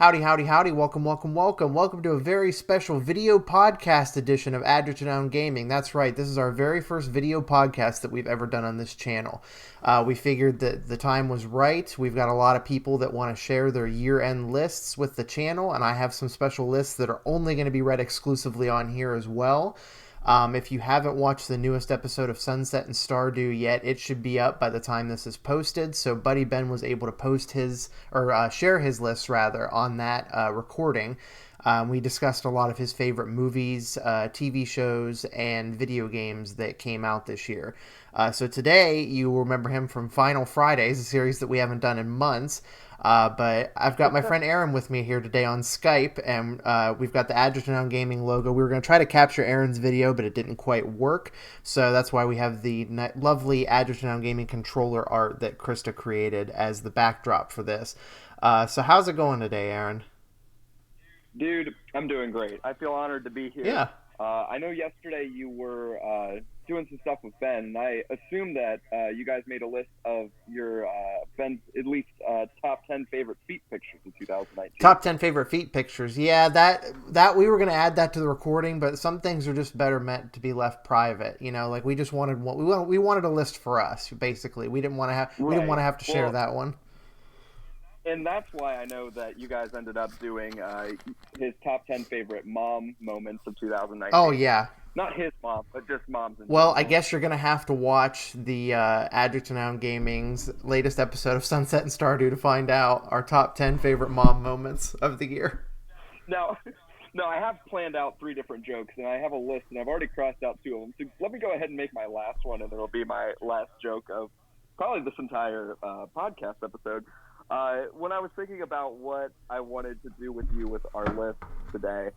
Howdy, howdy, howdy. Welcome, welcome, welcome. Welcome to a very special video podcast edition of Adjective Gaming. That's right. This is our very first video podcast that we've ever done on this channel. We figured that the time was right. We've got a lot of people that want to share their year-end lists with the channel, and I have some special lists that are only going to be read exclusively on here as well. If you haven't watched the newest episode of Sunset and Stardew yet, it should be up by the time this is posted. So Buddy Ben was able to post his, or share his lists rather, on that recording. We discussed a lot of his favorite movies, TV shows, and video games that came out this year. So today, you will remember him from Final Fridays, a series that we haven't done in months. But I've got my friend Aaron with me here today on Skype, and we've got the Adjective Gaming logo. We were going to try to capture Aaron's video, but it didn't quite work. So that's why we have the lovely Adjective Gaming controller art that Christa created as the backdrop for this. So how's it going today, Aaron? Dude, I'm doing great. I feel honored to be here. Yeah. I know yesterday you were doing some stuff with Ben, and I assume that you guys made a list of your Ben's at least top 10 favorite feet pictures of 2019. Top 10 favorite feet pictures. Yeah, that we were going to add that to the recording, but some things are just better meant to be left private. You know, like we just wanted we wanted a list for us, basically. We didn't want to have to share that one. And that's why I know that you guys ended up doing his top 10 favorite mom moments of 2019. Oh, yeah. Not his mom, but just mom's. Well, I guess you're going to have to watch the Adjective Gaming's latest episode of Sunset and Stardew to find out our top 10 favorite mom moments of the year. No, I have planned out 3 different jokes, and I have a list, and I've already crossed out 2 of them. So let me go ahead and make my last one, and it'll be my last joke of probably this entire podcast episode. When I was thinking about what I wanted to do with you with our list today,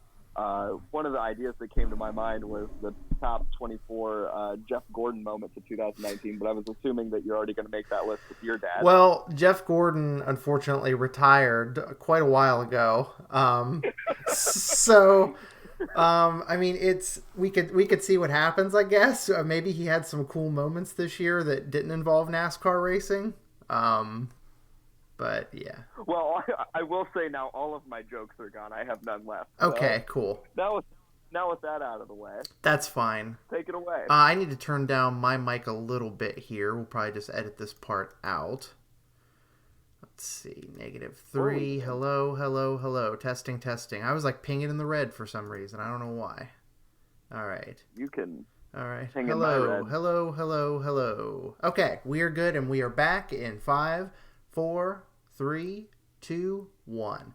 one of the ideas that came to my mind was the top 24 Jeff Gordon moments of 2019, but I was assuming that you're already going to make that list with your dad. Well, Jeff Gordon unfortunately retired quite a while ago. So I mean, we could see what happens, I guess. Maybe he had some cool moments this year that didn't involve NASCAR racing. But yeah. Well, I will say now all of my jokes are gone. I have none left. Okay, cool. Now with that out of the way. That's fine. Take it away. I need to turn down my mic a little bit here. We'll probably just edit this part out. Let's see. -3. Hello, hello, hello. Testing, testing. I was like pinging in the red for some reason. I don't know why. All right. You can. All right. Ping hello, in my red. hello, hello, hello. Okay, we are good, and we are back in 5, 4, 3, 2, 1.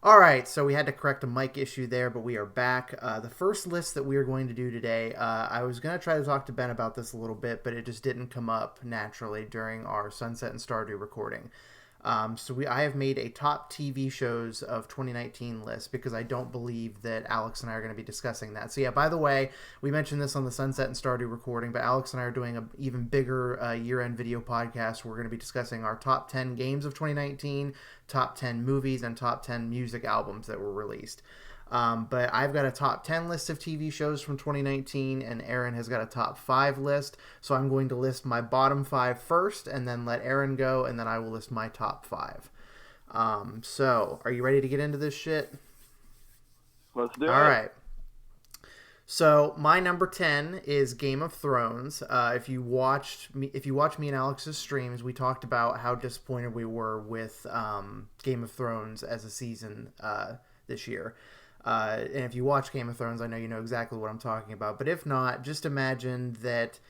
All right, so we had to correct a mic issue there, but we are back. The first list that we are going to do today, I was going to try to talk to Ben about this a little bit, but it just didn't come up naturally during our Sunset and Stardew recording. I have made a top TV shows of 2019 list because I don't believe that Alex and I are going to be discussing that. So yeah, by the way, we mentioned this on the Sunset and Stardew recording, but Alex and I are doing an even bigger year-end video podcast. We're going to be discussing our top 10 games of 2019, top 10 movies, and top 10 music albums that were released. But I've got a top 10 list of TV shows from 2019, and Aaron has got a top 5 list. So I'm going to list my bottom 5 first, and then let Aaron go, and then I will list my top 5. So are you ready to get into this shit? Let's do it. All right. So my number 10 is Game of Thrones. If you watch me and Alex's streams, we talked about how disappointed we were with Game of Thrones as a season this year. And if you watch Game of Thrones, I know you know exactly what I'm talking about. But if not, just imagine that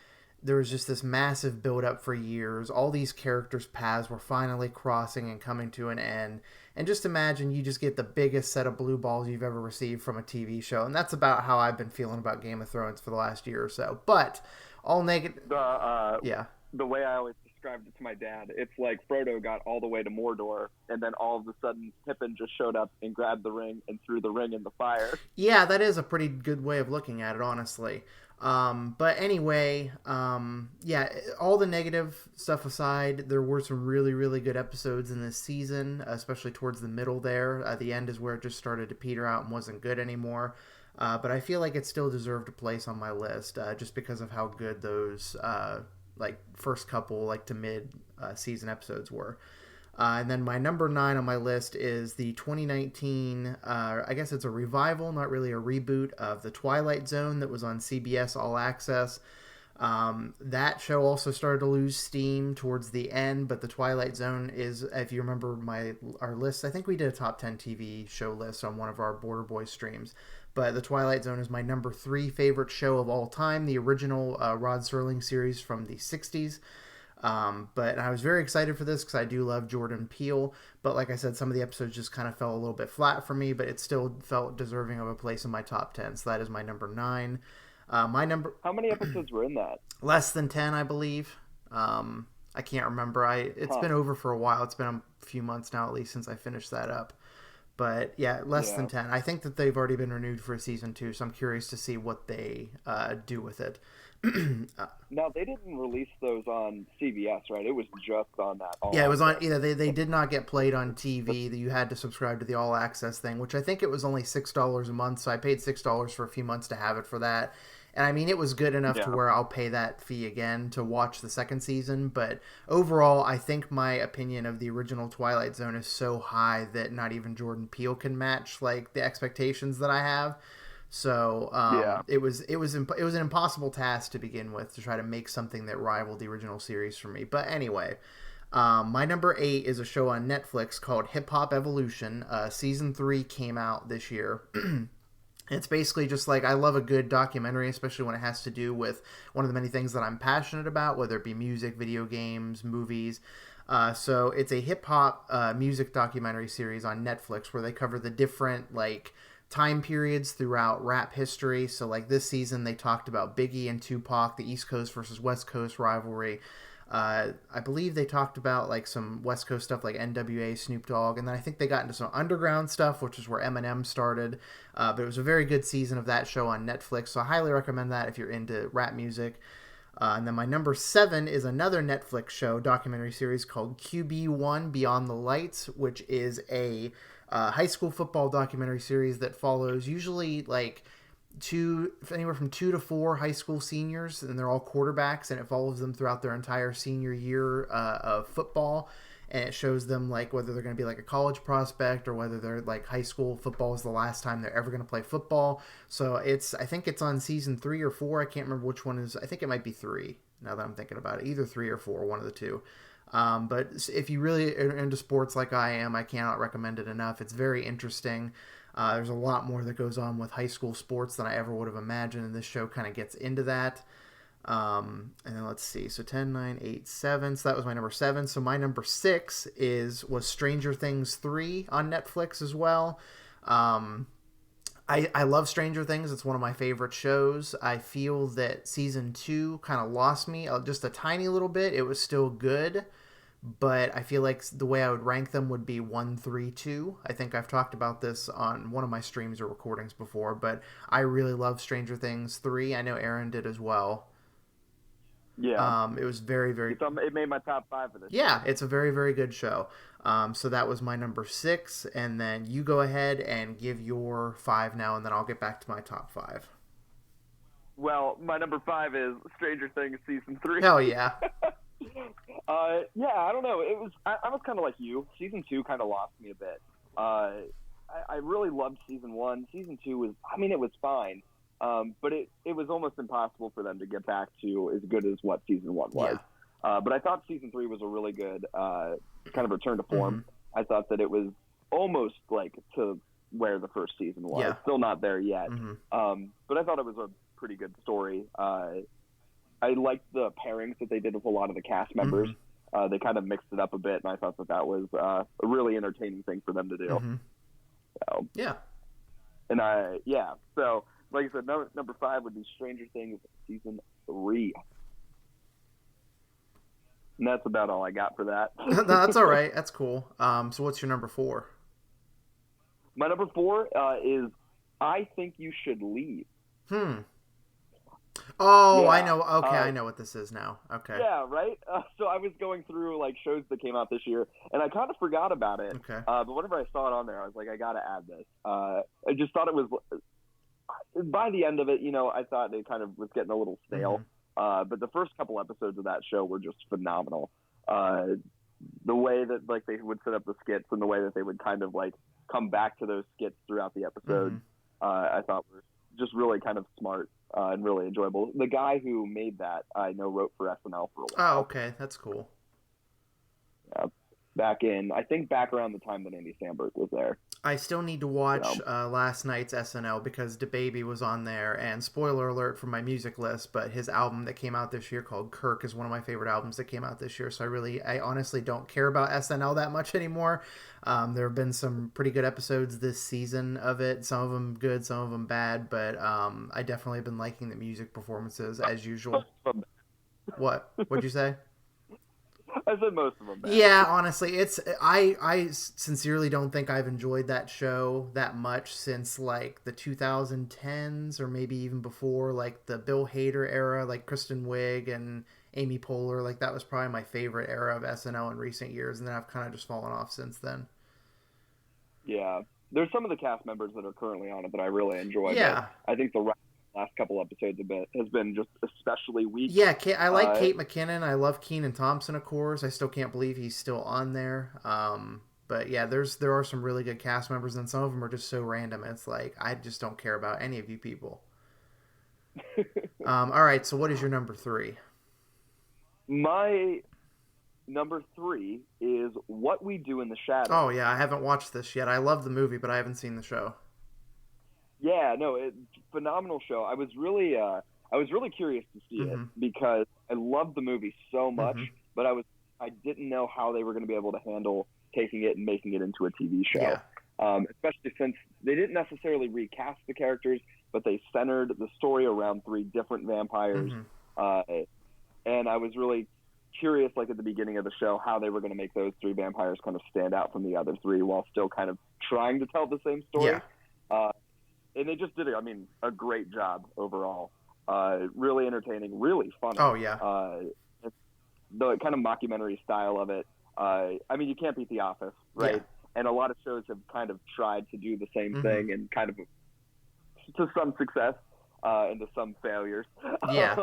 there was just this massive build-up for years. All these characters' paths were finally crossing and coming to an end. And just imagine you just get the biggest set of blue balls you've ever received from a TV show. And that's about how I've been feeling about Game of Thrones for the last year or so. But all negative... yeah. The way I always described it to my dad, it's like Frodo got all the way to Mordor, and then all of a sudden Pippin just showed up and grabbed the ring and threw the ring in the fire. Yeah, that is a pretty good way of looking at it, honestly. But anyway, yeah, all the negative stuff aside, there were some really, really good episodes in this season, especially towards the middle there. The end is where it just started to peter out and wasn't good anymore. But I feel like it still deserved a place on my list, just because of how good those, first couple, to mid season episodes were. And then my number 9 on my list is the 2019, I guess it's a revival, not really a reboot, of The Twilight Zone that was on CBS All Access. That show also started to lose steam towards the end, but The Twilight Zone is, if you remember our list, I think we did a top 10 TV show list on one of our Border Boys streams. But The Twilight Zone is my number 3 favorite show of all time, the original Rod Serling series from the 60s. But I was very excited for this because I do love Jordan Peele. But like I said, some of the episodes just kind of fell a little bit flat for me, but it still felt deserving of a place in my top 10. So that is my number 9. My number. How many episodes were in that? Less than 10, I believe. I can't remember. It's been over for a while. It's been a few months now, at least, since I finished that up. But yeah, less than 10. I think that they've already been renewed for a season 2, so I'm curious to see what they do with it. Now, they didn't release those on CBS, right? It was just on that. It was on. They did not get played on TV. That you had to subscribe to the All Access thing, which I think it was only $6 a month. So I paid $6 for a few months to have it for that. And I mean, it was good enough to where I'll pay that fee again to watch the second season. But overall, I think my opinion of the original Twilight Zone is so high that not even Jordan Peele can match like the expectations that I have. So it was an impossible task to begin with to try to make something that rivaled the original series for me. But anyway, my number 8 is a show on Netflix called Hip Hop Evolution. Season 3 came out this year. It's basically just like, I love a good documentary, especially when it has to do with one of the many things that I'm passionate about, whether it be music, video games, movies. So it's a hip hop music documentary series on Netflix where they cover the different like time periods throughout rap history. So like this season they talked about Biggie and Tupac, the East Coast versus West Coast rivalry. I believe they talked about like some West Coast stuff like NWA, Snoop Dogg, and then I think they got into some underground stuff, which is where Eminem started. But it was a very good season of that show on Netflix, so I highly recommend that if you're into rap music. And then my number 7 is another Netflix show, documentary series called QB1 Beyond the Lights, which is a high school football documentary series that follows usually like anywhere from 2 to 4 high school seniors, and they're all quarterbacks, and it follows them throughout their entire senior year of football, and it shows them like whether they're going to be like a college prospect or whether they're like high school football is the last time they're ever going to play football. So I think it's on season 3 or 4. I can't remember which one is. I think it might be 3 now that I'm thinking about it, either 3 or 4, one of the two. But if you really are into sports like I am, I cannot recommend it enough. It's very interesting. There's a lot more that goes on with high school sports than I ever would have imagined, and this show kind of gets into that. And then let's see. So 10, 9, 8, 7. So that was my number 7. So my number 6 was Stranger Things 3 on Netflix as well. I love Stranger Things. It's one of my favorite shows. I feel that season 2 kind of lost me just a tiny little bit. It was still good, but I feel like the way I would rank them would be 1, 3, 2. I think I've talked about this on one of my streams or recordings before, but I really love Stranger Things 3. I know Aaron did as well. Yeah. It was very, very... It made my top 5 of this. Yeah, it's a very, very good show. So that was my number 6, and then you go ahead and give your 5 now, and then I'll get back to my top 5. Well, my number 5 is Stranger Things Season 3. Hell yeah. Yeah, I don't know. I was kind of like you. Season 2 kind of lost me a bit. I really loved Season 1. Season 2 was, it was fine. But it was almost impossible for them to get back to as good as what Season 1 was. Yeah. But I thought Season 3 was a really good kind of return to form. Mm-hmm. I thought that it was almost like to where the first season was. Yeah. Still not there yet. Mm-hmm. But I thought it was a pretty good story. I liked the pairings that they did with a lot of the cast members. Mm-hmm. They kind of mixed it up a bit, and I thought that was a really entertaining thing for them to do. Mm-hmm. So, yeah. And so like I said, number 5 would be Stranger Things Season 3. And that's about all I got for that. No, that's all right. That's cool. So what's your number 4? My number 4 is I Think You Should Leave. Oh, yeah. I know. Okay, I know what this is now. Okay. Yeah, right? So I was going through like shows that came out this year, and I kind of forgot about it. Okay. But whenever I saw it on there, I was like, I got to add this. I just thought it was... By the end of it, I thought it kind of was getting a little stale. Mm-hmm. But the first couple episodes of that show were just phenomenal. the way that like they would set up the skits and the way that they would kind of like come back to those skits throughout the episode, I thought was just really kind of smart and really enjoyable. The guy who made that, I know, wrote for SNL for a while. Oh, okay, that's cool. Yeah, back around the time that Andy Samberg was there. I still need to watch last night's SNL because DaBaby was on there, and spoiler alert for my music list, but his album that came out this year called Kirk is one of my favorite albums that came out this year, so I honestly don't care about SNL that much anymore. There have been some pretty good episodes this season of it, some of them good, some of them bad, but I definitely have been liking the music performances as usual. What'd you say? I said most of them bad. Yeah, honestly, I sincerely don't think I've enjoyed that show that much since like the 2010s or maybe even before, like the Bill Hader era, like Kristen Wiig and Amy Poehler. Like that was probably my favorite era of SNL in recent years, and then I've kind of just fallen off since then. Yeah, there's some of the cast members that are currently on it that I really enjoy. Yeah, I think the last couple episodes has been just especially weak. Yeah, I like Kate McKinnon. I love Kenan Thompson, of course. I still can't believe he's still on there. But yeah, there are some really good cast members, and some of them are just so random. It's like I just don't care about any of you people. All right, so what is your number 3? My number 3 is What We Do in the Shadows. Oh yeah, I haven't watched this yet. I love the movie, but I haven't seen the show. Yeah, no, phenomenal show. I was really curious to see it because I loved the movie so much, but I didn't know how they were going to be able to handle taking it and making it into a TV show. Yeah. Especially since they didn't necessarily recast the characters, but they centered the story around 3 different vampires. And I was really curious, like at the beginning of the show, how they were going to make those 3 vampires kind of stand out from the other 3 while still kind of trying to tell the same story. Yeah. And they just did, a great job overall. Really entertaining, really funny. Oh, yeah. The kind of mockumentary style of it. You can't beat The Office, right? Yeah. And a lot of shows have kind of tried to do the same thing and kind of to some success and to some failures. Yeah.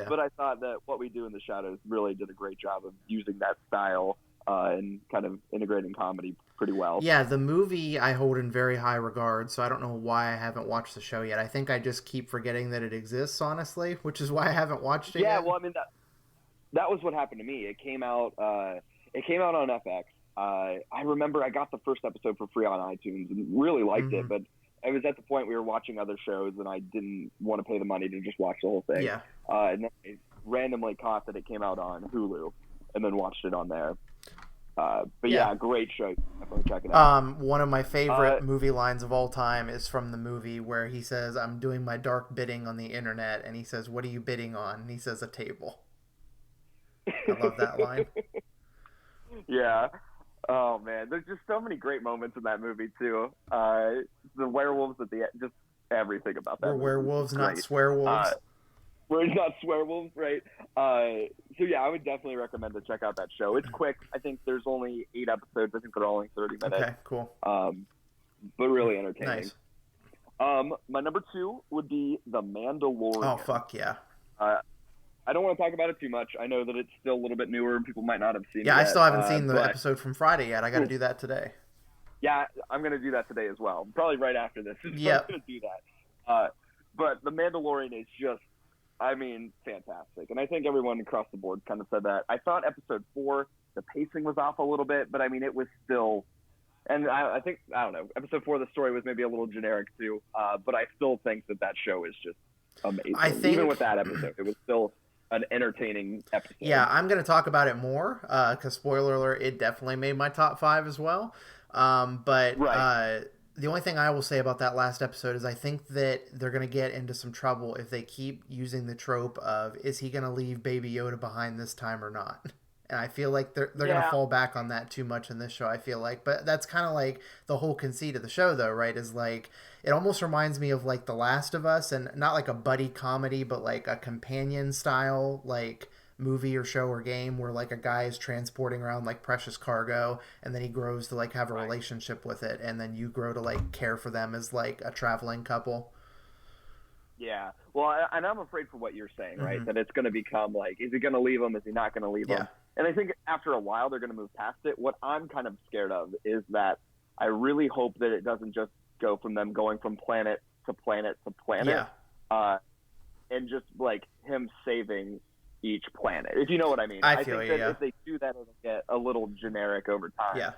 But I thought that What We Do in the Shadows really did a great job of using that style and kind of integrating comedy pretty well. Yeah, the movie I hold in very high regard, so I don't know why I haven't watched the show yet. I think I just keep forgetting that it exists, honestly, which is why I haven't watched it yet. Yeah, well, that was what happened to me. It came out on FX. I remember I got the first episode for free on iTunes and really liked it, but I was at the point we were watching other shows and I didn't want to pay the money to just watch the whole thing. Yeah. And then I randomly caught that it came out on Hulu and then watched it on there. But yeah, great show. Definitely check it out. One of my favorite movie lines of all time is from the movie where he says, "I'm doing my dark bidding on the internet," and he says, "What are you bidding on?" And he says, "A table." I love that line. Yeah. Oh man, there's just so many great moments in that movie too. The werewolves at the end, just everything about that. We're werewolves, not swearwolves. We're not swearwolves, right? So yeah, I would definitely recommend to check out that show. It's quick. I think there's only 8 episodes. I think they're all only 30 minutes. Okay, cool. But really entertaining. Nice. My number 2 would be The Mandalorian. Oh, fuck yeah. I don't want to talk about it too much. I know that it's still a little bit newer and people might not have seen it yet. Yeah, I still haven't seen the episode from Friday yet. I got to do that today. Yeah, I'm going to do that today as well. Probably right after this. Yeah. I'm going to do that. But The Mandalorian is just, fantastic. And I think everyone across the board kind of said that. I thought episode 4, the pacing was off a little bit, but it was still, and I think, I don't know, episode 4, the story was maybe a little generic too, but I still think that show is just amazing. Even with that episode, it was still an entertaining episode. Yeah, I'm going to talk about it more, because spoiler alert, it definitely made my top 5 as well. The only thing I will say about that last episode is I think that they're going to get into some trouble if they keep using the trope of, is he going to leave Baby Yoda behind this time or not? And I feel like they're going to fall back on that too much in this show, I feel like. But that's kind of like the whole conceit of the show, though, right? Is like, it almost reminds me of like The Last of Us, and not like a buddy comedy, but like a companion style, like movie or show or game where like a guy is transporting around like precious cargo, and then he grows to like have a relationship with it, and then you grow to like care for them as like a traveling couple. Yeah, well, and I'm afraid for what you're saying, right? That it's going to become like, is he going to leave him? Is he not going to leave him? And I think after a while they're going to move past it. What I'm kind of scared of is that I really hope that it doesn't just go from them going from planet to planet to planet, and just like him saving each planet, if you know what I mean. I feel think you, that if they do that, it'll get a little generic over time. Yeah.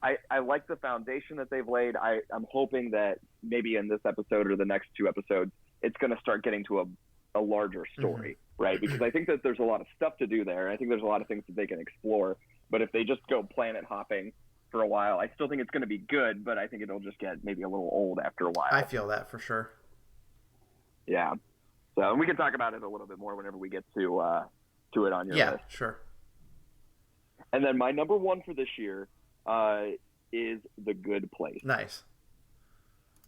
I like the foundation that they've laid. I'm hoping that maybe in this episode or the next 2 episodes, it's going to start getting to a larger story, right? Because I think that there's a lot of stuff to do there. I think there's a lot of things that they can explore. But if they just go planet hopping for a while, I still think it's going to be good, but I think it'll just get maybe a little old after a while. I feel that for sure. Yeah. So we can talk about it a little bit more whenever we get to it on your list. Yeah, sure. And then my number 1 for this year is The Good Place. Nice.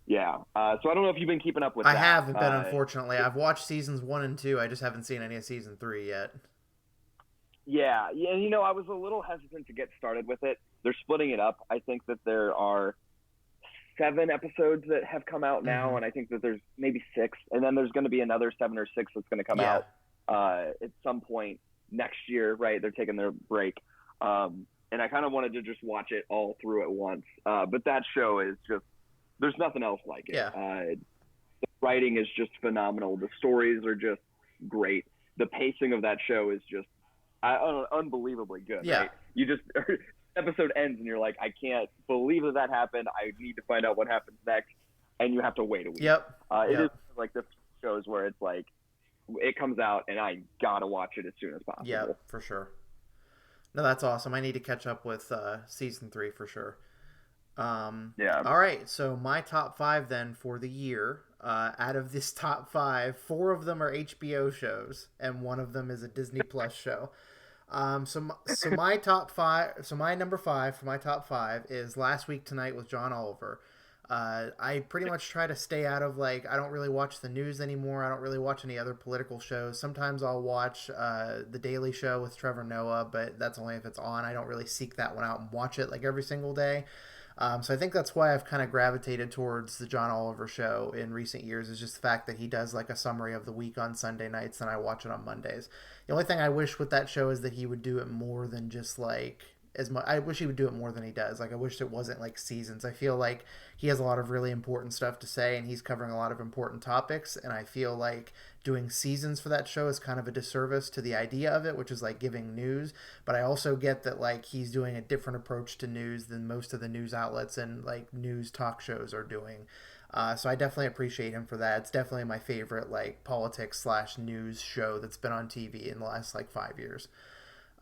Yeah. So I don't know if you've been keeping up with that. I haven't been, unfortunately. I've watched seasons 1 and 2. I just haven't seen any of season 3 yet. Yeah. You know, I was a little hesitant to get started with it. They're splitting it up. I think that there are 7 episodes that have come out now, and I think that there's maybe 6, and then there's going to be another 7 or 6 that's going to come out at some point next year, right? They're taking their break. And I kind of wanted to just watch it all through at once. But that show is just, there's nothing else like it. Yeah. The writing is just phenomenal. The stories are just great. The pacing of that show is just unbelievably good. Yeah. Right? You just, episode ends and you're like, I can't believe that happened. I need to find out what happens next. And you have to wait a week. Yep. It is like the shows where it's like, it comes out and I gotta watch it as soon as possible. Yeah, for sure. No, that's awesome. I need to catch up with season 3 for sure. Yeah. All right, so my top 5 then for the year. Out of this top 5, 4 of them are HBO shows, and 1 of them is a Disney Plus show. So my top 5. So my number 5 for my top 5 is Last Week Tonight with John Oliver. I pretty much try to stay out of, like, I don't really watch the news anymore. I don't really watch any other political shows. Sometimes I'll watch The Daily Show with Trevor Noah, but that's only if it's on. I don't really seek that one out and watch it, like, every single day. So I think that's why I've kind of gravitated towards the John Oliver show in recent years, is just the fact that he does, like, a summary of the week on Sunday nights, and I watch it on Mondays. The only thing I wish with that show is that he would do it more than just, like, as much. I wish he would do it more than he does. Like, I wish it wasn't like seasons. I feel like he has a lot of really important stuff to say, and he's covering a lot of important topics, and I feel like doing seasons for that show is kind of a disservice to the idea of it, which is like giving news. But I also get that, like, he's doing a different approach to news than most of the news outlets and, like, news talk shows are doing. So I definitely appreciate him for that. It's definitely my favorite, like, politics/news show that's been on TV in the last, like, 5 years.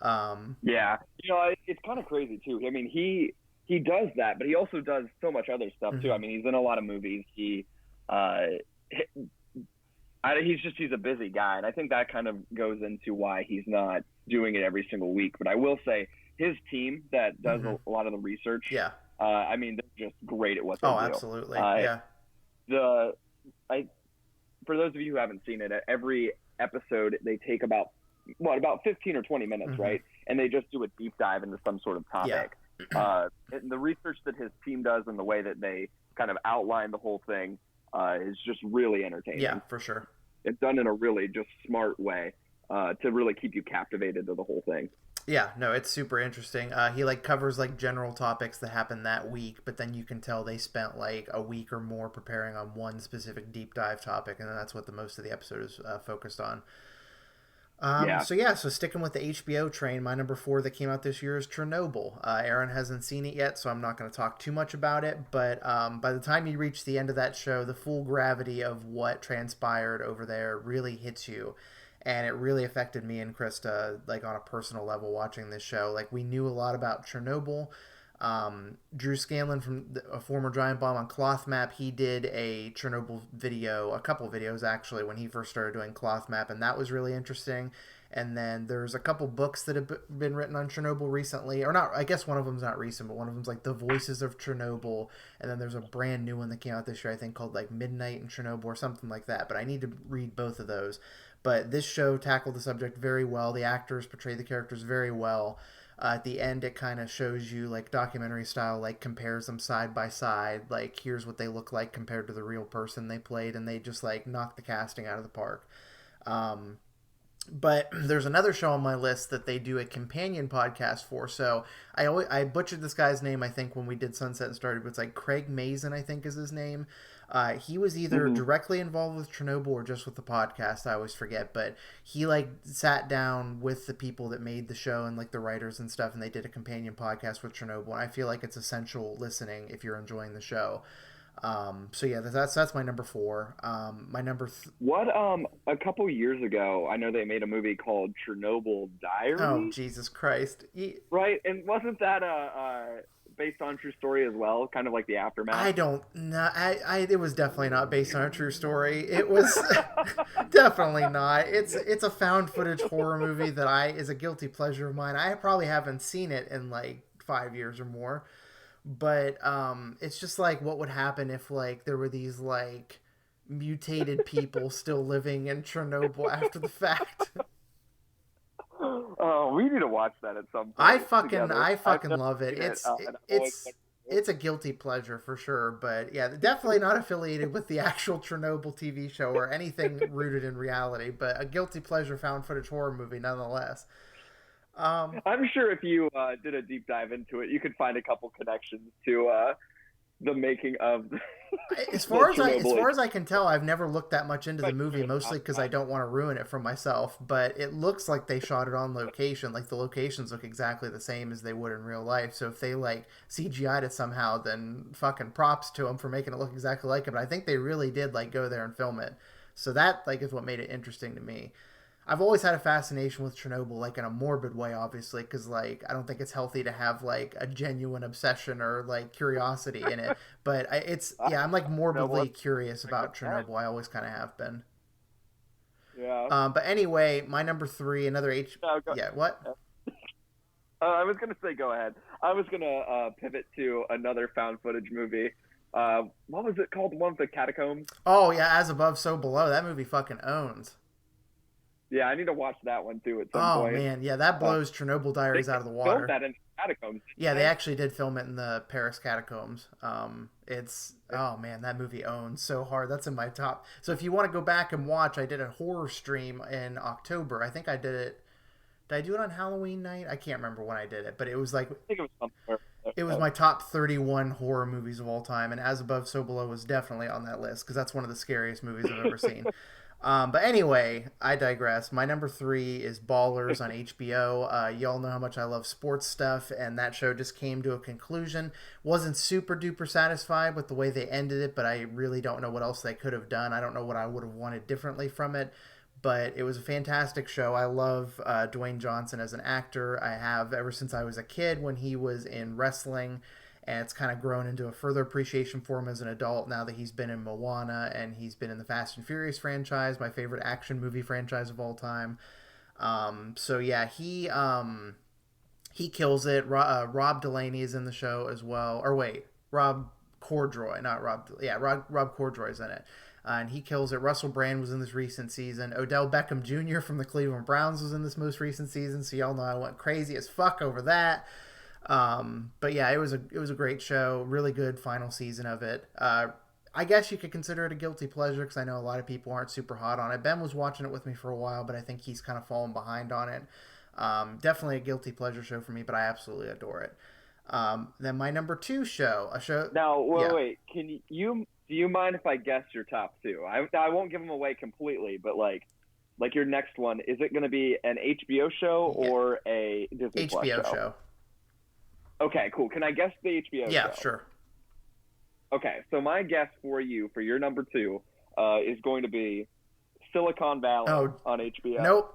Yeah, you know, it's kind of crazy too. I mean, he does that, but he also does so much other stuff too. I mean, he's in a lot of movies. He's a busy guy, and I think that kind of goes into why he's not doing it every single week. But I will say, his team that does a lot of the research, I mean, they're just great at what they do. Oh, absolutely. For those of you who haven't seen it, every episode they take about 15 or 20 minutes, right? And they just do a deep dive into some sort of topic. And the research that his team does and the way that they kind of outline the whole thing is just really entertaining. Yeah, for sure. It's done in a really just smart way to really keep you captivated to the whole thing. Yeah, no, it's super interesting. He, like, covers, like, general topics that happened that week, but then you can tell they spent, like, a week or more preparing on one specific deep dive topic, and that's what the most of the episode is focused on. So sticking with the HBO train, my number 4 that came out this year is Chernobyl. Aaron hasn't seen it yet, so I'm not going to talk too much about it, but by the time you reach the end of that show, the full gravity of what transpired over there really hits you, and it really affected me and Christa, like, on a personal level watching this show. Like, we knew a lot about Chernobyl. Drew Scanlon from a former Giant Bomb on Cloth Map, he did a Chernobyl video, a couple videos actually, when he first started doing Cloth Map, and that was really interesting. And then there's a couple books that have been written on Chernobyl recently, or not, I guess one of them's not recent, but one of them's like The Voices of Chernobyl, and then there's a brand new one that came out this year, I think, called like Midnight in Chernobyl or something like that, but I need to read both of those. But this show tackled the subject very well. The actors portrayed the characters very well. At the end, it kind of shows you, like, documentary style, like, compares them side by side. Like, here's what they look like compared to the real person they played, and they just, like, knocked the casting out of the park. But there's another show on my list that they do a companion podcast for. So I butchered this guy's name, I think, when we did Sunset and Stardew. But it's like Craig Mazin, I think is his name. He was either Hmm. directly involved with Chernobyl or just with the podcast. I always forget. But he like sat down with the people that made the show and like the writers and stuff, and they did a companion podcast with Chernobyl. And I feel like it's essential listening if you're enjoying the show. So yeah, that's my number four. My What a couple years ago, I know they made a movie called Chernobyl oh Diaries, Jesus Christ. right? And wasn't that based on true story as well, kind of like the aftermath? I don't know. It was definitely not based on a true story. It was definitely not. It's a found footage horror movie that is a guilty pleasure of mine. I probably haven't seen it in like 5 years or more, but it's just like what would happen if like there were these like mutated people still living in Chernobyl after the fact. Oh, we need to watch that at some point together. I I've fucking never love it. seen it. And I've always wanted to. It's a guilty pleasure for sure, but yeah, definitely not affiliated with the actual Chernobyl TV show or anything rooted in reality, but a guilty pleasure found footage horror movie nonetheless. I'm sure if you did a deep dive into it, you could find a couple connections to the making of As the far Chernobyl. as I can tell, I've never looked that much into the movie, mostly because I don't want to ruin it for myself. But it looks like they shot it on location. Like the locations look exactly the same as they would in real life. So if they like CGI'd it somehow, then fucking props to them for making it look exactly like it. But I think they really did like go there and film it. So that like is what made it interesting to me. I've always had a fascination with Chernobyl, like in a morbid way, obviously, because like I don't think it's healthy to have like a genuine obsession or like curiosity in it. But yeah, I'm like No morbidly one curious bring about up that. Chernobyl. I always kind of have been. Yeah. But anyway, my number three, another No, go, yeah, what? I was gonna say go ahead. I was gonna pivot to another found footage movie. What was it called? The one with the catacombs? Oh yeah, As Above, So Below. That movie fucking owns. Yeah, I need to watch that one too at some Oh point. man, yeah, that Uh, blows Chernobyl Diaries they out of the filmed water. that in the catacombs, Yeah, they didn't actually did film it in the Paris catacombs. It's they? oh man, that movie owns so hard. That's in my top. So if you want to go back and watch, I did a horror stream in October. I think I did it. Did I do it on Halloween night? I can't remember when I did it, but it was like I think it was somewhere. it was my top 31 horror movies of all time, and As Above, So Below was definitely on that list because that's one of the scariest movies I've ever seen. But anyway, I digress. My number three is Ballers on HBO. Y'all know how much I love sports stuff, and that show just came to a conclusion. Wasn't super duper satisfied with the way they ended it, but I really don't know what else they could have done. I don't know what I would have wanted differently from it. But it was a fantastic show. I love Dwayne Johnson as an actor. I have ever since I was a kid when he was in wrestling, and it's kind of grown into a further appreciation for him as an adult now that he's been in Moana and he's been in the Fast and Furious franchise, my favorite action movie franchise of all time. So yeah, he kills it. Rob Delaney is in the show as well. Or wait, Rob Cordroy, not Rob. Yeah, Rob Cordroy's in it. And he kills it. Russell Brand was in this recent season. Odell Beckham Jr. from the Cleveland Browns was in this most recent season. So y'all know I went crazy as fuck over that. But yeah, it was a great show. Really good final season of it. I guess you could consider it a guilty pleasure because I know a lot of people aren't super hot on it. Ben was watching it with me for a while, but I think he's kind of fallen behind on it. Definitely a guilty pleasure show for me, but I absolutely adore it. Then my number two show, a show. Now, Yeah, wait. Can you do you mind if I guess your top two? I won't give them away completely, but like your next one, is it going to be an HBO show yeah, or a Disney Plus HBO show? show. Okay, cool. Can I guess the HBO Yeah, show? sure. Okay, so my guess for you for your number two is going to be Silicon Valley Oh, on HBO. nope.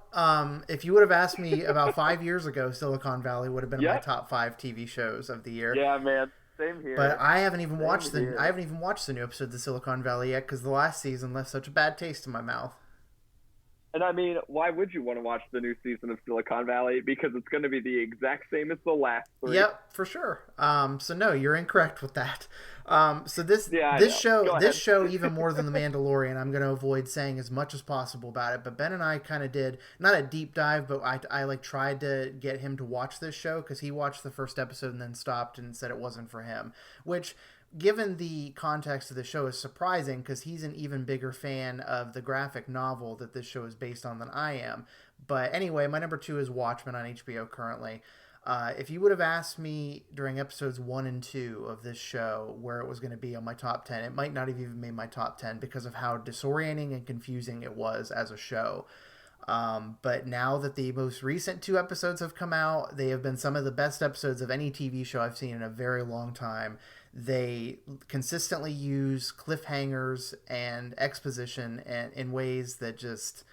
If you would have asked me about 5 years ago, Silicon Valley would have been in my Yep. top five TV shows of the year. Yeah, man. Same here. But I haven't even watched Same here. I haven't even watched the new episodes of Silicon Valley yet because the last season left such a bad taste in my mouth. And I mean, why would you want to watch the new season of Silicon Valley? Because it's going to be the exact same as the last three. Yep, for sure. So no, you're incorrect with that. So Yeah, I this know. show Go this ahead. show even more than the Mandalorian, I'm going to avoid saying as much as possible about it. But Ben and I kind of did not a deep dive, but I like tried to get him to watch this show because he watched the first episode and then stopped and said it wasn't for him. Which given the context of the show, is surprising because he's an even bigger fan of the graphic novel that this show is based on than I am. But anyway, my number 2 is Watchmen on HBO currently. If you would have asked me during episodes 1 and 2 of this show where it was going to be on my top 10, it might not have even made my top 10 because of how disorienting and confusing it was as a show. But now that the most recent 2 episodes have come out, they have been some of the best episodes of any TV show I've seen in a very long time. They consistently use cliffhangers and exposition in ways that just...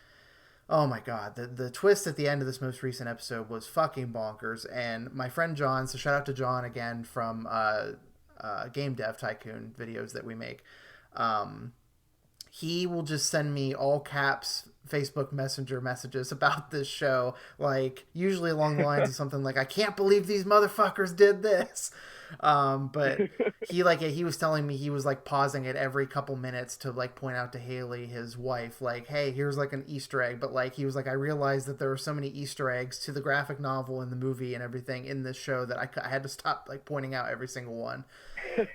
Oh my god, the twist at the end of this most recent episode was fucking bonkers. And my friend John, so shout out to John again from Game Dev Tycoon videos that we make. He will just send me all caps Facebook Messenger messages about this show, like usually along the lines of something like, "I can't believe these motherfuckers did this." But he was telling me he was like pausing it every couple minutes to like point out to Haley, his wife, like, "Hey, here's like an Easter egg." But like he was like, "I realized that there were so many Easter eggs to the graphic novel and the movie and everything in this show that I had to stop like pointing out every single one."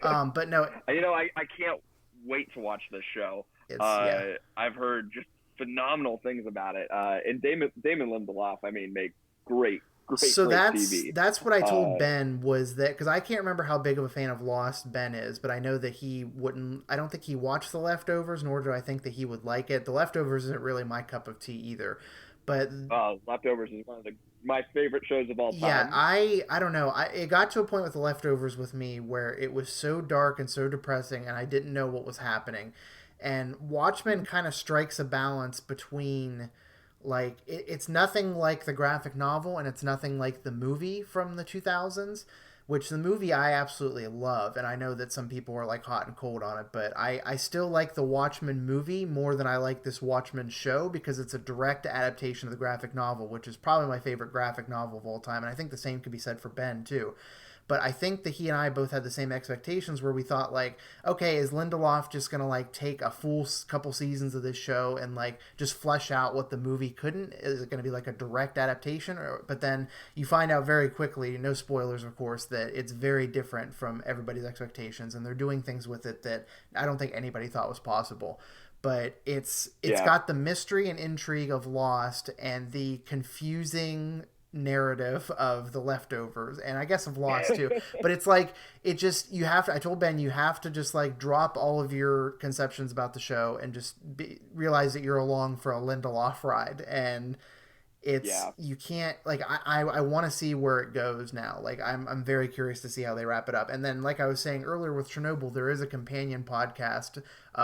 But no, I can't wait to watch this show. I've heard just phenomenal things about it. And Damon Lindelof, I mean, make great TV. That's what I told Ben, was that because I can't remember how big of a fan of Lost Ben is, but I know that he wouldn't. I don't think he watched The Leftovers, nor do I think that he would like it. The Leftovers isn't really my cup of tea either. But Leftovers is one of my favorite shows of all time. Yeah, I don't know. It got to a point with The Leftovers with me where it was so dark and so depressing, and I didn't know what was happening. And Watchmen kind of strikes a balance between, like, it's nothing like the graphic novel and it's nothing like the movie from the 2000s, which the movie I absolutely love, and I know that some people are like hot and cold on it, but I still like the Watchmen movie more than I like this Watchmen show because it's a direct adaptation of the graphic novel, which is probably my favorite graphic novel of all time, and I think the same could be said for Ben too. But I think that he and I both had the same expectations where we thought, like, okay, is Lindelof just going to, like, take a full couple seasons of this show and, like, just flesh out what the movie couldn't? Is it going to be, like, a direct adaptation? But then you find out very quickly, no spoilers, of course, that it's very different from everybody's expectations, and they're doing things with it that I don't think anybody thought was possible. But it's got the mystery and intrigue of Lost and the confusing narrative of The Leftovers, and I guess of Lost too. But it's like, you have to, I told Ben, you have to just like drop all of your conceptions about the show and just realize that you're along for a Lindelof ride. And you can't, like, I want to see where it goes now. Like, I'm very curious to see how they wrap it up. And then, like I was saying earlier with Chernobyl, there is a companion podcast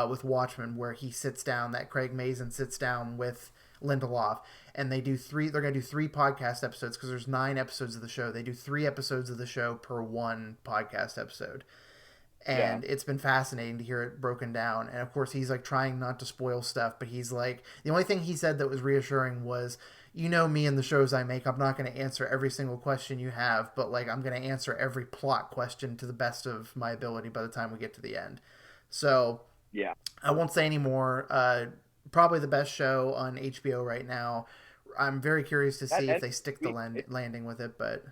with Watchmen where that Craig Mazin sits down with Lindelof, and they're going to do 3 podcast episodes because there's 9 episodes of the show. They do 3 episodes of the show per 1 podcast episode. And it's been fascinating to hear it broken down. And of course, he's like trying not to spoil stuff, but he's like, the only thing he said that was reassuring was, you know me and the shows I make, I'm not going to answer every single question you have, but like I'm going to answer every plot question to the best of my ability by the time we get to the end. So I won't say any more. Probably the best show on HBO right now. I'm very curious to see if they stick the landing with it, but...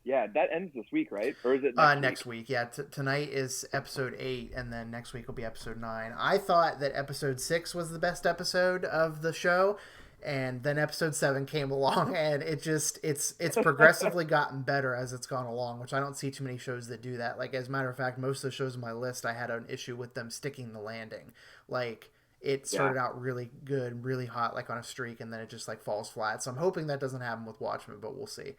Yeah, that ends this week, right? Or is it next week? Yeah, tonight is episode 8, and then next week will be episode 9. I thought that episode 6 was the best episode of the show, and then episode 7 came along, and it's progressively gotten better as it's gone along, which I don't see too many shows that do that. Like, as a matter of fact, most of the shows on my list, I had an issue with them sticking the landing. Like, it started out really good, really hot, like on a streak, and then it just like falls flat. So I'm hoping that doesn't happen with Watchmen, but we'll see.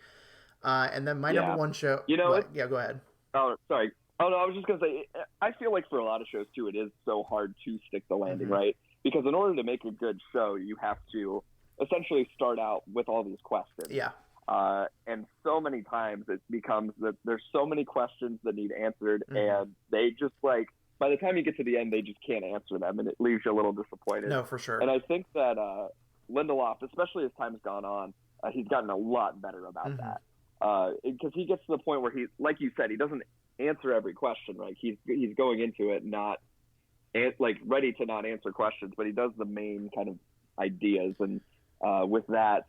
And then my number 1 show... go ahead. Oh, sorry. Oh, no, I was just going to say, I feel like for a lot of shows, too, it is so hard to stick the landing, right? Because in order to make a good show, you have to essentially start out with all these questions. Yeah. And so many times it becomes that there's so many questions that need answered, and they just, like, by the time you get to the end, they just can't answer them, and it leaves you a little disappointed. No, for sure. And I think that Lindelof, especially as time's gone on, he's gotten a lot better about that. Because he gets to the point where he, like you said, he doesn't answer every question, right? He's going into it not ready to not answer questions, but he does the main kind of ideas. And with that,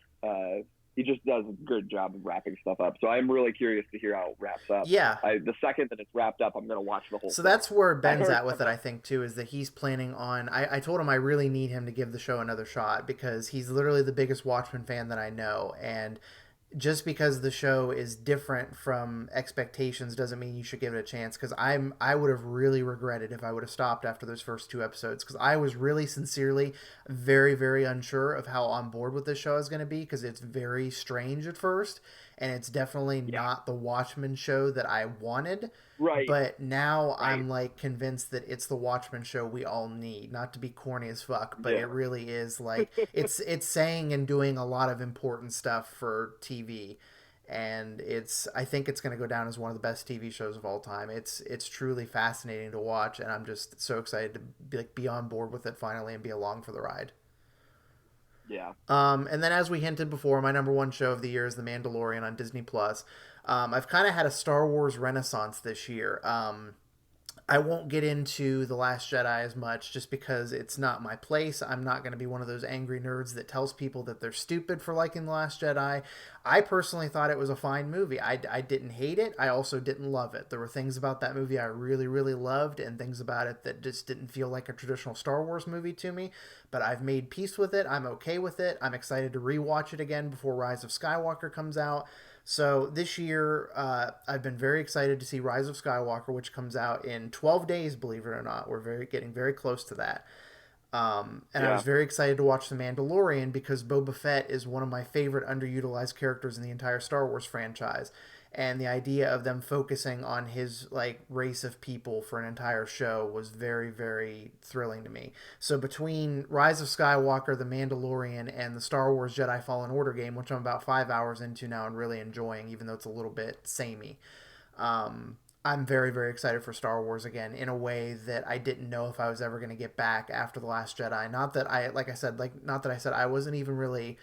he just does a good job of wrapping stuff up. So I'm really curious to hear how it wraps up. Yeah. The second that it's wrapped up, I'm going to watch the whole So thing. that's where I Ben's heard at with it, I think, too, is that he's planning on. I told him I really need him to give the show another shot because he's literally the biggest Watchmen fan that I know. And just because the show is different from expectations doesn't mean you should give it a chance, because I would have really regretted if I would have stopped after those first two episodes, because I was really sincerely very, very unsure of how on board with this show is going to be, because it's very strange at first and it's definitely yeah, not the Watchmen show that I wanted. right, But now right, I'm like convinced that it's the Watchmen show we all need. Not to be corny as fuck, but yeah, it really is. Like it's saying and doing a lot of important stuff for TV, and I think it's going to go down as one of the best TV shows of all time. It's truly fascinating to watch, and I'm just so excited to be on board with it finally and be along for the ride. yeah, And then, as we hinted before, my number one show of the year is The Mandalorian on Disney Plus. I've kind of had a Star Wars renaissance this year. I won't get into The Last Jedi as much just because it's not my place. I'm not going to be one of those angry nerds that tells people that they're stupid for liking The Last Jedi. I personally thought it was a fine movie. I didn't hate it. I also didn't love it. There were things about that movie I really, really loved and things about it that just didn't feel like a traditional Star Wars movie to me. But I've made peace with it. I'm okay with it. I'm excited to rewatch it again before Rise of Skywalker comes out. So this year, I've been very excited to see Rise of Skywalker, which comes out in 12 days, believe it or not. We're getting very close to that. And I was yeah. very excited to watch The Mandalorian because Boba Fett is one of my favorite underutilized characters in the entire Star Wars franchise. And the idea of them focusing on his like race of people for an entire show was very, very thrilling to me. So between Rise of Skywalker, The Mandalorian, and the Star Wars Jedi Fallen Order game, which I'm about 5 hours into now and really enjoying, even though it's a little bit samey, I'm very, very excited for Star Wars again in a way that I didn't know if I was ever going to get back after The Last Jedi. Not that not that I said I wasn't even really,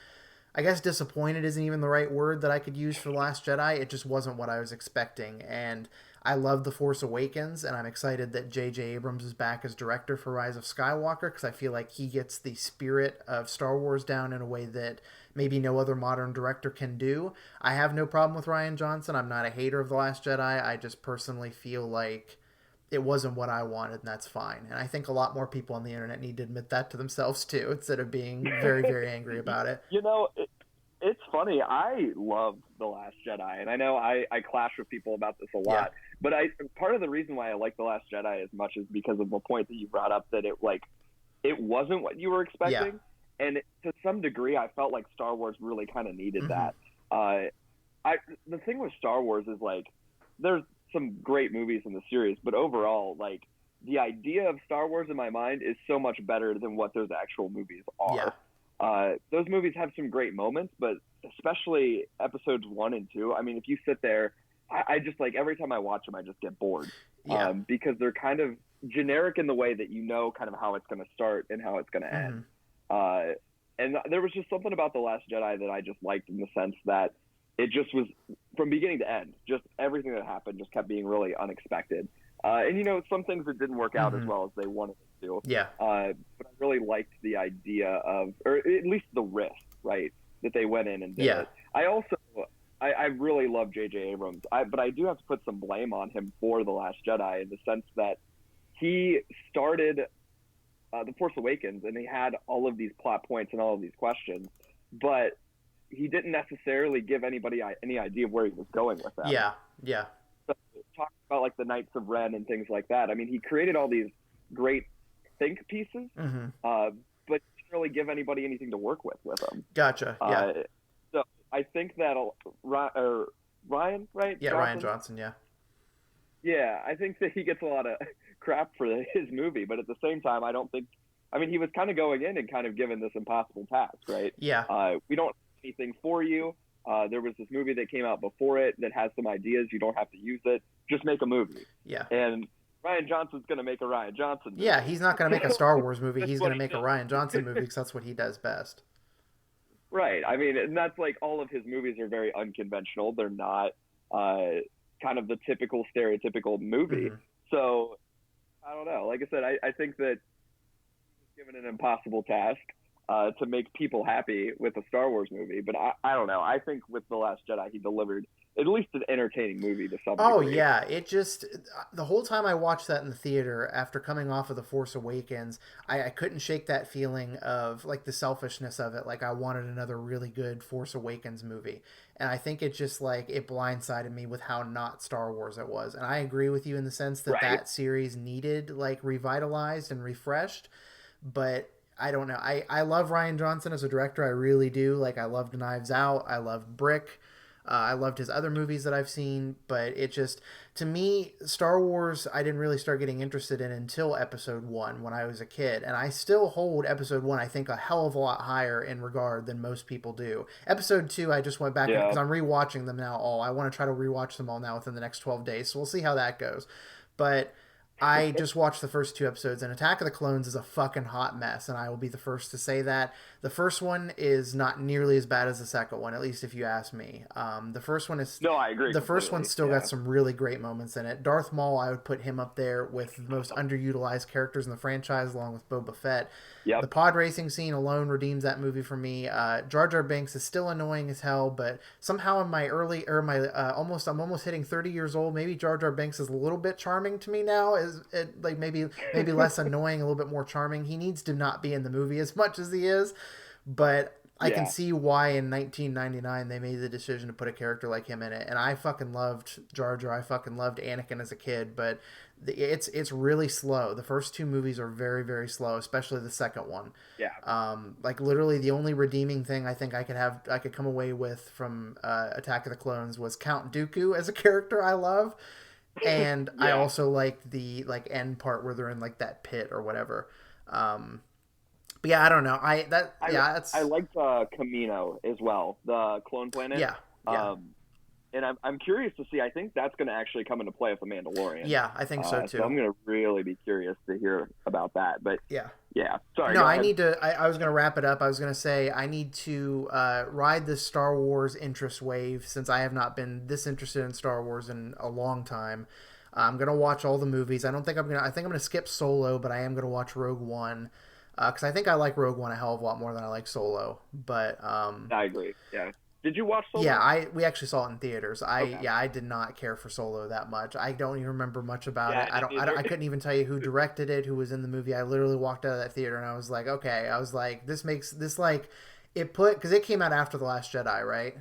I guess disappointed isn't even the right word that I could use for The Last Jedi. It just wasn't what I was expecting. And I love The Force Awakens, and I'm excited that J.J. Abrams is back as director for Rise of Skywalker, because I feel like he gets the spirit of Star Wars down in a way that maybe no other modern director can do. I have no problem with Rian Johnson. I'm not a hater of The Last Jedi. I just personally feel like it wasn't what I wanted, and that's fine. And I think a lot more people on the internet need to admit that to themselves too, instead of being very, very angry about it. You know, it's funny. I love The Last Jedi, and I know I clash with people about this a lot. Yeah. But part of the reason why I like The Last Jedi as much is because of the point that you brought up, that it wasn't what you were expecting, and to some degree, I felt like Star Wars really kind of needed that. The thing with Star Wars is like there's some great movies in the series, but overall, like the idea of Star Wars in my mind is so much better than what those actual movies are. Those movies have some great moments, but especially episodes 1 and 2. I mean, if you sit there, I just like every time I watch them, I just get bored because they're kind of generic in the way that you know kind of how it's going to start and how it's going to end. And there was just something about The Last Jedi that I just liked, in the sense that it just was from beginning to end, just everything that happened just kept being really unexpected. And, you know, some things that didn't work out as well as they wanted it to. But I really liked the idea of, or at least the risk, right, that they went in and did it. I really love J.J. Abrams, but I do have to put some blame on him for The Last Jedi, in the sense that he started The Force Awakens, and he had all of these plot points and all of these questions, but he didn't necessarily give anybody any idea of where he was going with that. So, talking about like the Knights of Ren and things like that, I mean, he created all these great think pieces, but didn't really give anybody anything to work with them. Gotcha. So I think that Ryan, right? Yeah, Rian Johnson. Yeah, I think that he gets a lot of crap for his movie, but at the same time, I don't think. I mean, he was kind of going in and kind of given this impossible task, right? We don't have anything for you. There was this movie that came out before it that has some ideas. You don't have to use it. Just make a movie. And Rian Johnson's going to make a Rian Johnson movie. He's not going to make a Star Wars movie. He's going to make a Rian Johnson movie, because that's what he does best. Right. I mean, and that's like all of his movies are very unconventional. They're not kind of the typical, stereotypical movie. So, I don't know. Like I said, I think that he's given an impossible task. to make people happy with a Star Wars movie. But I don't know. I think with The Last Jedi, he delivered at least an entertaining movie to some Oh degree. yeah, it just the whole time I watched that in the theater after coming off of The Force Awakens, I couldn't shake that feeling of like the selfishness of it. Like I wanted another really good Force Awakens movie, and I think it just like it blindsided me with how not Star Wars it was. And I agree with you in the sense that Right. that series needed like revitalized and refreshed, but I don't know. I love Ryan Johnson as a director. I really do. Like I loved Knives Out. I loved Brick. I loved his other movies that I've seen, but it just, to me, Star Wars, I didn't really start getting interested in until Episode 1 when I was a kid. And I still hold Episode 1, I think, a hell of a lot higher in regard than most people do. Episode 2, I just went back Yeah. because I'm rewatching them now all. I want to try to rewatch them all now within the next 12 days. So we'll see how that goes. But I just watched the first 2 episodes, and Attack of the Clones is a fucking hot mess, and I will be the first to say that. The first one is not nearly as bad as the second one, at least if you ask me. The first one is No, I agree. the first completely. one's still Yeah. got some really great moments in it. Darth Maul, I would put him up there with the most underutilized characters in the franchise, along with Boba Fett. Yep. The pod racing scene alone redeems that movie for me. Jar Jar Binks is still annoying as hell, but somehow in my early or my I'm almost hitting 30 years old. Maybe Jar Jar Binks is a little bit charming to me now. Is it like maybe less annoying, a little bit more charming? He needs to not be in the movie as much as he is, but I can see why in 1999 they made the decision to put a character like him in it. And I fucking loved Jar Jar. I fucking loved Anakin as a kid, but it's really slow. The first 2 movies are very, very slow, especially the second one. Yeah. Like literally the only redeeming thing I think I could come away with from Attack of the Clones was Count Dooku as a character I love. And I also liked the like end part where they're in like that pit or whatever. But yeah, I don't know. I liked Camino as well, the clone planet. Yeah. And I'm curious to see. I think that's going to actually come into play with the Mandalorian. Yeah, I think so too. So I'm going to really be curious to hear about that. But yeah. Sorry. No, I need to. I was going to wrap it up. I was going to say I need to ride this Star Wars interest wave since I have not been this interested in Star Wars in a long time. I'm going to watch all the movies. I think I'm going to skip Solo, but I am going to watch Rogue One. Because I think I like Rogue One a hell of a lot more than I like Solo. But I agree. Yeah. Did you watch Solo? Yeah, we actually saw it in theaters. I did not care for Solo that much. I don't even remember much about it. I couldn't even tell you who directed it, who was in the movie. I literally walked out of that theater and I was like, okay. I was like, this makes this like because it came out after The Last Jedi, right?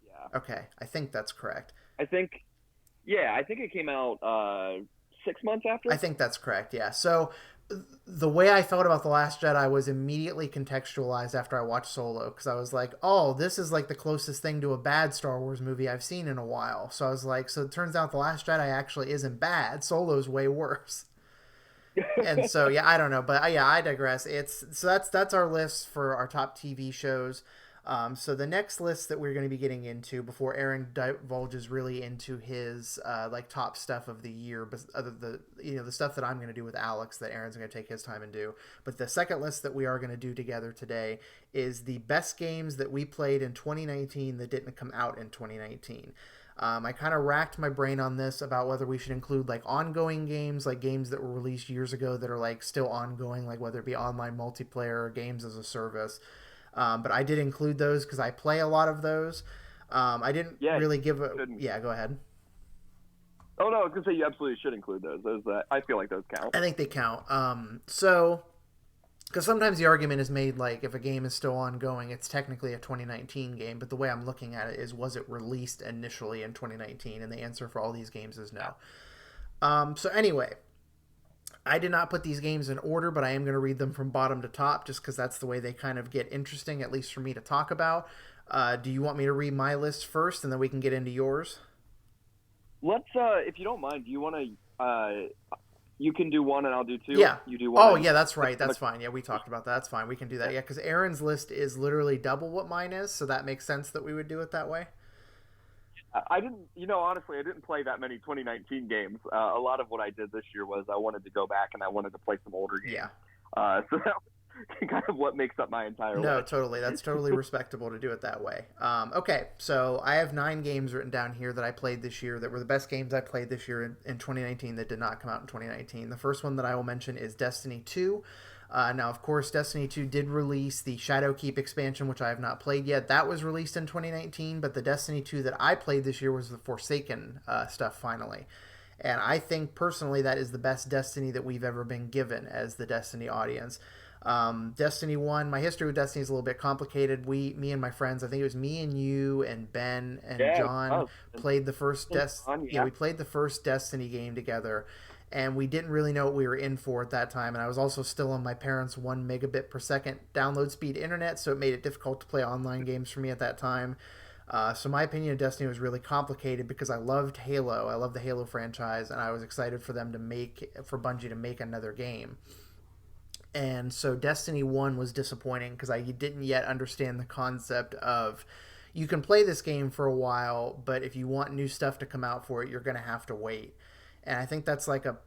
Yeah. Okay, I think that's correct. I think it came out 6 months after. I think that's correct. Yeah. So the way I felt about The Last Jedi was immediately contextualized after I watched Solo, because I was like, oh, this is like the closest thing to a bad Star Wars movie I've seen in a while. So I was like, so it turns out The Last Jedi actually isn't bad. Solo's way worse. And so yeah, I don't know, but yeah, I digress. That's our list for our top TV shows. So the next list that we're going to be getting into before Aaron divulges really into his like top stuff of the year, but the stuff that I'm going to do with Alex that Aaron's going to take his time and do. But the second list that we are going to do together today is the best games that we played in 2019 that didn't come out in 2019. I kind of racked my brain on this about whether we should include like ongoing games, like games that were released years ago that are like still ongoing, like whether it be online multiplayer or games as a service. But I did include those because I play a lot of those. I didn't really give a... Yeah, go ahead. Oh, no, I was going to say you absolutely should include those. I feel like those count. I think they count. Because sometimes the argument is made like if a game is still ongoing, it's technically a 2019 game. But the way I'm looking at it is, was it released initially in 2019? And the answer for all these games is no. So anyway... I did not put these games in order, but I am going to read them from bottom to top just because that's the way they kind of get interesting, at least for me to talk about. Do you want me to read my list first and then we can get into yours? Let's, if you don't mind, do you want to, you can do one and I'll do two? Yeah. You do one. Oh, yeah, that's right. That's fine. Yeah, we talked about that. That's fine. We can do that. Yeah, because Aaron's list is literally double what mine is, so that makes sense that we would do it that way. I didn't, honestly, I didn't play that many 2019 games. A lot of what I did this year was I wanted to go back and I wanted to play some older games. Yeah. So that was kind of what makes up my entire list. No, totally. That's totally respectable to do it that way. Okay, so I have 9 games written down here that I played this year that were the best games I played this year in 2019 that did not come out in 2019. The first one that I will mention is Destiny 2. Now, of course, Destiny 2 did release the Shadowkeep expansion, which I have not played yet. That was released in 2019, but the Destiny 2 that I played this year was the Forsaken stuff finally. And I think personally that is the best Destiny that we've ever been given as the Destiny audience. Destiny 1, my history with Destiny is a little bit complicated. Me and my friends, I think it was me and you and Ben and John played the first we played the first Destiny game together, and we didn't really know what we were in for at that time. And I was also still on my parents' 1 megabit per second download speed internet, so it made it difficult to play online games for me at that time. So my opinion of Destiny was really complicated because I loved Halo. I loved the Halo franchise, and I was excited for Bungie to make another game. And so Destiny 1 was disappointing because I didn't yet understand the concept of you can play this game for a while, but if you want new stuff to come out for it, you're going to have to wait. And I think that's like a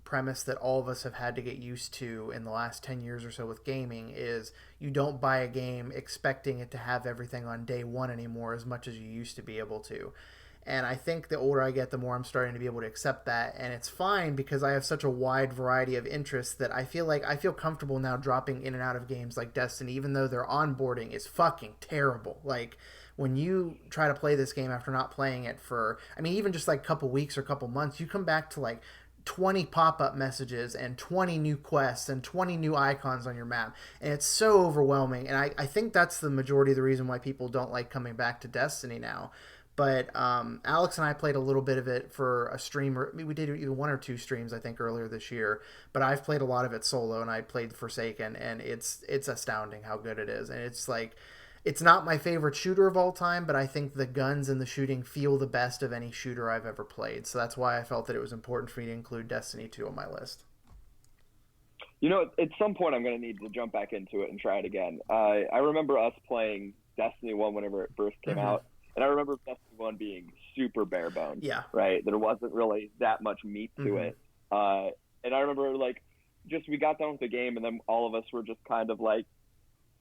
premise that all of us have had to get used to in the last 10 years or so with gaming is you don't buy a game expecting it to have everything on day one anymore as much as you used to be able to. And I think the older I get, the more I'm starting to be able to accept that. And it's fine because I have such a wide variety of interests that I feel comfortable now dropping in and out of games like Destiny, even though their onboarding is fucking terrible. Like, when you try to play this game after not playing it for, even just like a couple weeks or a couple months, you come back to like 20 pop-up messages and 20 new quests and 20 new icons on your map. And it's so overwhelming. And I think that's the majority of the reason why people don't like coming back to Destiny now. But Alex and I played a little bit of it for a stream. We did either 1 or 2 streams, I think, earlier this year. But I've played a lot of it solo, and I played Forsaken, and it's astounding how good it is. And it's like, it's not my favorite shooter of all time, but I think the guns and the shooting feel the best of any shooter I've ever played. So that's why I felt that it was important for me to include Destiny 2 on my list. At some point I'm going to need to jump back into it and try it again. I remember us playing Destiny 1 whenever it first came out. And I remember Destiny 1 being super bare bones. Yeah. Right? There wasn't really that much meat to it. And I remember, like, we got done with the game, and then all of us were just kind of like,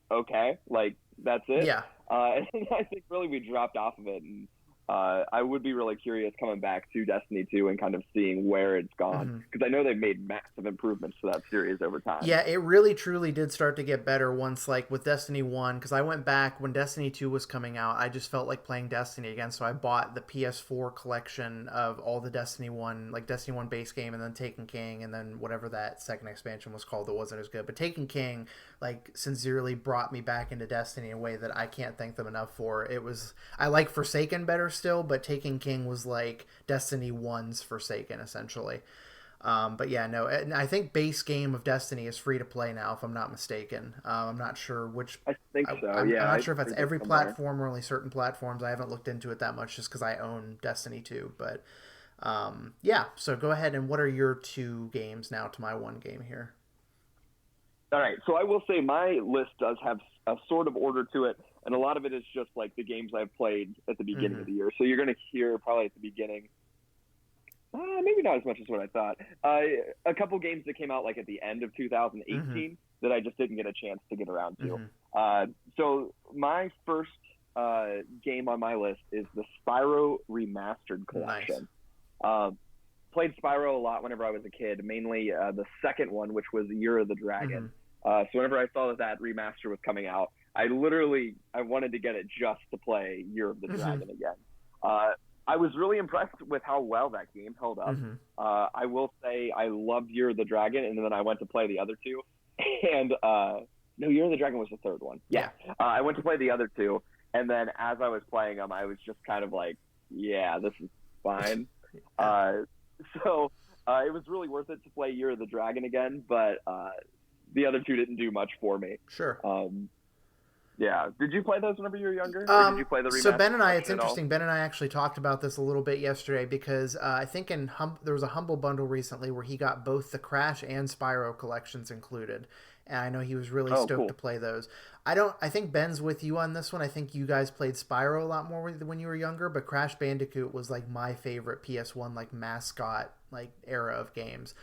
okay, like, that's it. Yeah. And I think really we dropped off of it. And I would be really curious coming back to Destiny 2 and kind of seeing where it's gone. Because I know they've made massive improvements to that series over time. Yeah, it really truly did start to get better once, like, with Destiny 1. Because I went back when Destiny 2 was coming out. I just felt like playing Destiny again. So I bought the PS4 collection of all the Destiny 1, like Destiny 1 base game, and then Taken King, and then whatever that second expansion was called that wasn't as good. But Taken King, like, sincerely brought me back into Destiny in a way that I can't thank them enough for. I like Forsaken better still, but Taken King was like Destiny 1's Forsaken, essentially. But yeah, no, and I think base game of Destiny is free to play now, if I'm not mistaken. I'm not sure which. I think so. I'm not sure if that's every platform or only certain platforms. I haven't looked into it that much just because I own Destiny 2. But yeah, so go ahead, and what are your 2 games now to my 1 game here? All right, so I will say my list does have a sort of order to it, and a lot of it is just like the games I've played at the beginning of the year. So you're going to hear probably at the beginning, maybe not as much as what I thought, a couple games that came out like at the end of 2018 that I just didn't get a chance to get around to. So my first game on my list is the Spyro Remastered Collection. Nice. Played Spyro a lot whenever I was a kid, mainly the second one, which was Year of the Dragon. So whenever I saw that remaster was coming out, I wanted to get it just to play Year of the Dragon again. I was really impressed with how well that game held up. I will say I loved Year of the Dragon, and then I went to play the other 2. And no, Year of the Dragon was the third one. Yeah. I went to play the other 2, and then as I was playing them, I was just kind of like, yeah, this is fine. So it was really worth it to play Year of the Dragon again, but the other 2 didn't do much for me. Sure. Yeah. Did you play those whenever you were younger? Or did you play the remaster? So Ben and I, it's interesting. Ben and I actually talked about this a little bit yesterday because I think there was a Humble Bundle recently where he got both the Crash and Spyro collections included. And I know he was really stoked to play those. I think Ben's with you on this one. I think you guys played Spyro a lot more when you were younger, but Crash Bandicoot was like my favorite PS1 like mascot like era of games.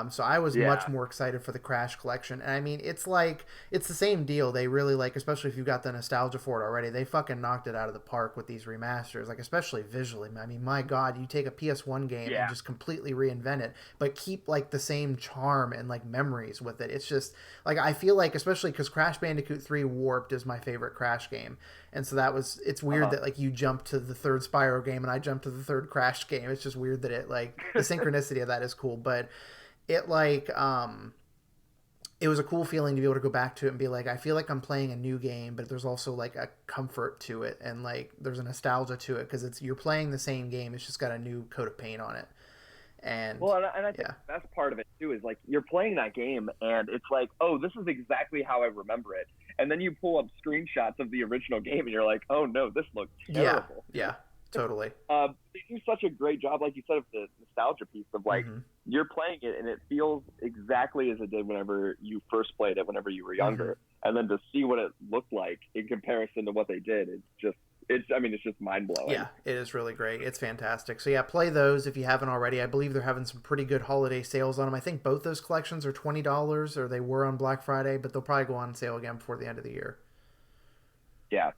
So I was much Yeah. more excited for the Crash collection. And I mean, it's like, it's the same deal. They really like, especially if you've got the nostalgia for it already, they fucking knocked it out of the park with these remasters, like especially visually. I mean, my God, you take a PS1 game and Yeah. just completely reinvent it, but keep like the same charm and like memories with it. It's just like, I feel like, especially because Crash Bandicoot 3 Warped is my favorite Crash game. And so that was, it's weird Uh-huh. that like you jumped to the third Spyro game and I jumped to the third Crash game. It's just weird that it like, the synchronicity of that is cool. But it like it was a cool feeling to be able to go back to it and be like, I feel like I'm playing a new game, but there's also like a comfort to it and like there's a nostalgia to it because it's, you're playing the same game, it's just got a new coat of paint on it. And Well, and I think yeah, the best part of it too is like you're playing that game and it's like, oh, this is exactly how I remember it. And then you pull up screenshots of the original game and you're like, oh no, this looks yeah, terrible. yeah, totally. They do such a great job, like you said, of the nostalgia piece of like Mm-hmm. you're playing it and it feels exactly as it did whenever you first played it, whenever you were Mm-hmm. younger, and then to see what it looked like in comparison to what they did, it's just mind blowing. Yeah, it is really great. It's fantastic. So yeah, play those if you haven't already. I believe they're having some pretty good holiday sales on them. I think both those collections are $20, or they were on Black Friday, but they'll probably go on sale again before the end of the year. Yeah.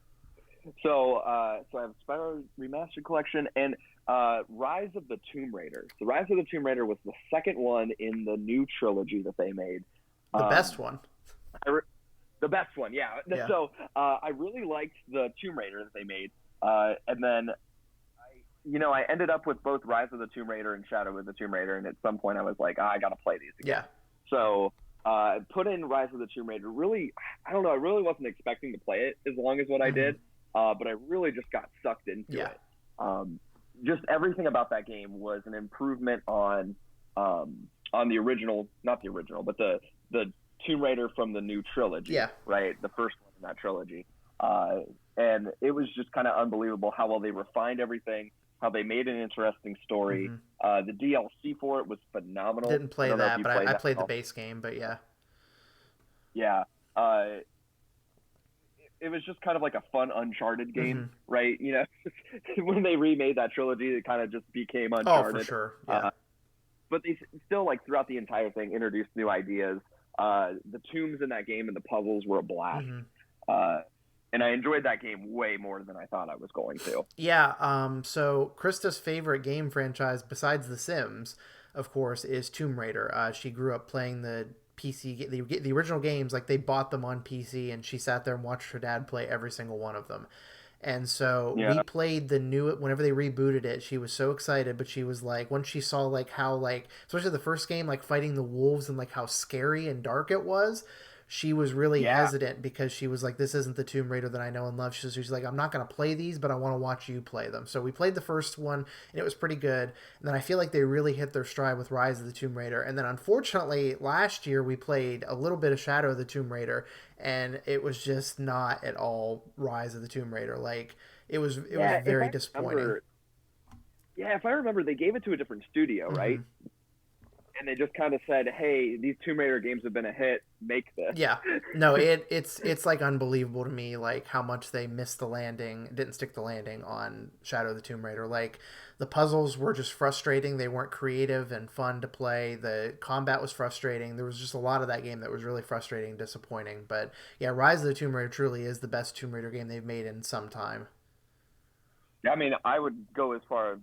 So I have Spyro Remastered Collection and Rise of the Tomb Raider. So Rise of the Tomb Raider was the second one in the new trilogy that they made. The Um, best one. the best one, yeah. Yeah. So I really liked the Tomb Raider that they made, and then I ended up with both Rise of the Tomb Raider and Shadow of the Tomb Raider, and at some point I was like, I gotta play these again. Yeah. So put in Rise of the Tomb Raider. Really, I don't know. I really wasn't expecting to play it as long as what I Mm-hmm. did, but I really just got sucked into Yeah. it. Just everything about that game was an improvement on the original, not the original, but the Tomb Raider from the new trilogy. Yeah. Right, the first one in that trilogy. And it was just kind of unbelievable how well they refined everything, how they made an interesting story. Mm-hmm. The DLC for it was phenomenal. Didn't play I don't know if that, you but I that played at the all. base game. But yeah. Yeah. It was just kind of like a fun Uncharted game, Mm-hmm. right? When they remade that trilogy, it kind of just became Oh, for Uncharted. sure. Yeah. But they still, like, throughout the entire thing, introduced new ideas. The tombs in that game and the puzzles were a blast. Mm-hmm. And I enjoyed that game way more than I thought I was going to. Yeah. So Krista's favorite game franchise, besides The Sims, of course, is Tomb Raider. She grew up playing the the original games. Like they bought them on PC, and she sat there and watched her dad play every single one of them. And so we Yeah. played the new, whenever they rebooted it, she was so excited, but she was like, once she saw like how like, especially the first game, like fighting the wolves and like how scary and dark it was, she was really Yeah. hesitant because she was like, this isn't the Tomb Raider that I know and love. She's like, I'm not going to play these, but I want to watch you play them. So we played the first one and it was pretty good. And then I feel like they really hit their stride with Rise of the Tomb Raider. And then unfortunately, last year we played a little bit of Shadow of the Tomb Raider, and it was just not at all Rise of the Tomb Raider. Like it was Yeah, very disappointing. if I remember, they gave it to a different studio, right? Mm-hmm. And they just kind of said, "Hey, these Tomb Raider games have been a hit. Make this." Yeah, no, it's like unbelievable to me, like how much they missed the landing, didn't stick the landing on Shadow of the Tomb Raider. Like the puzzles were just frustrating; they weren't creative and fun to play. The combat was frustrating. There was just a lot of that game that was really frustrating, and disappointing. But yeah, Rise of the Tomb Raider truly is the best Tomb Raider game they've made in some time. I mean, I would go as far as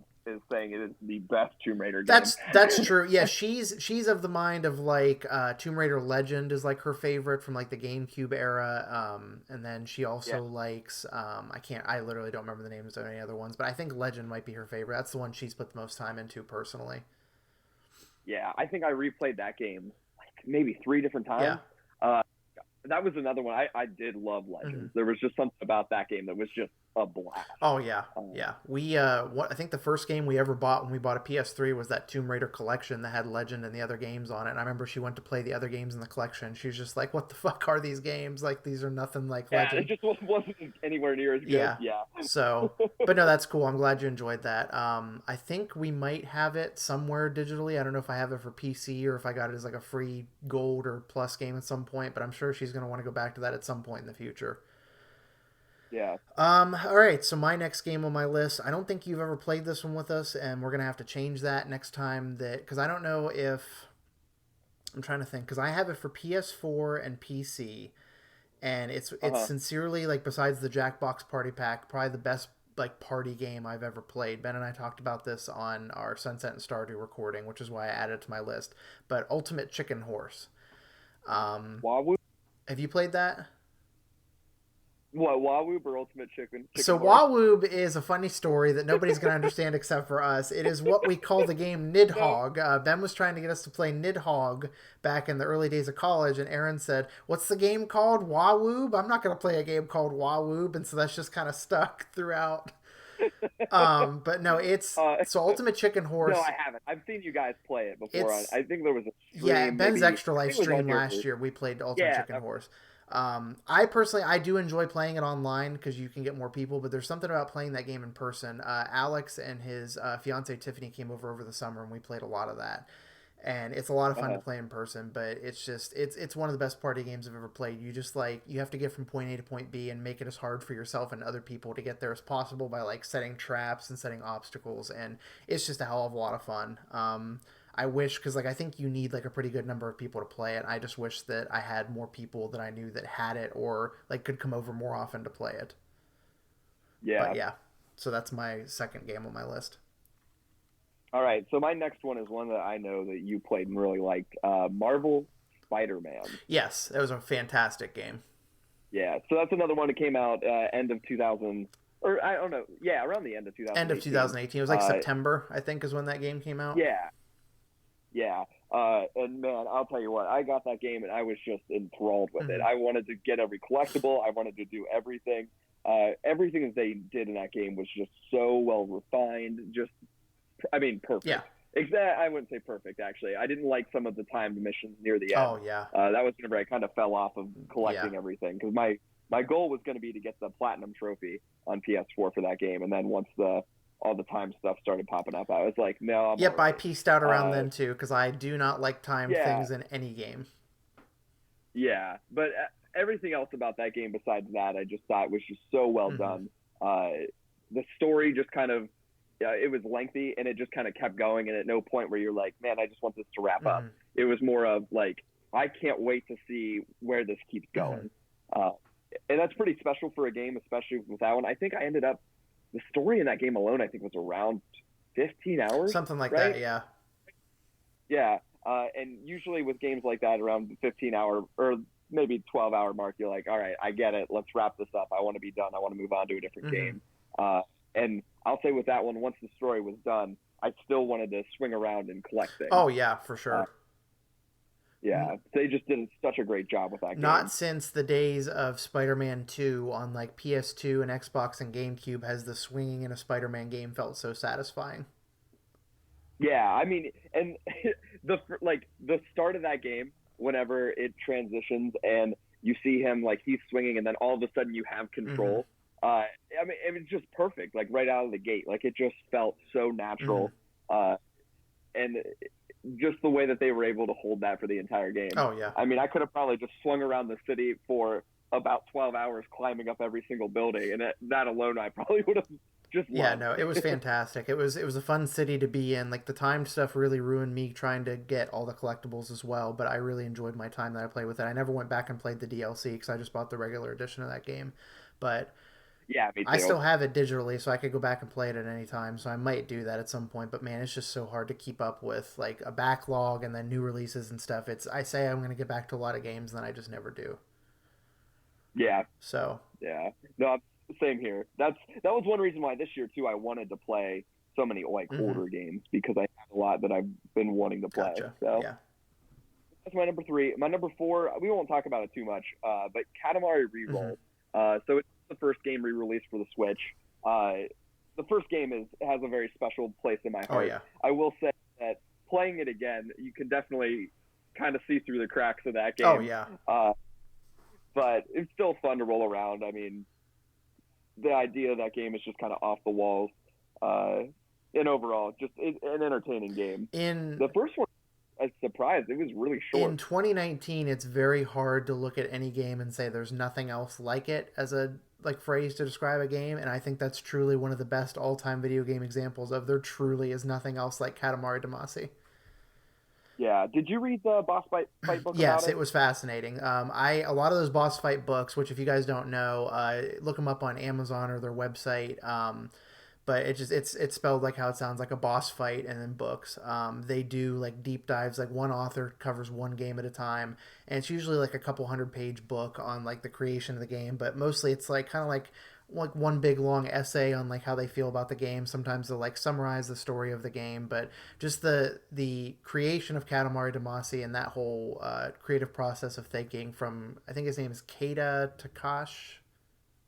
saying it is the best Tomb Raider game. That's true. Yeah, she's of the mind of like Tomb Raider Legend is like her favorite from like the GameCube era. And then she also likes I literally don't remember the names of any other ones, but I think Legend might be her favorite. That's the one she's put the most time into personally. Yeah, I think I replayed that game like maybe 3 different times. Yeah. That was another one. I did love Legends. Mm-hmm. There was just something about that game that was just a blast. Oh yeah, yeah. We I think the first game we ever bought when we bought a PS3 was that Tomb Raider collection that had Legend and the other games on it. And I remember she went to play the other games in the collection. She was just like, "What the fuck are these games? Like these are nothing like Legend." It just wasn't anywhere near as good. Yeah. So, but no, that's cool. I'm glad you enjoyed that. I think we might have it somewhere digitally. I don't know if I have it for PC or if I got it as like a free gold or plus game at some point. But I'm sure she's gonna want to go back to that at some point in the future. Yeah. All right, so my next game on my list, I don't think you've ever played this one with us, and we're gonna have to change that next time, that because I don't know if I'm trying to think because I have it for PS4 and PC, and it's Uh-huh. sincerely like besides the Jackbox Party Pack, probably the best like party game I've ever played. Ben and I talked about this on our Sunset and Stardew recording, which is why I added it to my list. But Ultimate Chicken Horse. Wahoo? Have you played that? What, Wahoo or Ultimate Chicken So Horse? Wawoob is a funny story that nobody's going to understand except for us. It is what we call the game No. Nidhogg. Ben was trying to get us to play Nidhogg back in the early days of college, and Aaron said, "What's the game called? Wawoob? I'm not going to play a game called Wawoob," and so that's just kind of stuck throughout. But no, it's uh, so Ultimate Chicken no, Horse. I haven't. I've seen you guys play it before. It's I think there was a Yeah, stream, Ben's maybe. Extra I Life think it was stream on your. last year. We played Ultimate Yeah. Chicken Horse. I personally, I do enjoy playing it online because you can get more people. But there's something about playing that game in person. Alex and his fiance Tiffany came over the summer, and we played a lot of that. And it's a lot of fun to Uh-huh. play in person. But it's one of the best party games I've ever played. You just like you have to get from point A to point B and make it as hard for yourself and other people to get there as possible by like setting traps and setting obstacles. And it's just a hell of a lot of fun. I wish because like I think you need like a pretty good number of people to play it. I just wish that I had more people that I knew that had it or like could come over more often to play it. But Yeah. yeah, so that's my second game on my list. All right. So my next one is one that I know that you played and really liked. Marvel Spider-Man. Yes, it was a fantastic game. Yeah. So that's another one that came out end of 2000, or I don't know. Yeah, around the end of End of 2018. 2018. It was like September, I think, is when that game came out. Yeah. Yeah. And man, I'll tell you what, I got that game and I was just enthralled with it. Mm-hmm. I wanted to get every collectible. I wanted to do everything. Everything that they did in that game was just so well refined. Just, I mean, Yeah. perfect. I wouldn't say perfect, actually. I didn't like some of the timed missions near the end. Oh yeah. That was whenever I kind of fell off of Yeah. collecting everything because my goal was going to be to get the platinum trophy on PS4 for that game, and then once all the time stuff started popping up, I was like, no, I'm Yep, all I right. pieced out around Uh, then too because I do not like timed yeah, things in any game. yeah, but everything else about that game besides that, I just thought was just so well Mm-hmm. done. The story just kind of, it was lengthy and it just kind of kept going, and at no point where you're like, man, I just want this to wrap up. Mm-hmm. It was more of like, I can't wait to see where this keeps going. Uh, and that's pretty special for a game, especially with that one. I think I ended up, the story in that game alone, I think was around 15 hours, Something like right? that. Yeah. Yeah. And usually with games like that, around the 15-hour or maybe 12-hour mark, you're like, all right, I get it. Let's wrap this up. I want to be done. I want to move on to a different Mm-hmm. game. And I'll say with that one, once the story was done, I still wanted to swing around and collect things. Oh yeah, for sure. Yeah, they just did such a great job with that Not game. since the days of Spider-Man 2 on like PS2 and Xbox and GameCube has the swinging in a Spider-Man game felt so satisfying. Yeah, I mean, and the start of that game, whenever it transitions and you see him like he's swinging, and then all of a sudden you have control. I mean, it was just perfect, like right out of the gate. Like it just felt so natural, and just the way that they were able to hold that for the entire game. Oh yeah. I mean, I could have probably just swung around the city for about 12 hours, climbing up every single building, and that alone, I probably would have just Yeah, loved. no, it was fantastic. It was a fun city to be in. Like the timed stuff really ruined me trying to get all the collectibles as well, but I really enjoyed my time that I played with it. I never went back and played the DLC because I just bought the regular edition of that game. But Yeah, me I too. still have it digitally, so I could go back and play it at any time. So I might do that at some point. But man, it's just so hard to keep up with like a backlog and then new releases and stuff. I say I'm going to get back to a lot of games, and then I just never do. Yeah, So yeah. No, same here. That was one reason why this year too I wanted to play so many like older games, because I have a lot that I've been wanting to play. gotcha. So Yeah. that's my number 3. My number 4, we won't talk about it too much, but Katamari Reroll. So it's the first game re-released for the Switch. The first game has a very special place in my heart. Oh yeah. I will say that playing it again, you can definitely kind of see through the cracks of that game. Oh yeah. But it's still fun to roll around. I mean, the idea of that game is just kind of off the walls. And overall, just an entertaining game. The first one, I was surprised. It was really short. In 2019, it's very hard to look at any game and say there's nothing else like it as a like phrase to describe a game, and I think that's truly one of the best all-time video game examples of there truly is nothing else like Katamari Damacy. Yeah. Did you read the fight book about Yes, it? it was fascinating. A lot of those boss fight books, which if you guys don't know, look them up on Amazon or their website. But it's spelled like how it sounds, like a boss fight, and then books. They do like deep dives, like one author covers one game at a time, and it's usually like a couple 100-page book on like the creation of the game. But mostly it's like kind of like one big long essay on like how they feel about the game. Sometimes they'll like summarize the story of the game, but just the creation of Katamari Damacy and that whole creative process of thinking from, I think his name is Keita Takash,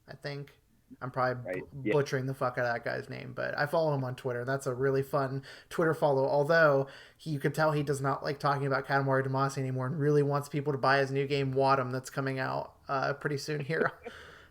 I think. I'm probably Right. Yeah. butchering the fuck out of that guy's name, but I follow him on Twitter. That's a really fun Twitter follow. Although you could tell he does not like talking about Katamari Damacy anymore, and really wants people to buy his new game Wadum that's coming out pretty soon here.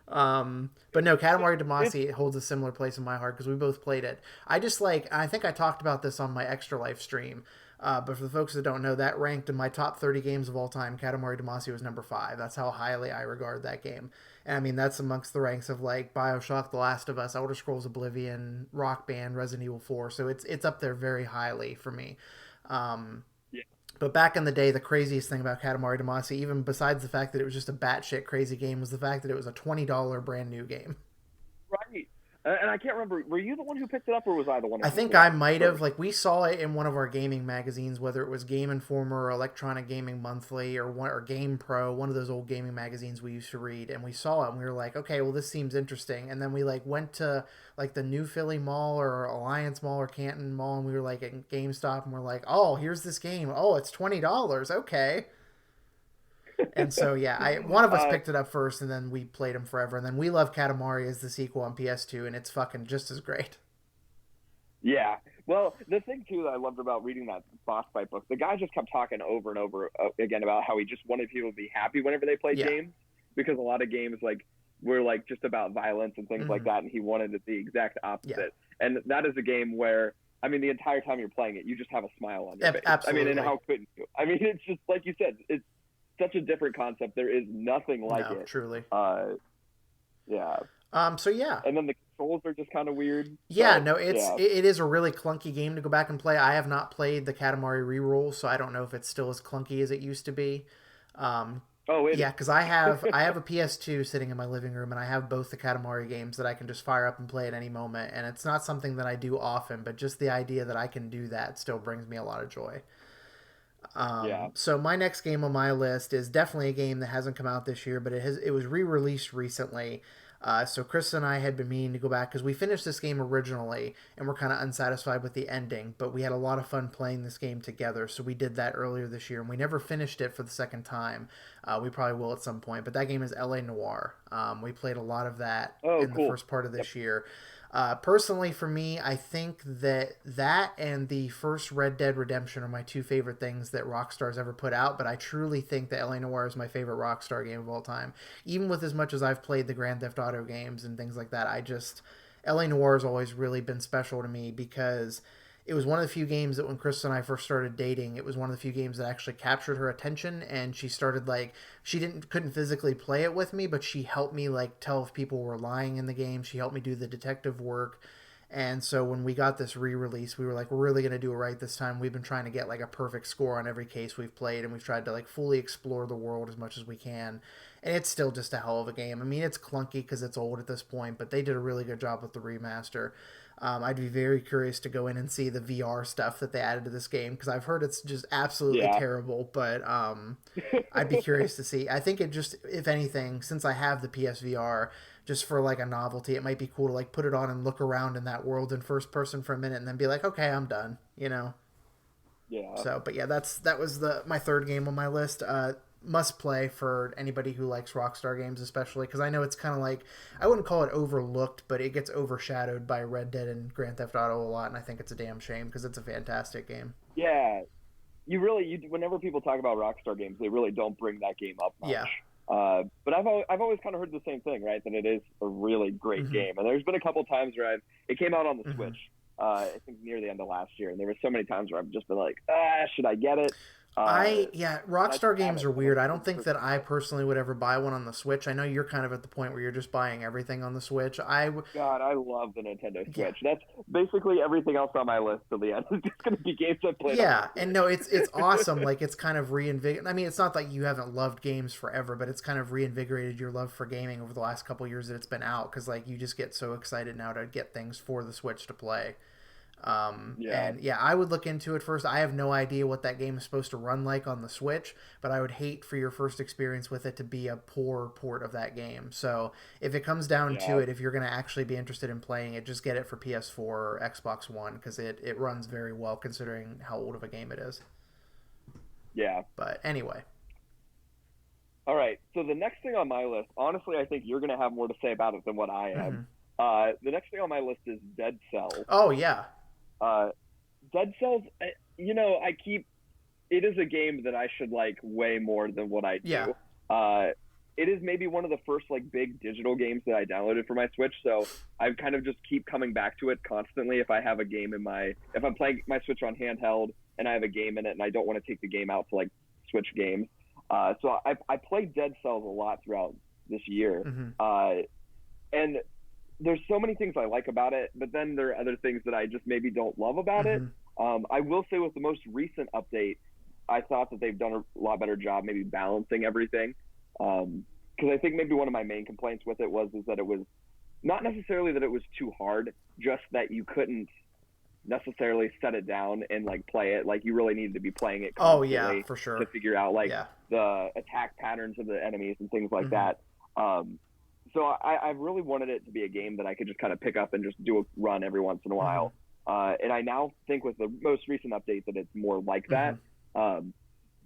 But no, Katamari Damacy holds a similar place in my heart because we both played it. I just like, I think I talked about this on my Extra Life stream, but for the folks that don't know, that ranked in my top 30 games of all time. Katamari Damacy was number 5. That's how highly I regard that game. And I mean, that's amongst the ranks of like Bioshock, The Last of Us, Elder Scrolls Oblivion, Rock Band, Resident Evil 4. So it's up there very highly for me. Um, Yeah. but back in the day, the craziest thing about Katamari Damacy, even besides the fact that it was just a batshit crazy game, was the fact that it was a $20 brand new game. Right. And I can't remember. Were you the one who picked it up, or was I the one who I picked think it up I might have, first? like, we saw it in one of our gaming magazines, whether it was Game Informer or Electronic Gaming Monthly or Game Pro, one of those old gaming magazines we used to read, and we saw it and we were like, okay, well, this seems interesting. And then we like went to like the New Philly Mall or Alliance Mall or Canton Mall, and we were like at GameStop, and we're like, oh, here's this game. Oh, it's $20. Okay. And so yeah, I one of us uh, picked it up first, and then we played them forever, and then We Love Katamari is the sequel on PS2, and it's fucking just as great. yeah. Well, the thing too that I loved about reading that boss fight book, the guy just kept talking over and over again about how he just wanted people to be happy whenever they played Yeah. games, because a lot of games like were like just about violence and things like Mm-hmm. that, and he wanted it the exact Yeah. opposite. And that is a game where, I mean, the entire time you're playing it, you just have a smile on your face. I mean, and Absolutely. how couldn't you? I mean, it's just like you said, it's such a different concept. There is nothing like No, it. truly. Yeah. So yeah. And then the controls are just kind of weird. Yeah, But no, yeah. it is a really clunky game to go back and play. I have not played the Katamari reroll, so I don't know if it's still as clunky as it used to be. Um, Oh, it is. yeah, because I have a PS2 sitting in my living room, and I have both the Katamari games that I can just fire up and play at any moment. And it's not something that I do often, but just the idea that I can do that still brings me a lot of joy. Yeah. So my next game on my list is definitely a game that hasn't come out this year, but it was re-released recently. So Chris and I had been meaning to go back because we finished this game originally and we're kind of unsatisfied with the ending, but we had a lot of fun playing this game together. So we did that earlier this year, and we never finished it for the second time. We probably will at some point, but that game is LA Noire. We played a lot of that Oh, in the cool. first part of Yep. this year. Personally, for me, I think that and the first Red Dead Redemption are my two favorite things that Rockstar's ever put out. But I truly think that LA Noire is my favorite Rockstar game of all time. Even with as much as I've played the Grand Theft Auto games and things like that, LA Noire has always really been special to me because it was one of the few games that when Chris and I first started dating, it was one of the few games that actually captured her attention, and she started like she couldn't physically play it with me, but she helped me like tell if people were lying in the game. She helped me do the detective work. And so when we got this re-release, we were like, we're really going to do it right this time. We've been trying to get like a perfect score on every case we've played, and we've tried to like fully explore the world as much as we can. And it's still just a hell of a game. I mean, it's clunky because it's old at this point, but they did a really good job with the remaster. I'd be very curious to go in and see the VR stuff that they added to this game because I've heard it's just absolutely Yeah. terrible. But I'd be curious to see. I think it just, if anything, since I have the PSVR, just for like a novelty, it might be cool to like put it on and look around in that world in first person for a minute and then be like, okay, I'm done. You know. Yeah. So, but yeah, that was my third game on my list. Must play for anybody who likes Rockstar games, especially because I know it's kind of like, I wouldn't call it overlooked, but it gets overshadowed by Red Dead and Grand Theft Auto a lot, and I think it's a damn shame because it's a fantastic game. Yeah. Whenever people talk about Rockstar games, they really don't bring that game up much. Yeah. But I've always kind of heard the same thing, right? That it is a really great Mm-hmm. game. And there's been a couple times where it came out on the Mm-hmm. Switch, I think near the end of last year. And there were so many times where I've just been like, should I get it? I just Rockstar games haven't. are And I'm weird. I don't super, think super that I personally would ever buy one on the Switch. I know you're kind of at the point where you're just buying everything on the Switch. God, I love the Nintendo Yeah, Switch. That's basically everything else on my list till the end. It's just going to be games I played on the yeah, and no, it's awesome. Switch. Like it's kind of reinvigorated. I mean, it's not like you haven't loved games forever, but it's kind of reinvigorated your love for gaming over the last couple years that it's been out. Because like you just get so excited now to get things for the Switch to play. Yeah, And yeah, I would look into it first. I have no idea what that game is supposed to run like on the Switch, but I would hate for your first experience with it to be a poor port of that game. So if it comes down to yeah, it, if you're going to actually be interested in playing it, just get it for PS4 or Xbox One because it runs very well considering how old of a game it is. yeah. But anyway. All right. So the next thing on my list, honestly, I think you're going to have more to say about it than what I am. Mm-hmm. The next thing on my list is Dead Cells. Oh, yeah. Uh, Dead Cells, I keep. It is a game that I should like way more than what I Yeah. do. It is maybe one of the first like big digital games that I downloaded for my Switch, so I kind of just keep coming back to it constantly. If I'm playing my Switch on handheld and I have a game in it and I don't want to take the game out to like Switch games, so I played Dead Cells a lot throughout this year, Mm-hmm. and there's so many things I like about it, but then there are other things that I just maybe don't love about it. Mm-hmm. I will say with the most recent update, I thought that they've done a lot better job maybe balancing everything. Because I think maybe one of my main complaints with it is that it was not necessarily that it was too hard, just that you couldn't necessarily set it down and like play it. Like you really needed to be playing it Oh, yeah, constantly for sure. to figure out like Yeah. the attack patterns of the enemies and things like Mm-hmm. that. So I really wanted it to be a game that I could just kind of pick up and just do a run every once in a Mm-hmm. while. And I now think with the most recent update that it's more like that. Mm-hmm.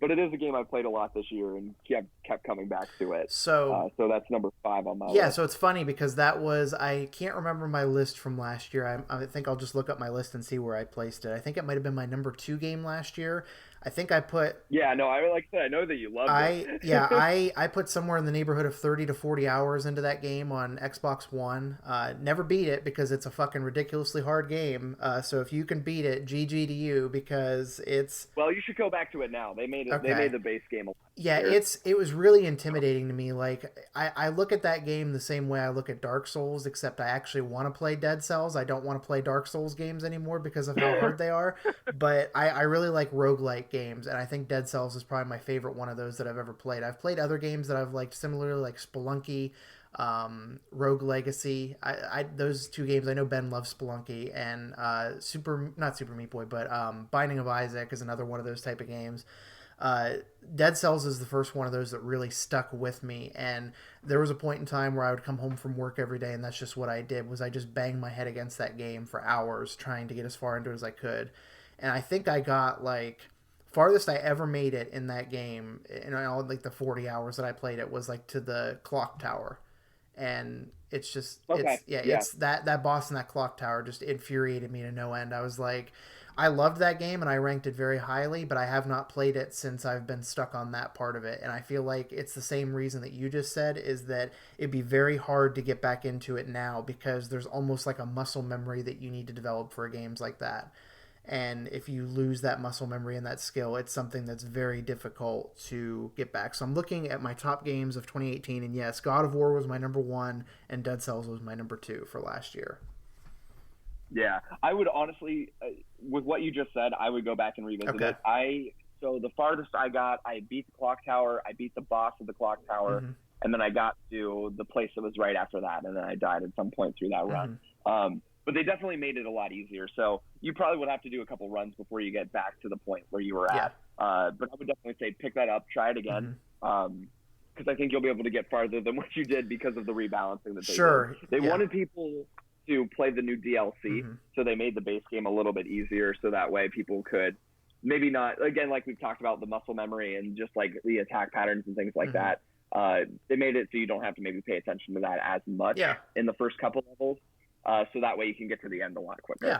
But it is a game I played a lot this year and kept coming back to it. So So that's number 5 on my yeah, list. so it's funny because I can't remember my list from last year. I think I'll just look up my list and see where I placed it. I think it might have been my number 2 game last year. I think I put Yeah, no, I like I said, I know that you loved it. I put somewhere in the neighborhood of 30 to 40 hours into that game on Xbox One. Never beat it because it's a fucking ridiculously hard game. So if you can beat it, GG to you because it's Well, you should go back to it now. They made it. okay. They made the base game a lot Yeah, easier. it was really intimidating to me. Like I look at that game the same way I look at Dark Souls, except I actually want to play Dead Cells. I don't want to play Dark Souls games anymore because of how hard they are. But I really like roguelike games, and I think Dead Cells is probably my favorite one of those that I've ever played. I've played other games that I've liked similarly, like Spelunky, Rogue Legacy. Those 2 games I know Ben loves Spelunky, and not Super Meat Boy, but Binding of Isaac is another one of those type of games. Dead Cells is the first one of those that really stuck with me, and there was a point in time where I would come home from work every day and that's just what I did was I just banged my head against that game for hours trying to get as far into it as I could. And I think I got like farthest I ever made it in that game in all like the 40 hours that I played it was like to the clock tower. And it's just Okay. Yeah. it's that boss in that clock tower just infuriated me to no end. I was like, I loved that game and I ranked it very highly, but I have not played it since I've been stuck on that part of it. And I feel like it's the same reason that you just said is that it'd be very hard to get back into it now because there's almost like a muscle memory that you need to develop for games like that. And if you lose that muscle memory and that skill, it's something that's very difficult to get back. So I'm looking at my top games of 2018, and yes, God of War was my number 1, and Dead Cells was my number 2 for last year. Yeah. I would honestly, with what you just said, I would go back and revisit Okay. it. So the farthest I got, I beat the clock tower. I beat the boss of the clock tower. Mm-hmm. And then I got to the place that was right after that. And then I died at some point through that run. But they definitely made it a lot easier. So you probably would have to do a couple runs before you get back to the point where you were at. But I would definitely say pick that up, try it again. Because I think you'll be able to get farther than what you did because of the rebalancing that they did. They wanted people to play the new DLC, so they made the base game a little bit easier so that way people could maybe not, again, like we've talked about the muscle memory and just like the attack patterns and things like that. They made it so you don't have to maybe pay attention to that as much in the first couple levels. So that way you can get to the end a lot quicker. Yeah.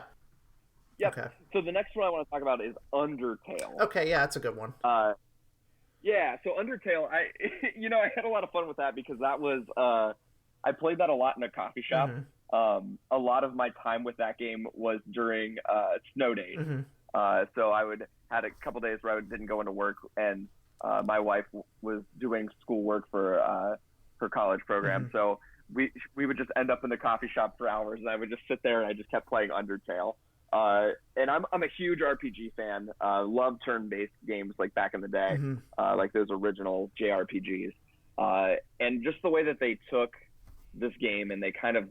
Yep. Okay. So the next one I want to talk about is Undertale. Okay, yeah, that's a good one. Yeah, so Undertale, I had a lot of fun with that because that was I played that a lot in a coffee shop. A lot of my time with that game was during snow days. So I had a couple days where I didn't go into work, and my wife was doing schoolwork for her college program. Mm-hmm. So we would just end up in the coffee shop for hours, and I would just sit there and I just kept playing Undertale. And I'm a huge RPG fan. Love turn-based games like back in the day, Mm-hmm. like those original JRPGs. And just the way that they took this game and they kind of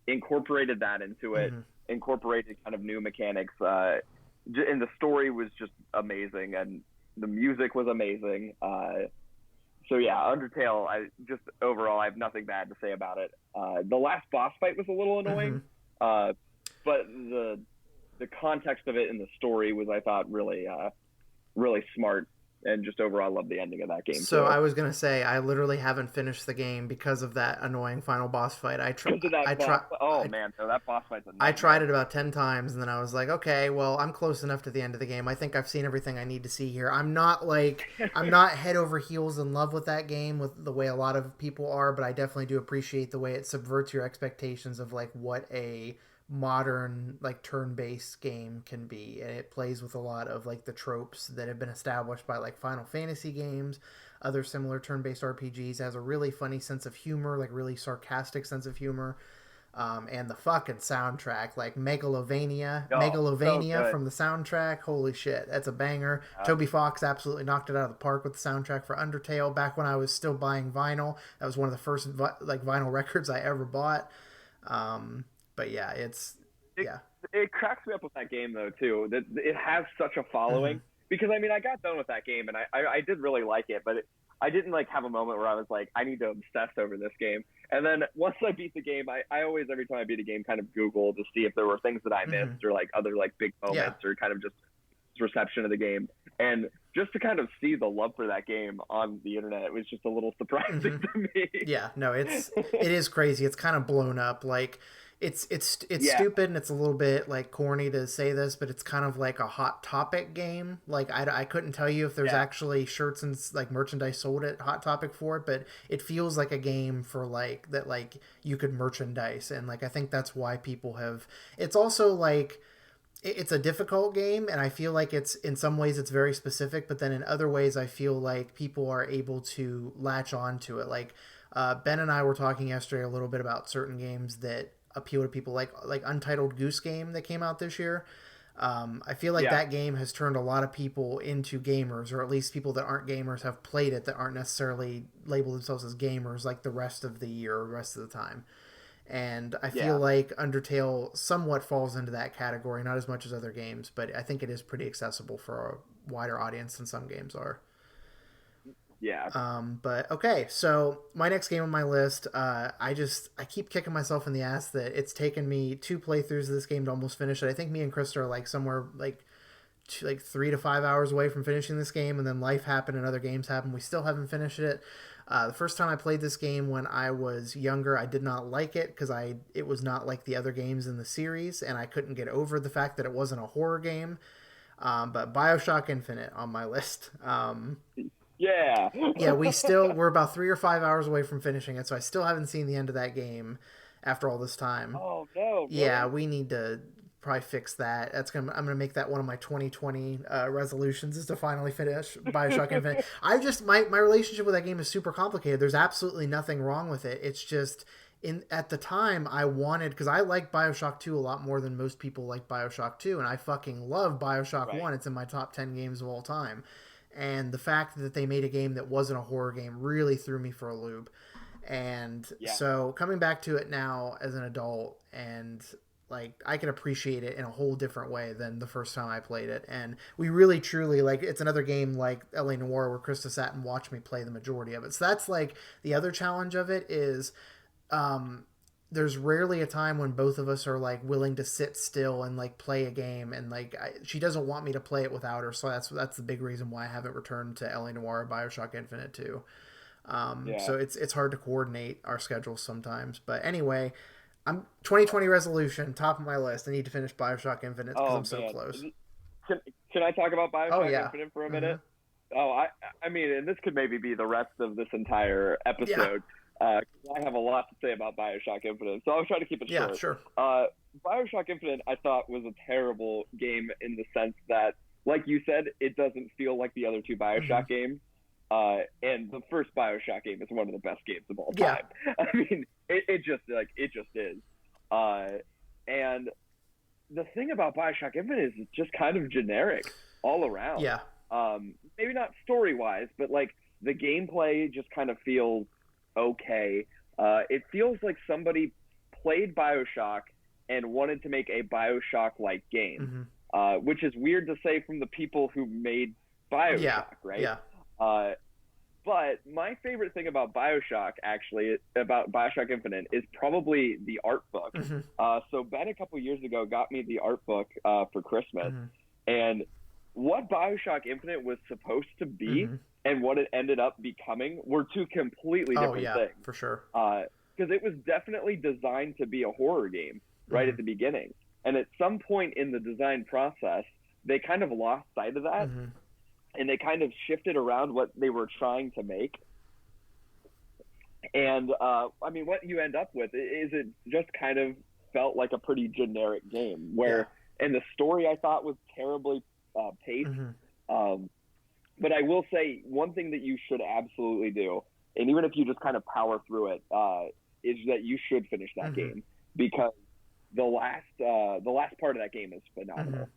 incorporated that into it, Mm-hmm. incorporated kind of new mechanics. And the story was just amazing, and the music was amazing. So yeah, Undertale. Overall, I have nothing bad to say about it. The last boss fight was a little annoying, but the context of it and the story was, I thought, really really smart, and just overall, I love the ending of that game So too. I was gonna say I literally haven't finished the game because of that annoying final boss fight. Because of that boss. Oh man, no, that boss fight's a I tried nightmare. it about 10 times and then I was like, okay, well, I'm close enough to the end of the game. I think I've seen everything I need to see here. I'm not head over heels in love with that game with the way a lot of people are, but I definitely do appreciate the way it subverts your expectations of like what a modern like turn-based game can be, and it plays with a lot of like the tropes that have been established by like Final Fantasy games, other similar turn-based RPGs. It has a really funny sense of humor, like really sarcastic sense of humor. And the fucking soundtrack, like Oh, so Megalovania good. from the soundtrack. Holy shit, that's a banger. Uh, Toby Fox absolutely knocked it out of the park with the soundtrack for Undertale. Back when I was still buying vinyl, that was one of the first like vinyl records I ever bought. Um, but yeah, it yeah. it cracks me up with that game though too. That it has such a Mm-hmm. following, because I mean I got done with that game and I did really like it, but I didn't like have a moment where I was like, I need to obsess over this game. And then once I beat the game, I always, every time I beat a game, kind of Google to see if there were things that I Mm-hmm. missed, or like other like big Yeah. moments, or kind of just reception of the game. And just to kind of see the love for that game on the internet, it was just a little surprising Mm-hmm. to me. Yeah, no, it is crazy. It's kind of blown up. Like it's Yeah, stupid and it's a little bit like corny to say this, but it's kind of like a hot topic game. Like I couldn't tell you if there's yeah, actually shirts and like merchandise sold at Hot Topic for it, but it feels like a game for like that like you could merchandise, and like I think that's why people have. It's also like it's a difficult game, and I feel like it's in some ways it's very specific, but then in other ways I feel like people are able to latch on to it. Like Ben and I were talking yesterday a little bit about certain games that appeal to people, like Untitled Goose Game that came out this year. I feel like yeah, that game has turned a lot of people into gamers, or at least people that aren't gamers have played it that aren't necessarily labeled themselves as gamers like the rest of the year or the rest of the time. And I feel yeah, like Undertale somewhat falls into that category, not as much as other games, but I think it is pretty accessible for a wider audience than some games are. yeah. But okay, so my next game on my list, I keep kicking myself in the ass that it's taken me 2 playthroughs of this game to almost finish it. I think me and Christa are like somewhere like 3 to 5 hours away from finishing this game, and then life happened and other games happened. We still haven't finished it. The first time I played this game when I was younger, I did not like it because it was not like the other games in the series, and I couldn't get over the fact that it wasn't a horror game. But Bioshock Infinite on my list. Yeah. Yeah, we're about 3 or 5 hours away from finishing it, so I still haven't seen the end of that game after all this time. Oh no, Yeah, really? we need to probably fix that. I'm gonna make that one of my 2020 resolutions is to finally finish Bioshock Infinite. My relationship with that game is super complicated. There's absolutely nothing wrong with it. It's just in at the time I wanted, because I like Bioshock 2 a lot more than most people like Bioshock 2, and I fucking love Bioshock Right. 1. It's in my top 10 games of all time. And the fact that they made a game that wasn't a horror game really threw me for a loop. And Yeah. so coming back to it now as an adult, and like I can appreciate it in a whole different way than the first time I played it. And we really truly like it's another game like LA Noire where Krista sat and watched me play the majority of it. So that's like the other challenge of it is there's rarely a time when both of us are like willing to sit still and like play a game, and like she doesn't want me to play it without her, so that's the big reason why I haven't returned to LA Noire or Bioshock Infinite too. Yeah. So it's hard to coordinate our schedules sometimes, but anyway, I'm 2020 resolution top of my list. I need to finish Bioshock Infinite because Oh I'm so man. close. Can can I talk about Oh Bioshock yeah. Infinite for a Mm-hmm. minute? Oh, I mean, and this could maybe be the rest of this entire Yeah. episode, I have a lot to say about Bioshock Infinite, so I'll try to keep it Yeah, short. sure. Bioshock Infinite, I thought, was a terrible game in the sense that, like you said, it doesn't feel like the other two Bioshock games. And the first Bioshock game is one of the best games of all Yeah. time. I mean, it just is. And the thing about Bioshock Infinite is it's just kind of generic all around. Yeah. Maybe not story wise, but like the gameplay just kind of feels okay. It feels like somebody played Bioshock and wanted to make a Bioshock like game, which is weird to say from the people who made Bioshock, right? Yeah. But my favorite thing about Bioshock, actually, about Bioshock Infinite, is probably the art book. So Ben, a couple years ago, got me the art book for Christmas. And what Bioshock Infinite was supposed to be and what it ended up becoming were two completely different things. For sure. Because it was definitely designed to be a horror game right at the beginning. And at some point in the design process, they kind of lost sight of that. And they kind of shifted around what they were trying to make. And, I mean, what you end up with is it just kind of felt like a pretty generic game where, and the story I thought was terribly paced. But I will say one thing that you should absolutely do, and even if you just kind of power through it, is that you should finish that game, because the last part of that game is phenomenal.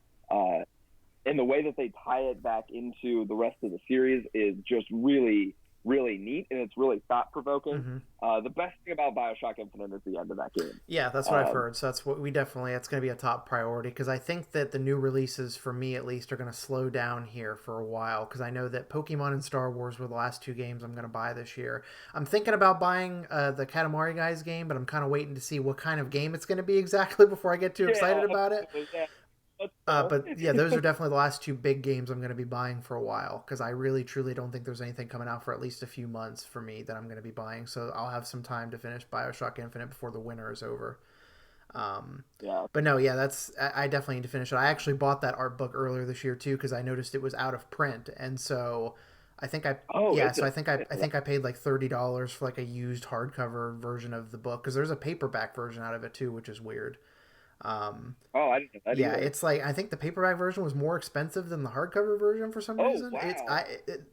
And the way that they tie it back into the rest of the series is just really, really neat, and it's really thought-provoking. The best thing about Bioshock Infinite is the end of that game. Yeah, that's what I've heard. So that's what that's going to be a top priority, because I think that the new releases, for me at least, are going to slow down here for a while, because I know that Pokemon and Star Wars were the last two games I'm going to buy this year. I'm thinking about buying the Katamari Guys game, but I'm kind of waiting to see what kind of game it's going to be exactly before I get too excited about it. But yeah, those are definitely the last two big games I'm going to be buying for a while, because I really truly don't think there's anything coming out for at least a few months for me that I'm going to be buying. So I'll have some time to finish Bioshock Infinite before the winter is over. But no, I definitely need to finish it. I actually bought that art book earlier this year too, because I noticed it was out of print, and so I think I paid like $30 for like a used hardcover version of the book, because there's a paperback version out of it too, which is weird. I didn't know that either. It's like, I think the paperback version was more expensive than the hardcover version for some reason. Wow.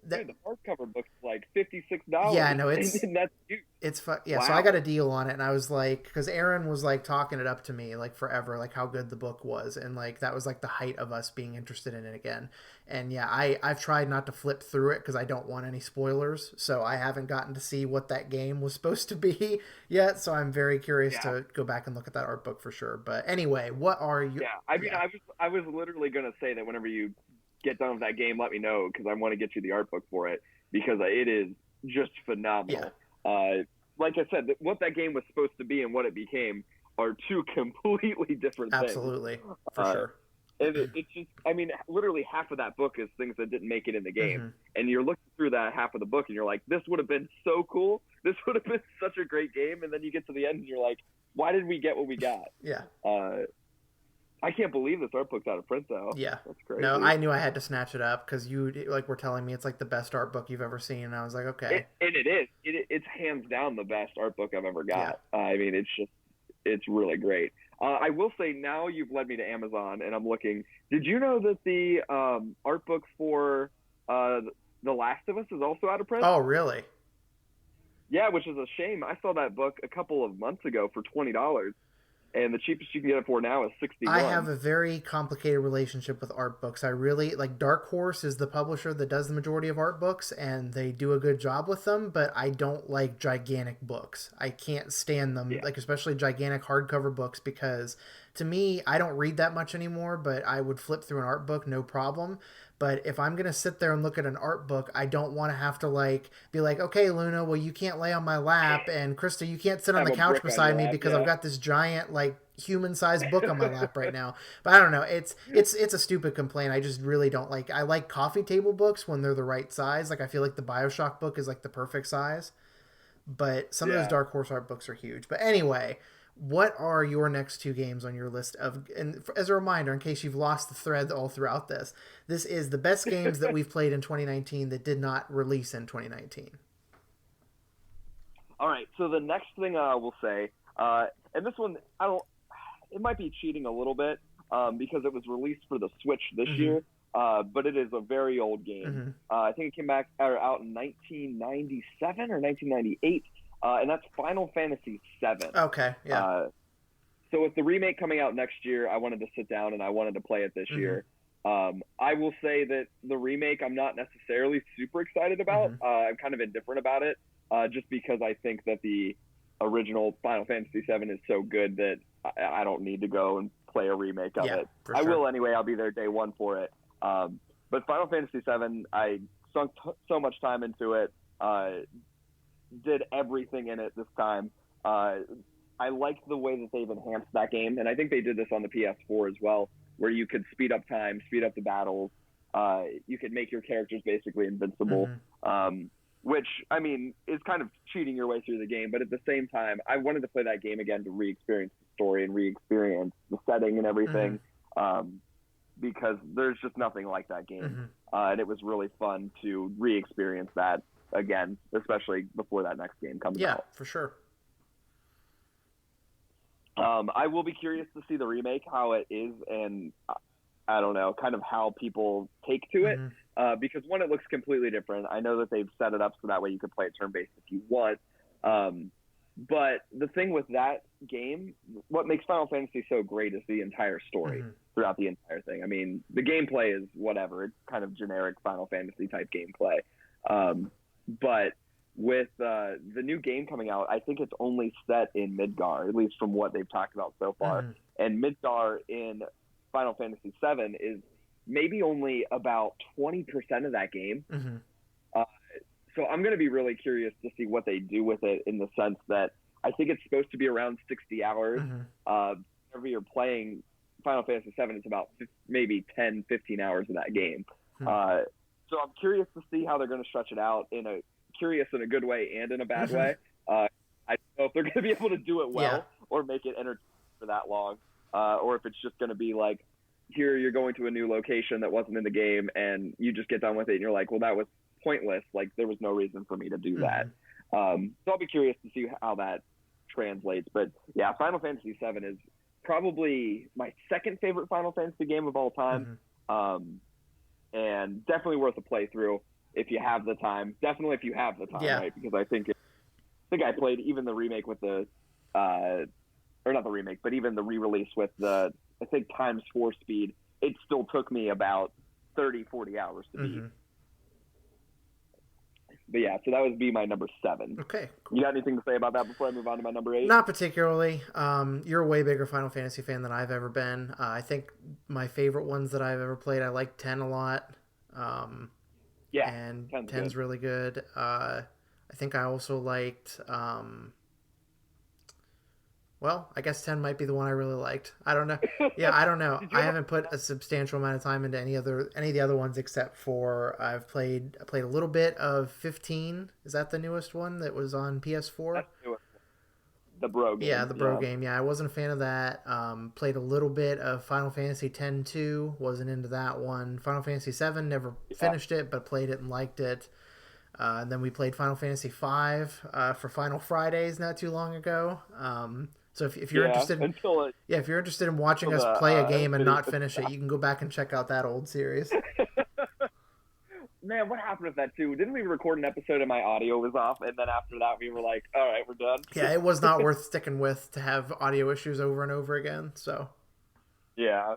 The hardcover book's like $56. Yeah, no, it's that's huge. So I got a deal on it, and I was like, because Aaron was like talking it up to me like forever, like how good the book was, and like that was like the height of us being interested in it again. And yeah, I've tried not to flip through it because I don't want any spoilers, so I haven't gotten to see what that game was supposed to be yet. So I'm very curious to go back and look at that art book for sure. But anyway, what are you? Yeah, I mean, I was literally gonna say that whenever you get done with that game, let me know, because I want to get you the art book for it, because it is just phenomenal. Like I said, what that game was supposed to be and what it became are two completely different things. Absolutely, for sure. And it's just, I mean, literally half of that book is things that didn't make it in the game. And you're looking through that half of the book and you're like, this would have been so cool. This would have been such a great game. And then you get to the end and you're like, why did we get what we got? I can't believe this art book's out of print, though. Yeah. That's crazy. No, I knew I had to snatch it up, because you were telling me it's like the best art book you've ever seen, and I was like, okay. And it is. It's hands down the best art book I've ever got. I mean, it's really great. I will say, now you've led me to Amazon, and I'm looking. Did you know that the art book for The Last of Us is also out of print? Oh, really? Yeah, which is a shame. I saw that book a couple of months ago for $20. And the cheapest you can get it for now is $61. I have a very complicated relationship with art books. I really like Dark Horse is the publisher that does the majority of art books, and they do a good job with them, but I don't like gigantic books. I can't stand them, like especially gigantic hardcover books, because to me, I don't read that much anymore, but I would flip through an art book, no problem. But if I'm going to sit there and look at an art book, I don't want to have to like be like, okay, Luna, well, you can't lay on my lap, and Krista, you can't sit on the couch beside me because I've got this giant like human-sized book on my lap right now. But I don't know. It's a stupid complaint. I just really don't like. I like coffee table books when they're the right size. Like I feel like the BioShock book is like the perfect size. But some of those Dark Horse art books are huge. But anyway, what are your next two games on your list of, and as a reminder, in case you've lost the thread all throughout this is the best games that we've played in 2019 that did not release in 2019. All right. So the next thing I will say, and this one, I don't. It might be cheating a little bit because it was released for the Switch this year, but it is a very old game. I think it came back out in 1997 or 1998, and that's Final Fantasy VII. Okay, yeah. So with the remake coming out next year, I wanted to sit down and I wanted to play it this year. I will say that the remake I'm not necessarily super excited about. I'm kind of indifferent about it, just because I think that the original Final Fantasy VII is so good that I don't need to go and play a remake of it. I will anyway. I'll be there day one for it. But Final Fantasy VII, I sunk so much time into it, did everything in it this time. I like the way that they've enhanced that game, and I think they did this on the PS4 as well, where you could speed up time, speed up the battles. You could make your characters basically invincible, which, I mean, is kind of cheating your way through the game. But at the same time, I wanted to play that game again to re-experience the story and re-experience the setting and everything, because there's just nothing like that game. And it was really fun to re-experience that again, especially before that next game comes out. Yeah, for sure. I will be curious to see the remake, how it is, and I don't know, kind of how people take to it, because one, it looks completely different. I know that they've set it up so that way you can play it turn-based if you want, but the thing with that game, what makes Final Fantasy so great is the entire story throughout the entire thing. I mean, the gameplay is whatever. It's kind of generic Final Fantasy type gameplay, but with the new game coming out, I think it's only set in Midgar, at least from what they've talked about so far. And Midgar in Final Fantasy VII is maybe only about 20% of that game. So I'm going to be really curious to see what they do with it, in the sense that I think it's supposed to be around 60 hours. Whenever you're playing Final Fantasy VII, it's about maybe 10, 15 hours of that game. So I'm curious to see how they're going to stretch it out, curious in a good way and in a bad way. I don't know if they're going to be able to do it well or make it entertaining for that long, or if it's just going to be like, here you're going to a new location that wasn't in the game and you just get done with it and you're like, well, that was pointless. Like, there was no reason for me to do that. So I'll be curious to see how that translates. But yeah, Final Fantasy VII is probably my second favorite Final Fantasy game of all time, and definitely worth a playthrough if you have the time. Definitely if you have the time, right? Because I think I played even the remake with the or not the remake, but even the re-release with the, I think, ×4 speed. It still took me about 30-40 hours to beat. But yeah, so that would be my number 7. Okay, cool. You got anything to say about that before I move on to my number 8? Not particularly. You're a way bigger Final Fantasy fan than I've ever been. I think my favorite ones that I've ever played, I like 10 a lot. Yeah, and 10's really good. I think I also liked, well, I guess 10 might be the one I really liked. I don't know. Yeah, I don't know. I haven't put a substantial amount of time into any of the other ones, except for I played a little bit of 15. Is that the newest one that was on PS4? That's the newest one. The Bro game. Yeah, the Bro game. Yeah, I wasn't a fan of that. Played a little bit of Final Fantasy X-2. Wasn't into that one. Final Fantasy VII, never finished it, but played it and liked it. And then we played Final Fantasy V for Final Fridays not too long ago. So if you're interested, if you're interested in watching us play a game and not finish it, you can go back and check out that old series. Man, what happened with that too? Didn't we record an episode and my audio was off, and then after that we were like, all right, we're done? Yeah, it was not worth sticking with to have audio issues over and over again. So yeah,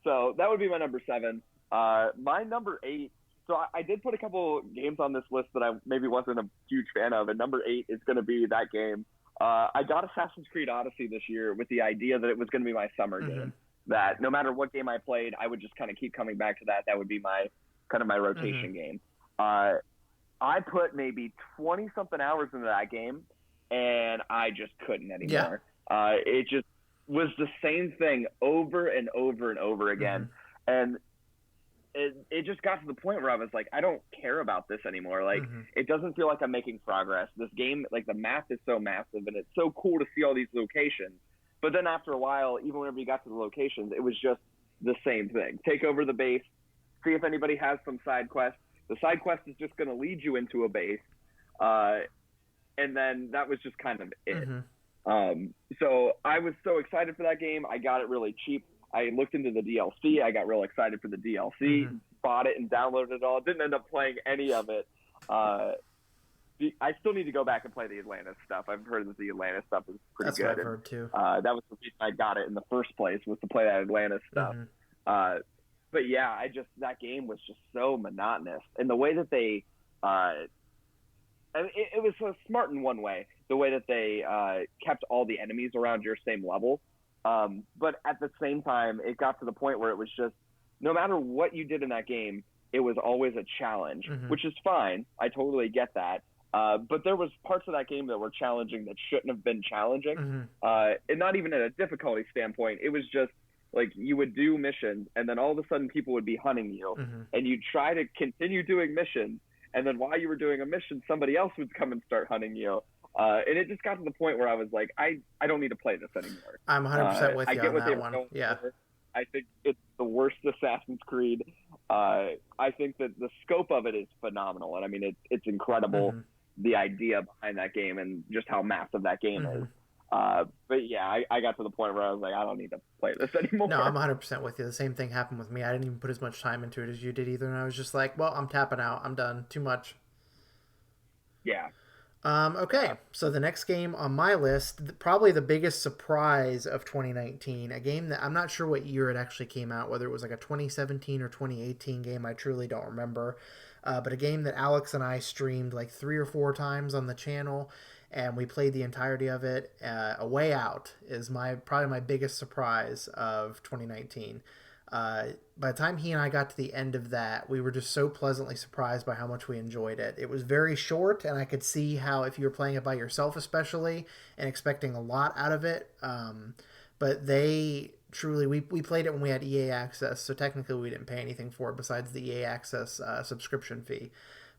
so that would be my number 7. My number 8. So I did put a couple games on this list that I maybe wasn't a huge fan of, and number 8 is going to be that game. I got Assassin's Creed Odyssey this year with the idea that it was going to be my summer game. That no matter what game I played, I would just kind of keep coming back to that. That would be my kind of my rotation game. I put maybe 20-something hours into that game, and I just couldn't anymore. It just was the same thing over and over and over again. And it just got to the point where I was like, I don't care about this anymore. Like, it doesn't feel like I'm making progress. This game, like, the map is so massive, and it's so cool to see all these locations. But then after a while, even whenever you got to the locations, it was just the same thing. Take over the base, see if anybody has some side quest. The side quest is just going to lead you into a base. and then that was just kind of it. Mm-hmm. So I was so excited for that game. I got it really cheap. I looked into the DLC. I got real excited for the DLC, bought it and downloaded it all. Didn't end up playing any of it. I still need to go back and play the Atlantis stuff. I've heard that the Atlantis stuff is pretty good. That's what I've heard too. That was the reason I got it in the first place, was to play that Atlantis stuff. But yeah, that game was just so monotonous, and the way that they, it was so smart in one way, the way that they kept all the enemies around your same level. But at the same time, it got to the point where it was just, no matter what you did in that game, it was always a challenge, which is fine. I totally get that. But there was parts of that game that were challenging that shouldn't have been challenging. And not even at a difficulty standpoint. It was just like you would do missions, and then all of a sudden people would be hunting you, and you'd try to continue doing missions, and then while you were doing a mission, somebody else would come and start hunting you. And it just got to the point where I was like, I don't need to play this anymore. I'm 100% with you on that one. Yeah. I think it's the worst Assassin's Creed. I think that the scope of it is phenomenal, and I mean it's incredible, the idea behind that game and just how massive that game is. But yeah, I got to the point where I was like, I don't need to play this anymore. No, I'm 100% with you. The same thing happened with me. I didn't even put as much time into it as you did either, and I was just like, well, I'm tapping out. I'm done. Too much. Yeah. Okay, so the next game on my list, probably the biggest surprise of 2019, a game that I'm not sure what year it actually came out, whether it was like a 2017 or 2018 game, I truly don't remember, but a game that Alex and I streamed like 3 or 4 times on the channel, and we played the entirety of it. A Way Out is probably my biggest surprise of 2019. By the time he and I got to the end of that, we were just so pleasantly surprised by how much we enjoyed it. It was very short, and I could see how if you were playing it by yourself especially and expecting a lot out of it, but we played it when we had EA Access, so technically we didn't pay anything for it besides the EA Access subscription fee.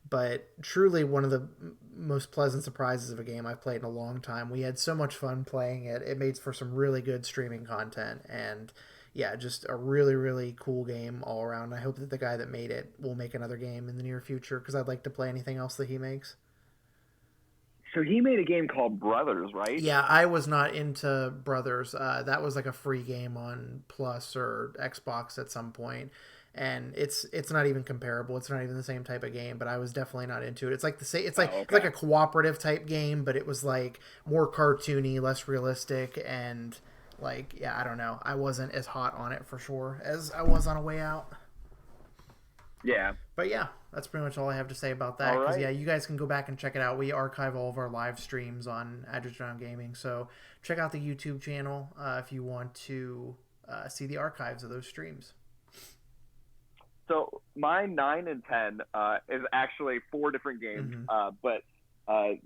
But truly one of the most pleasant surprises of a game I've played in a long time. We had so much fun playing it. It made for some really good streaming content, and yeah, just a really, really cool game all around. I hope that the guy that made it will make another game in the near future, because I'd like to play anything else that he makes. So he made a game called Brothers, right? Yeah, I was not into Brothers. That was like a free game on Plus or Xbox at some point, and it's not even comparable. It's not even the same type of game, but I was definitely not into it. It's like it's like a cooperative type game, but it was like more cartoony, less realistic, and like, yeah, I don't know. I wasn't as hot on it for sure as I was on A Way Out. Yeah. But yeah, that's pretty much all I have to say about that. Because yeah, you guys can go back and check it out. We archive all of our live streams on Adjective Gaming, so check out the YouTube channel if you want to see the archives of those streams. So my 9 and 10 is actually 4 different games, but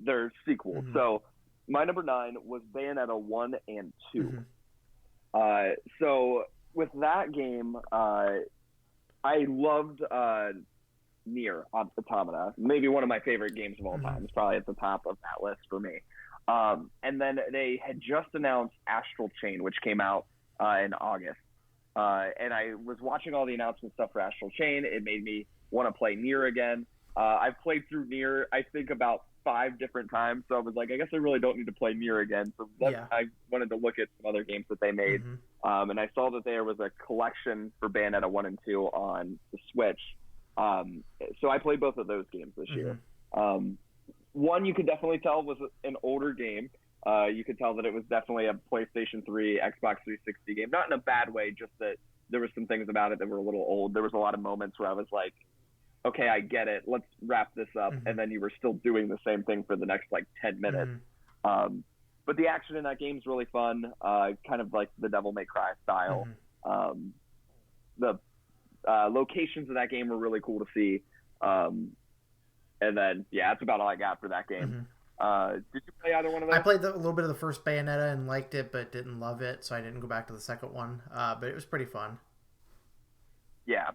they're sequels. So my number 9 was Bayonetta 1 and 2. So with that game, I loved Nier Automata, maybe one of my favorite games of all time. It's probably at the top of that list for me. And then they had just announced Astral Chain, which came out in August. And I was watching all the announcement stuff for Astral Chain. It made me want to play Nier again. I've played through Nier, I think, about 5 different times, so I was like, I guess I really don't need to play Nier again. So I wanted to look at some other games that they made, and I saw that there was a collection for Bayonetta 1 and 2 on the Switch. So I played both of those games this year. One you could definitely tell was an older game. You could tell that it was definitely a PlayStation 3, Xbox 360 game. Not in a bad way, just that there were some things about it that were a little old. There was a lot of moments where I was like, okay, I get it. Let's wrap this up. And then you were still doing the same thing for the next, 10 minutes. But the action in that game is really fun, kind of like the Devil May Cry style. The locations of that game were really cool to see. And then, yeah, that's about all I got for that game. Did you play either one of those? I played a little bit of the first Bayonetta and liked it, but didn't love it, so I didn't go back to the second one. But it was pretty fun. Yeah.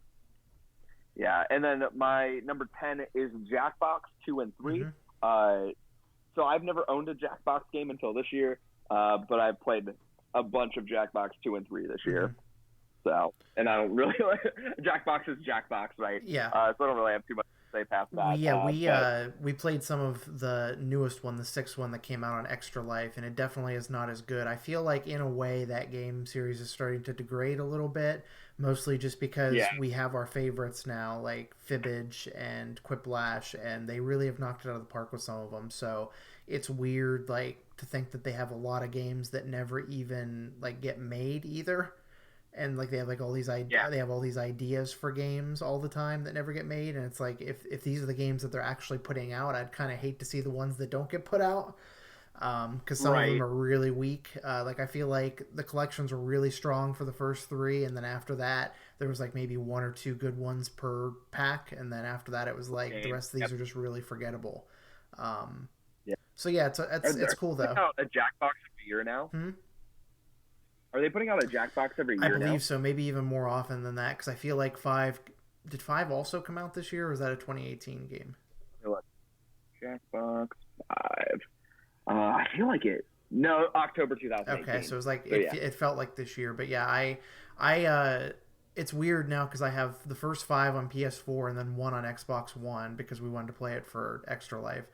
Yeah, and then my number 10 is Jackbox 2 and 3. So I've never owned a Jackbox game until this year, but I've played a bunch of Jackbox 2 and 3 this year. So, and I don't really like Jackbox is Jackbox, right? Yeah. So I don't really have too much to say past that. We played some of the newest one, the sixth one that came out on Extra Life, and it definitely is not as good. I feel like in a way that game series is starting to degrade a little bit, mostly just because Yeah. we have our favorites now, like Fibbage and Quiplash, and they really have knocked it out of the park with some of them. So it's weird, like to think that they have a lot of games that never even like get made either, and like they have like all these Yeah. they have all these ideas for games all the time that never get made, and it's like if these are the games that they're actually putting out, I'd kind of hate to see the ones that don't get put out, because some of them Right. are really weak. Like I feel like the collections were really strong for the first three, and then after that there was like maybe one or two good ones per pack, and then after that it was like the Game. rest of these Yep. are just really forgettable. Yeah. So yeah, Are they it's cool putting though. out a Jackbox every year now? Hmm? Are they putting out a Jackbox every I year now? believe so, maybe even more often than that, because I feel like five. Did five also come out this year, or was that a 2018 game? Look, Jackbox 5. I feel like it. No, October Okay, 2018. so it was like So yeah. it felt like this year, but yeah, it's weird now because I have the first five on PS4 and then one on Xbox One because we wanted to play it for Extra Life.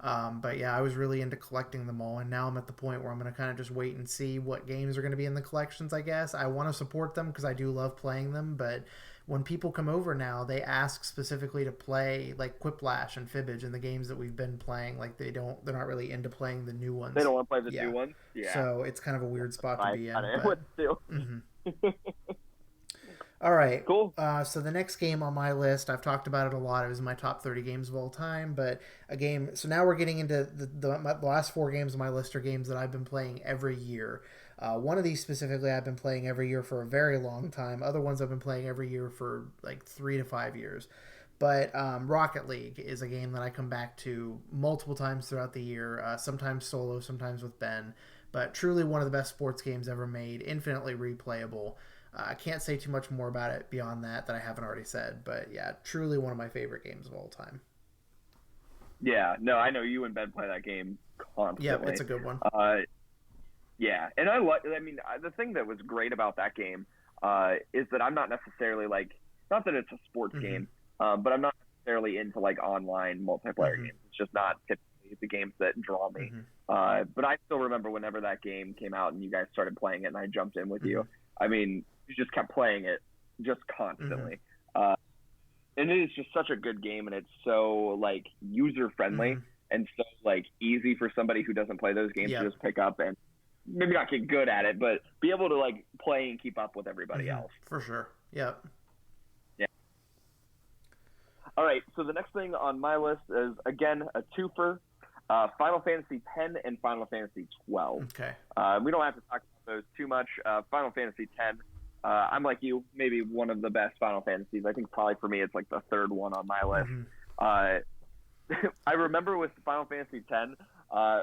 But yeah, I was really into collecting them all, and now I'm at the point where I'm going to kind of just wait and see what games are going to be in the collections. I guess I want to support them because I do love playing them, but when people come over now, they ask specifically to play like Quiplash and Fibbage and the games that we've been playing. Like they're not really into playing the new They ones. don't want to play the new Yeah, ones? Yeah. so it's kind of a weird spot to I be kind in, of but. would too. Mhm. All right. Cool. So the next game on my list, I've talked about it a lot. It was in my top 30 games of all time, but a game. So now we're getting into the last four games of my list are games that I've been playing every year. One of these specifically, I've been playing every year for a very long time. Other ones I've been playing every year for like 3 to 5 years. But Rocket League is a game that I come back to multiple times throughout the year, sometimes solo, sometimes with Ben. But truly one of the best sports games ever made, infinitely replayable. I can't say too much more about it beyond that I haven't already said. But yeah, truly one of my favorite games of all time. Yeah. No, I know you and Ben play that game Yep, it's constantly. a good one. Yeah, and I like. I mean, the thing that was great about that game is that I'm not necessarily like, not that it's a sports Mm-hmm. game, but I'm not necessarily into like online multiplayer Mm-hmm. games. It's just not typically the games that draw me. Mm-hmm. But I still remember whenever that game came out and you guys started playing it, and I jumped in with Mm-hmm. you. I mean, you just kept playing it just Mm-hmm. constantly. And it is just such a good game, and it's so like user friendly Mm-hmm. and so like easy for somebody who doesn't play those games to Yep. just pick up and maybe not get good at it, but be able to like play and keep up with everybody Mm-hmm. else. For sure. Yep. Yeah. All right. So the next thing on my list is again a twofer: Final Fantasy X and Final Fantasy 12. Okay. We don't have to talk about those too much. Final Fantasy X. I'm like you, maybe one of the best Final Fantasies. I think probably for me it's like the third one on my list. Mm-hmm. I remember with Final Fantasy X,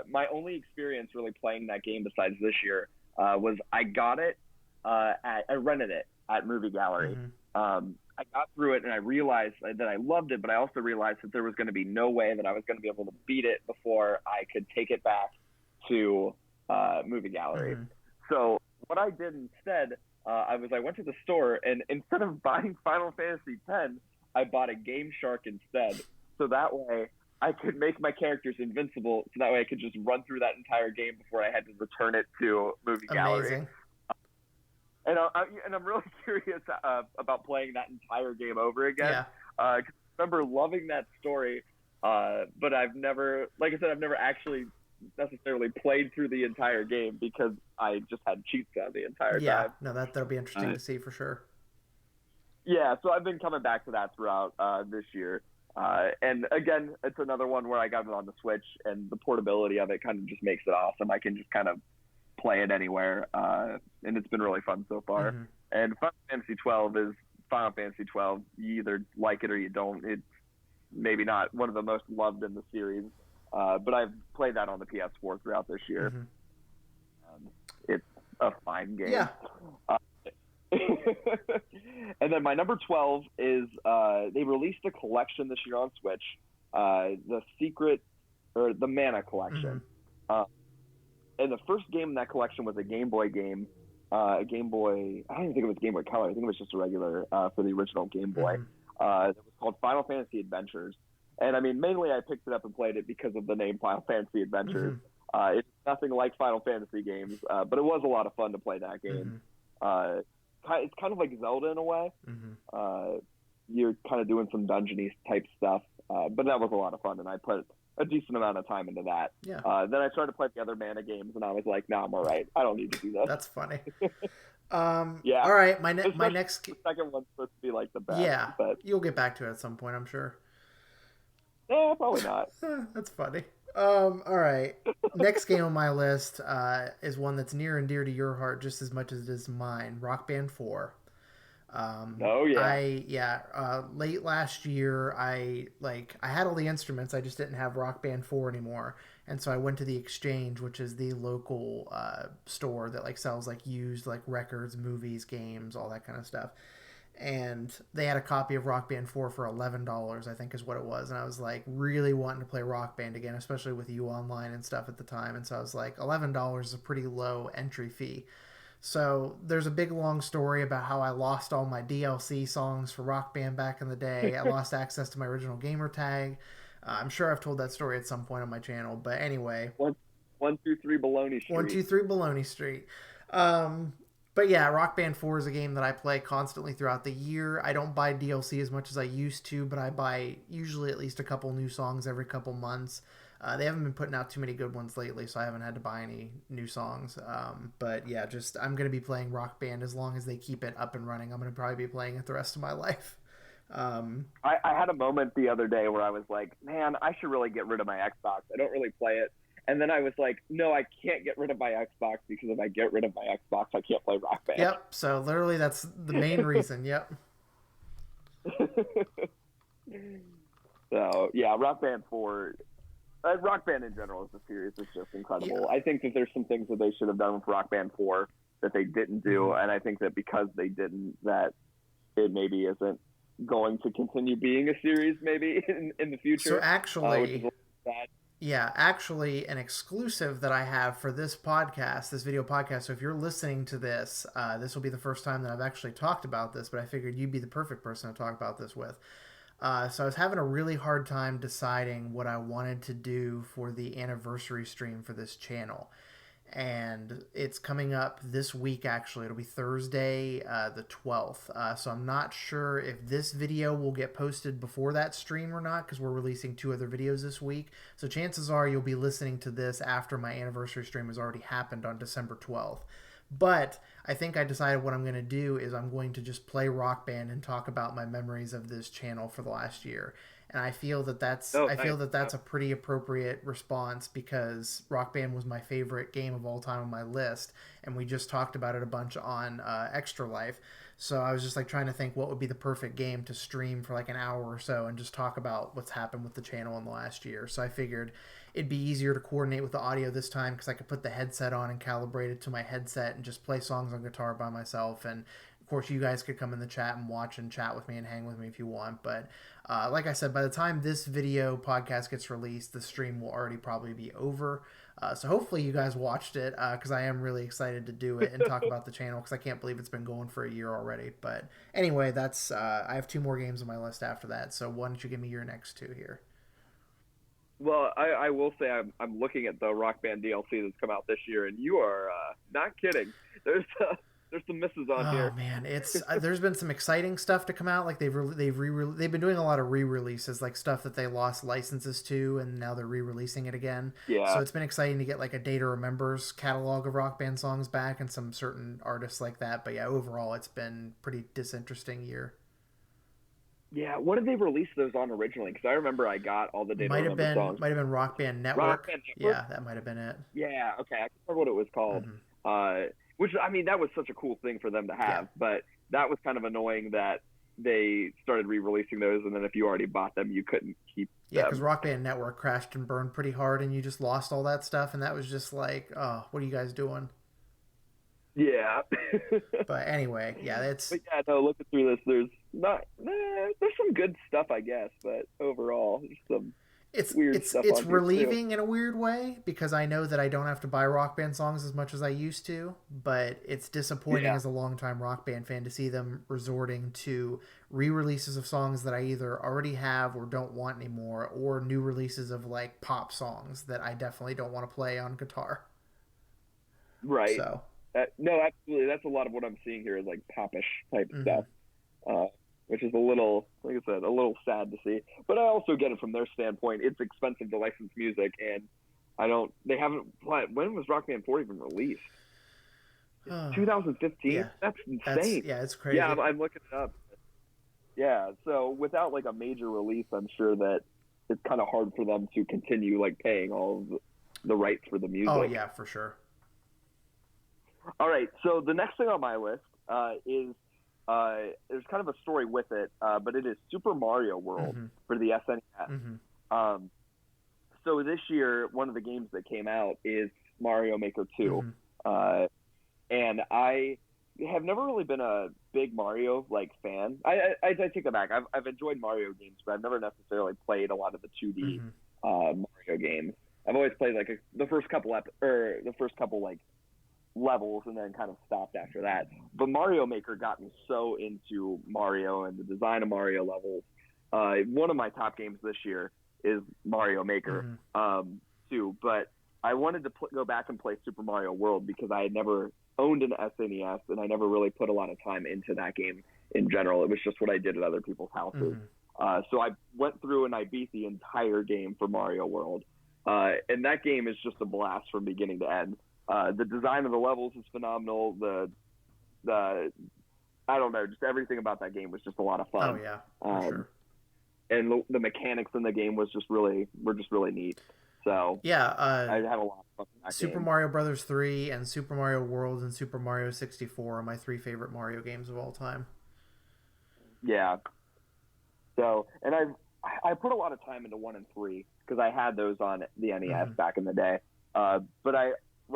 my only experience really playing that game besides this year was I got it I rented it at Movie Gallery. Mm-hmm. I got through it and I realized that I loved it, but I also realized that there was going to be no way that I was going to be able to beat it before I could take it back to Movie Gallery. Mm-hmm. So what I did instead, I went to the store and instead of buying Final Fantasy X, I bought a Game Shark instead. So that way I could make my characters invincible. So that way I could just run through that entire game before I had to return it to Movie Gallery. Amazing. And I'm really curious about playing that entire game over again. Yeah. I remember loving that story, but I've never, like I said, I've never actually necessarily played through the entire game because I just had cheats on the entire Yeah. time. No, that'll be interesting to see for sure. Yeah, so I've been coming back to that throughout this year. And again, it's another one where I got it on the Switch, and the portability of it kind of just makes it awesome. I can just kind of play it anywhere, and it's been really fun so far. Mm-hmm. And Final Fantasy 12 is Final Fantasy 12. You either like it or you don't. It's maybe not one of the most loved in the series, but I've played that on the PS4 throughout this year. Mm-hmm. It's a fine game. Yeah. And then my number 12 is they released a collection this year on Switch, the Secret or the Mana collection. Mm-hmm. And the first game in that collection was a Game Boy game. A Game Boy, I don't even think it was Game Boy Color. I think it was just a regular for the original Game Boy. that was called Final Fantasy Adventures. And I mean, mainly I picked it up and played it because of the name Final Fantasy Adventures. It's nothing like Final Fantasy games, but it was a lot of fun to play that game. It's kind of like Zelda in a way. You're kind of doing some dungeony type stuff, but that was a lot of fun, and I put a decent amount of time into that. Yeah. Then I started to play the other mana games, and I was like, "Nah, I'm all right. I don't need to do this." That's funny. Yeah. All right. My The next. second one's supposed to be like the best. Yeah. But you'll get back to it at some point, I'm sure. probably not. That's funny. All right. Next game on my list is one that's near and dear to your heart just as much as it is mine. Rock Band 4. Oh yeah. Late last year, I had all the instruments. I just didn't have Rock Band 4 anymore, and so I went to the Exchange, which is the local store that like sells like used like records, movies, games, all that kind of stuff. And they had a copy of Rock Band 4 for $11, I think is what it was. And I was like really wanting to play Rock Band again, especially with you online and stuff at the time. And so I was like, $11 is a pretty low entry fee. So there's a big long story about how I lost all my DLC songs for Rock Band back in the day. I lost access to my original gamer tag. I'm sure I've told that story at some point on my channel. But anyway. 123 Baloney Street. 123 Baloney Street. But yeah, Rock Band 4 is a game that I play constantly throughout the year. I don't buy DLC as much as I used to, but I buy usually at least a couple new songs every couple months. They haven't been putting out too many good ones lately, so I haven't had to buy any new songs. But yeah, I'm going to be playing Rock Band as long as they keep it up and running. I'm going to probably be playing it the rest of my life. I had a moment the other day where I was like, man, I should really get rid of my Xbox. I don't really play it. And then I was like, no, I can't get rid of my Xbox because if I get rid of my Xbox, I can't play Rock Band. Yep, so literally that's the main reason, yep. So, yeah, Rock Band 4, Rock Band in general as a series is just incredible. Yeah. I think that there's some things that they should have done with Rock Band 4 that they didn't do, and I think that because they didn't, that it maybe isn't going to continue being a series maybe in the future. So actually... which is a little sad. Yeah, actually, an exclusive that I have for this podcast, this video podcast. So if you're listening to this, this will be the first time that I've actually talked about this, but I figured you'd be the perfect person to talk about this with. So I was having a really hard time deciding what I wanted to do for the anniversary stream for this channel. And it's coming up this week, actually. It'll be Thursday, the 12th. So I'm not sure if this video will get posted before that stream or not, because we're releasing 2 other videos this week. So chances are you'll be listening to this after my anniversary stream has already happened on December 12th. But I think I decided what I'm going to do is I'm going to just play Rock Band and talk about my memories of this channel for the last year. And I feel that that's a pretty appropriate response because Rock Band was my favorite game of all time on my list, and we just talked about it a bunch on Extra Life. So I was just like trying to think what would be the perfect game to stream for like an hour or so and just talk about what's happened with the channel in the last year. So I figured it'd be easier to coordinate with the audio this time because I could put the headset on and calibrate it to my headset and just play songs on guitar by myself. And of course, you guys could come in the chat and watch and chat with me and hang with me if you want. But like I said, by the time this video podcast gets released, the stream will already probably be over. So hopefully you guys watched it because I am really excited to do it and talk about the channel because I can't believe it's been going for a year already. But anyway, that's I have 2 more games on my list after that. So why don't you give me your next 2 here? Well, I will say I'm looking at the Rock Band DLC that's come out this year, and you are not kidding. There's some misses on here. Oh man, it's there's been some exciting stuff to come out. Like they've been doing a lot of re-releases, like stuff that they lost licenses to, and now they're re-releasing it again. Yeah. So it's been exciting to get like a Data Remembers catalog of Rock Band songs back, and some certain artists like that. But yeah, overall, it's been pretty disinteresting year. Yeah, what did they release those on originally? Because I remember I got all the Data Remember songs. Might have been Rock Band Network. Rock Band Network? Yeah, that might have been it. Yeah, okay, I can't remember what it was called. Mm-hmm. Which, I mean, that was such a cool thing for them to have, but that was kind of annoying that they started re-releasing those, and then if you already bought them, you couldn't keep them. Yeah, because Rock Band Network crashed and burned pretty hard, and you just lost all that stuff, and that was just like, oh, what are you guys doing? Yeah. But anyway, yeah, it's... But yeah, no, looking through this, there's some good stuff, I guess, but overall, there's some... weird stuff it's on here too. relieving in a weird way because I know that I don't have to buy Rock Band songs as much as I used to, but it's disappointing Yeah. as a longtime Rock Band fan to see them resorting to re-releases of songs that I either already have or don't want anymore, or new releases of like pop songs that I definitely don't want to play on guitar. Right. So, No, absolutely. That's a lot of what I'm seeing here is like popish type mhm. stuff, uh, which is a little, like I said, a little sad to see. But I also get it from their standpoint. It's expensive to license music, and I don't. They haven't. When was Rock Band 4 even released? Yeah, 2015. That's insane. yeah, it's Yeah, crazy. I'm looking it up. Yeah, so without like a major release, I'm sure that it's kind of hard for them to continue like paying all of the rights for the Oh music. yeah, for sure. All right, so the next thing on my list is there's kind of a story with it, but it is Super Mario World Mm-hmm. for the SNES. Mm-hmm. Um, so this year, one of the games that came out is Mario Maker 2, Mm-hmm. uh, and I have never really been a big Mario like fan. I take that back. I've enjoyed Mario games, but I've never necessarily played a lot of the 2D Mm-hmm. Mario games. I've always played like the first couple or the first couple like levels and then kind of stopped after that. But Mario Maker got me so into Mario and the design of Mario levels. One of my top games this year is Mario Maker Mm-hmm. too. But I wanted to go back and play Super Mario World because I had never owned an SNES and I never really put a lot of time into that game in general. It was just what I did at other people's houses. Mm-hmm. So I went through and I beat the entire game for Mario World. And that game is just a blast from beginning to end. The design of the levels is phenomenal. The I don't know, just everything about that game was just a lot of Oh fun. yeah, for Um, sure. and the mechanics in the game was just really neat. So Yeah, I had a lot of fun in that Super game. Mario Brothers 3 and Super Mario World and Super Mario 64 are my three favorite Mario games of all time. Yeah. So and I put a lot of time into 1 and 3 because I had those on the NES Mm-hmm. back in the day. But when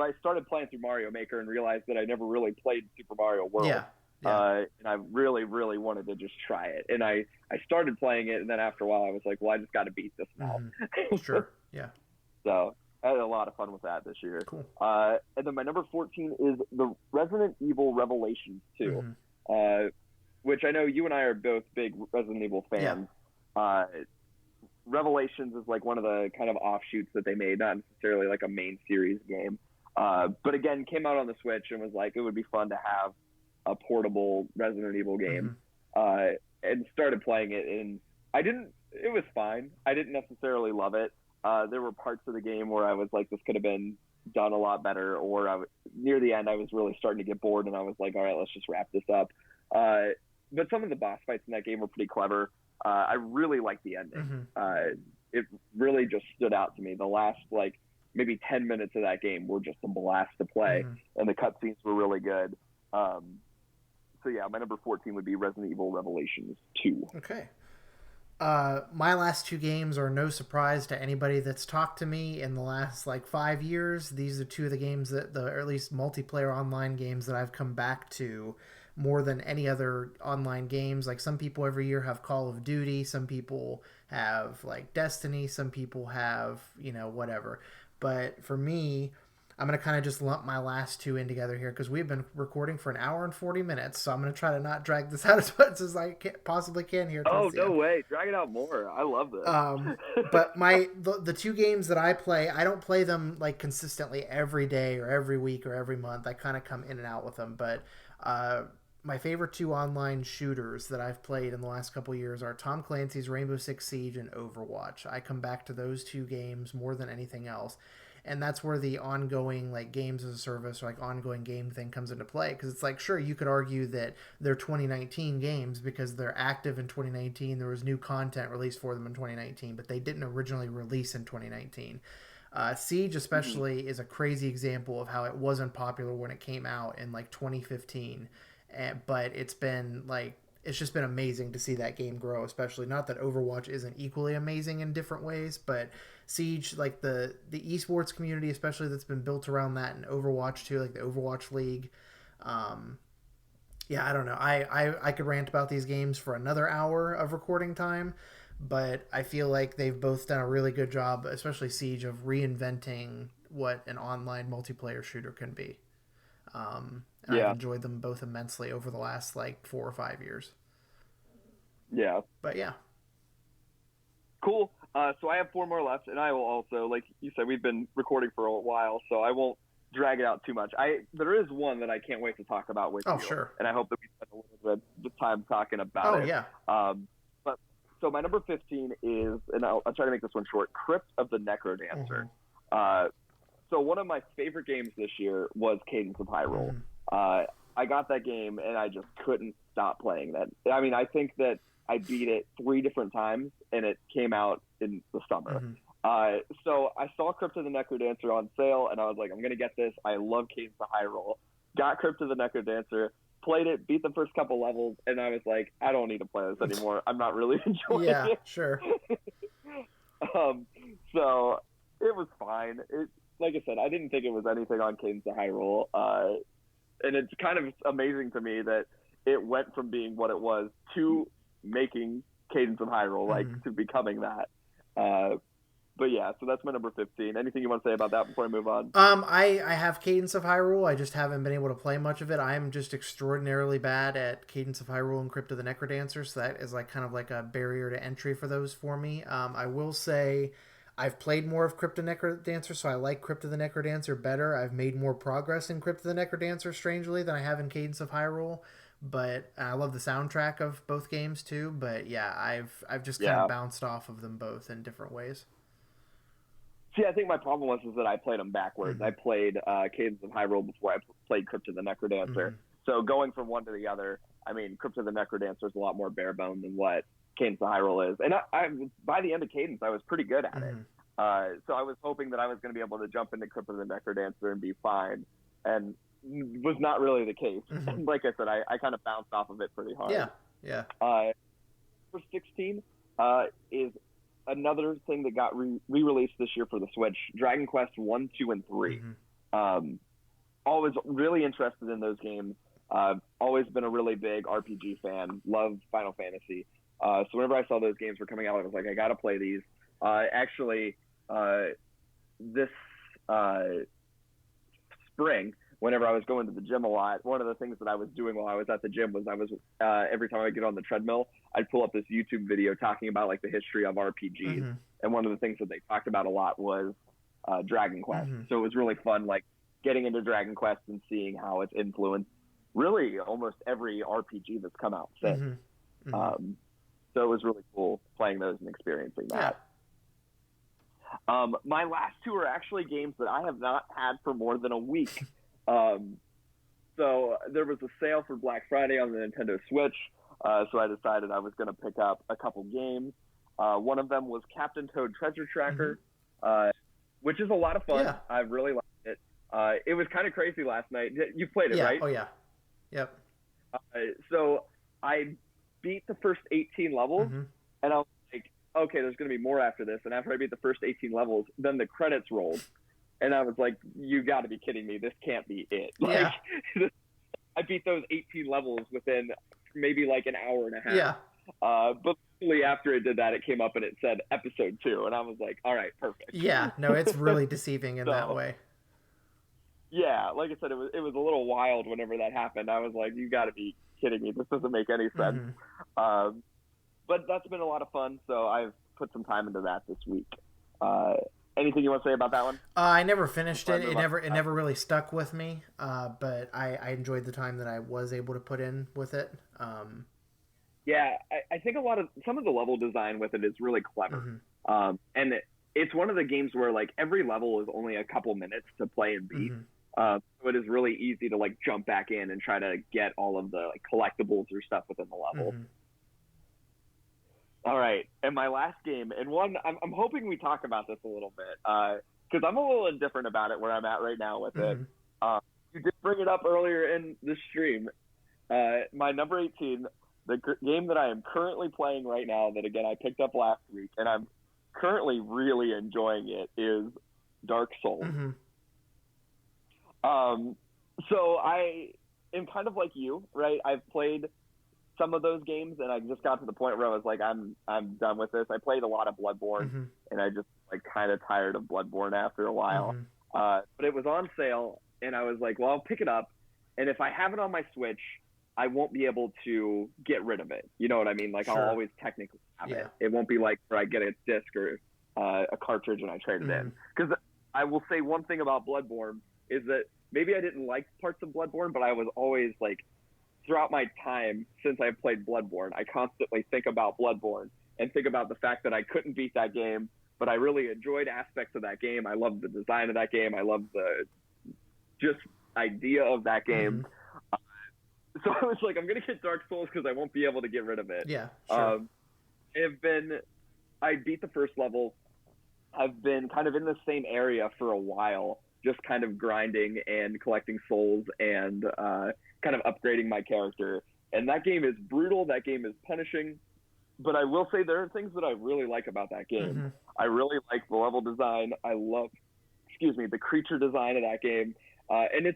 I started playing through Mario Maker and realized that I never really played Super Mario World, Yeah, yeah. and I really, really wanted to just try it. And I started playing it, and then after a while, I was like, well, I just got to beat this now. Mm-hmm. Sure. Yeah. So I had a lot of fun with that this year. Cool. And then my number 14 is the Resident Evil Revelations 2, Mm-hmm. which I know you and I are both big Resident Evil Yeah. fans. Uh, Revelations is like one of the kind of offshoots that they made, not necessarily like a main series game. But again, came out on the Switch and was like, it would be fun to have a portable Resident Evil game. Mm-hmm. And started playing it, and it was fine. I didn't necessarily love it. There were parts of the game where I was like, this could have been done a lot better, or near the end, I was really starting to get bored, and I was like, all right, let's just wrap this up. But some of the boss fights in that game were pretty clever. I really liked the ending. Mm-hmm. It really just stood out to me. The last like maybe 10 minutes of that game were just a blast to play, Mm-hmm. and the cutscenes were really good. So yeah, my number 14 would be Resident Evil Revelations 2. Okay. My last two games are no surprise to anybody that's talked to me in the last like 5 years. These are two of the games or at least multiplayer online games that I've come back to more than any other online games. Like some people every year have Call of Duty, some people have like Destiny, some people have, whatever. But for me, I'm going to kind of just lump my last two in together here because we've been recording for an hour and 40 minutes. So I'm going to try to not drag this out as much as I possibly can here Oh towards the no end. way! Drag it out more. I love Um, this. but the two games that I play, I don't play them like consistently every day or every week or every month. I kind of come in and out with them. But my favorite two online shooters that I've played in the last couple years are Tom Clancy's Rainbow Six Siege and Overwatch. I come back to those two games more than anything else, and that's where the ongoing like games as a service or like ongoing game thing comes into play, because it's like, sure, you could argue that they're 2019 games because they're active in 2019. There was new content released for them in 2019, but they didn't originally release in 2019. Siege especially is a crazy example of how it wasn't popular when it came out in like 2015, but it's just been amazing to see that game grow. Especially, not that Overwatch isn't equally amazing in different ways, but Siege, like the esports community, especially that's been built around that, and Overwatch too, like the Overwatch League. Um, yeah, I don't know. I could rant about these games for another hour of recording time, but I feel like they've both done a really good job, especially Siege, of reinventing what an online multiplayer shooter can be. And I've Yeah, enjoyed them both immensely over the last like 4 or 5 years. yeah. But yeah, Cool. So I have four more left, and I will also, like you said, we've been recording for a while, so I won't drag it out too much. There is one that I can't wait to talk about with oh you, sure, and I hope that we spend a little bit of time talking about oh it. yeah, But so my number 15 is, and I'll try to make this one short, Crypt of the Necrodancer. So one of my favorite games this year was Cadence of Hyrule. I got that game, and I just couldn't stop playing that. I mean, I think that I beat it 3 different times, and it came out in the summer. So I saw Crypt of the Necrodancer on sale, and I was like, I'm going to get this. I love Cadence of Hyrule. Got Crypt of the Necrodancer, played it, beat the first couple levels, and I was like, I don't need to play this anymore. I'm not really enjoying yeah, it. sure, So it was fine. Like I said, I didn't think it was anything on Cadence of Hyrule. And it's kind of amazing to me that it went from being what it was to making Cadence of Hyrule, like to becoming that. But yeah, so that's my number 15. Anything you want to say about that before I move on? I have Cadence of Hyrule. I just haven't been able to play much of it. I'm just extraordinarily bad at Cadence of Hyrule and Crypt of the Necrodancer, so that is like kind of like a barrier to entry for those for me. I will say I've played more of Crypt of the Necrodancer, so I like Crypt of the Necrodancer better. I've made more progress in Crypt of the Necrodancer, strangely, than I have in Cadence of Hyrule. But I love the soundtrack of both games too. But yeah, I've just kind of bounced off of them both in different ways. See, I think my problem was is that I played them backwards. I played Cadence of Hyrule before I played Crypt of the Necrodancer. So going from one to the other, I mean, Crypt of the Necrodancer is a lot more bare bone than what Cadence of Hyrule is. And I by the end of Cadence, I was pretty good at it. So I was hoping that I was going to be able to jump into Crypt of the Necrodancer and be fine. And was not really the case. Like I said, I kind of bounced off of it pretty hard. Yeah. Number 16 is another thing that got re-released this year for the Switch, Dragon Quest 1, 2, and 3. Always really interested in those games. Always been a really big RPG fan. Love Final Fantasy. So whenever I saw those games were coming out, I was like, I got to play these. Actually, this spring, whenever I was going to the gym a lot, one of the things that I was doing while I was at the gym was I was every time I get on the treadmill, I'd pull up this YouTube video talking about like the history of RPGs. And one of the things that they talked about a lot was Dragon Quest. So it was really fun, like getting into Dragon Quest and seeing how it's influenced really almost every RPG that's come out since. So it was really cool playing those and experiencing that. My last two are actually games that I have not had for more than a week. So there was a sale for Black Friday on the Nintendo Switch, so I decided I was going to pick up a couple games. One of them was Captain Toad Treasure Tracker, which is a lot of fun. I really liked it. It was kind of crazy last night. You played it, right? Oh, yeah. Yep. So I beat the first 18 levels, and I was like, okay, there's going to be more after this. And after I beat the first 18 levels, then the credits rolled. And I was like, you got to be kidding me. This can't be it. Like, I beat those 18 levels within maybe like an hour and a half. But luckily after it did that, it came up and it said episode 2. And I was like, all right, perfect. Yeah, no, it's really deceiving in that way. Yeah, like I said, it was a little wild whenever that happened. I was like, you got to be kidding me. This doesn't make any sense. But that's been a lot of fun. So I've put some time into that this week. Anything you want to say about that one? I never finished it. It never really stuck with me. But I enjoyed the time that I was able to put in with it. Yeah, I think some of the level design with it is really clever. And it's one of the games where like every level is only a couple minutes to play and beat. So it is really easy to like jump back in and try to get all of the like collectibles or stuff within the level. All right, and my last game, and one I'm hoping we talk about this a little bit because I'm a little indifferent about it where I'm at right now with it. You did bring it up earlier in the stream. My number 18, the game that I am currently playing right now that again I picked up last week and I'm currently really enjoying it is Dark Souls. So I am kind of like you, right? I've played some of those games, and I just got to the point where I was like, I'm done with this. I played a lot of Bloodborne, and I just like kind of tired of Bloodborne after a while. But it was on sale, and I was like, well, I'll pick it up, and if I have it on my Switch, I won't be able to get rid of it. You know what I mean? Like I'll always technically have it. It won't be like where I get a disc or a cartridge and I trade it in. Because I will say one thing about Bloodborne is that maybe I didn't like parts of Bloodborne, but I was always like, throughout my time since I've played Bloodborne, I constantly think about Bloodborne and think about the fact that I couldn't beat that game, but I really enjoyed aspects of that game. I loved the design of that game. I loved the just idea of that game. So I was like, I'm going to get Dark Souls because I won't be able to get rid of it. Yeah, sure. I beat the first level. I've been kind of in the same area for a while, just kind of grinding and collecting souls and kind of upgrading my character. And that game is brutal. That game is punishing. But I will say there are things that I really like about that game. I really like the level design. I love, the creature design of that game. And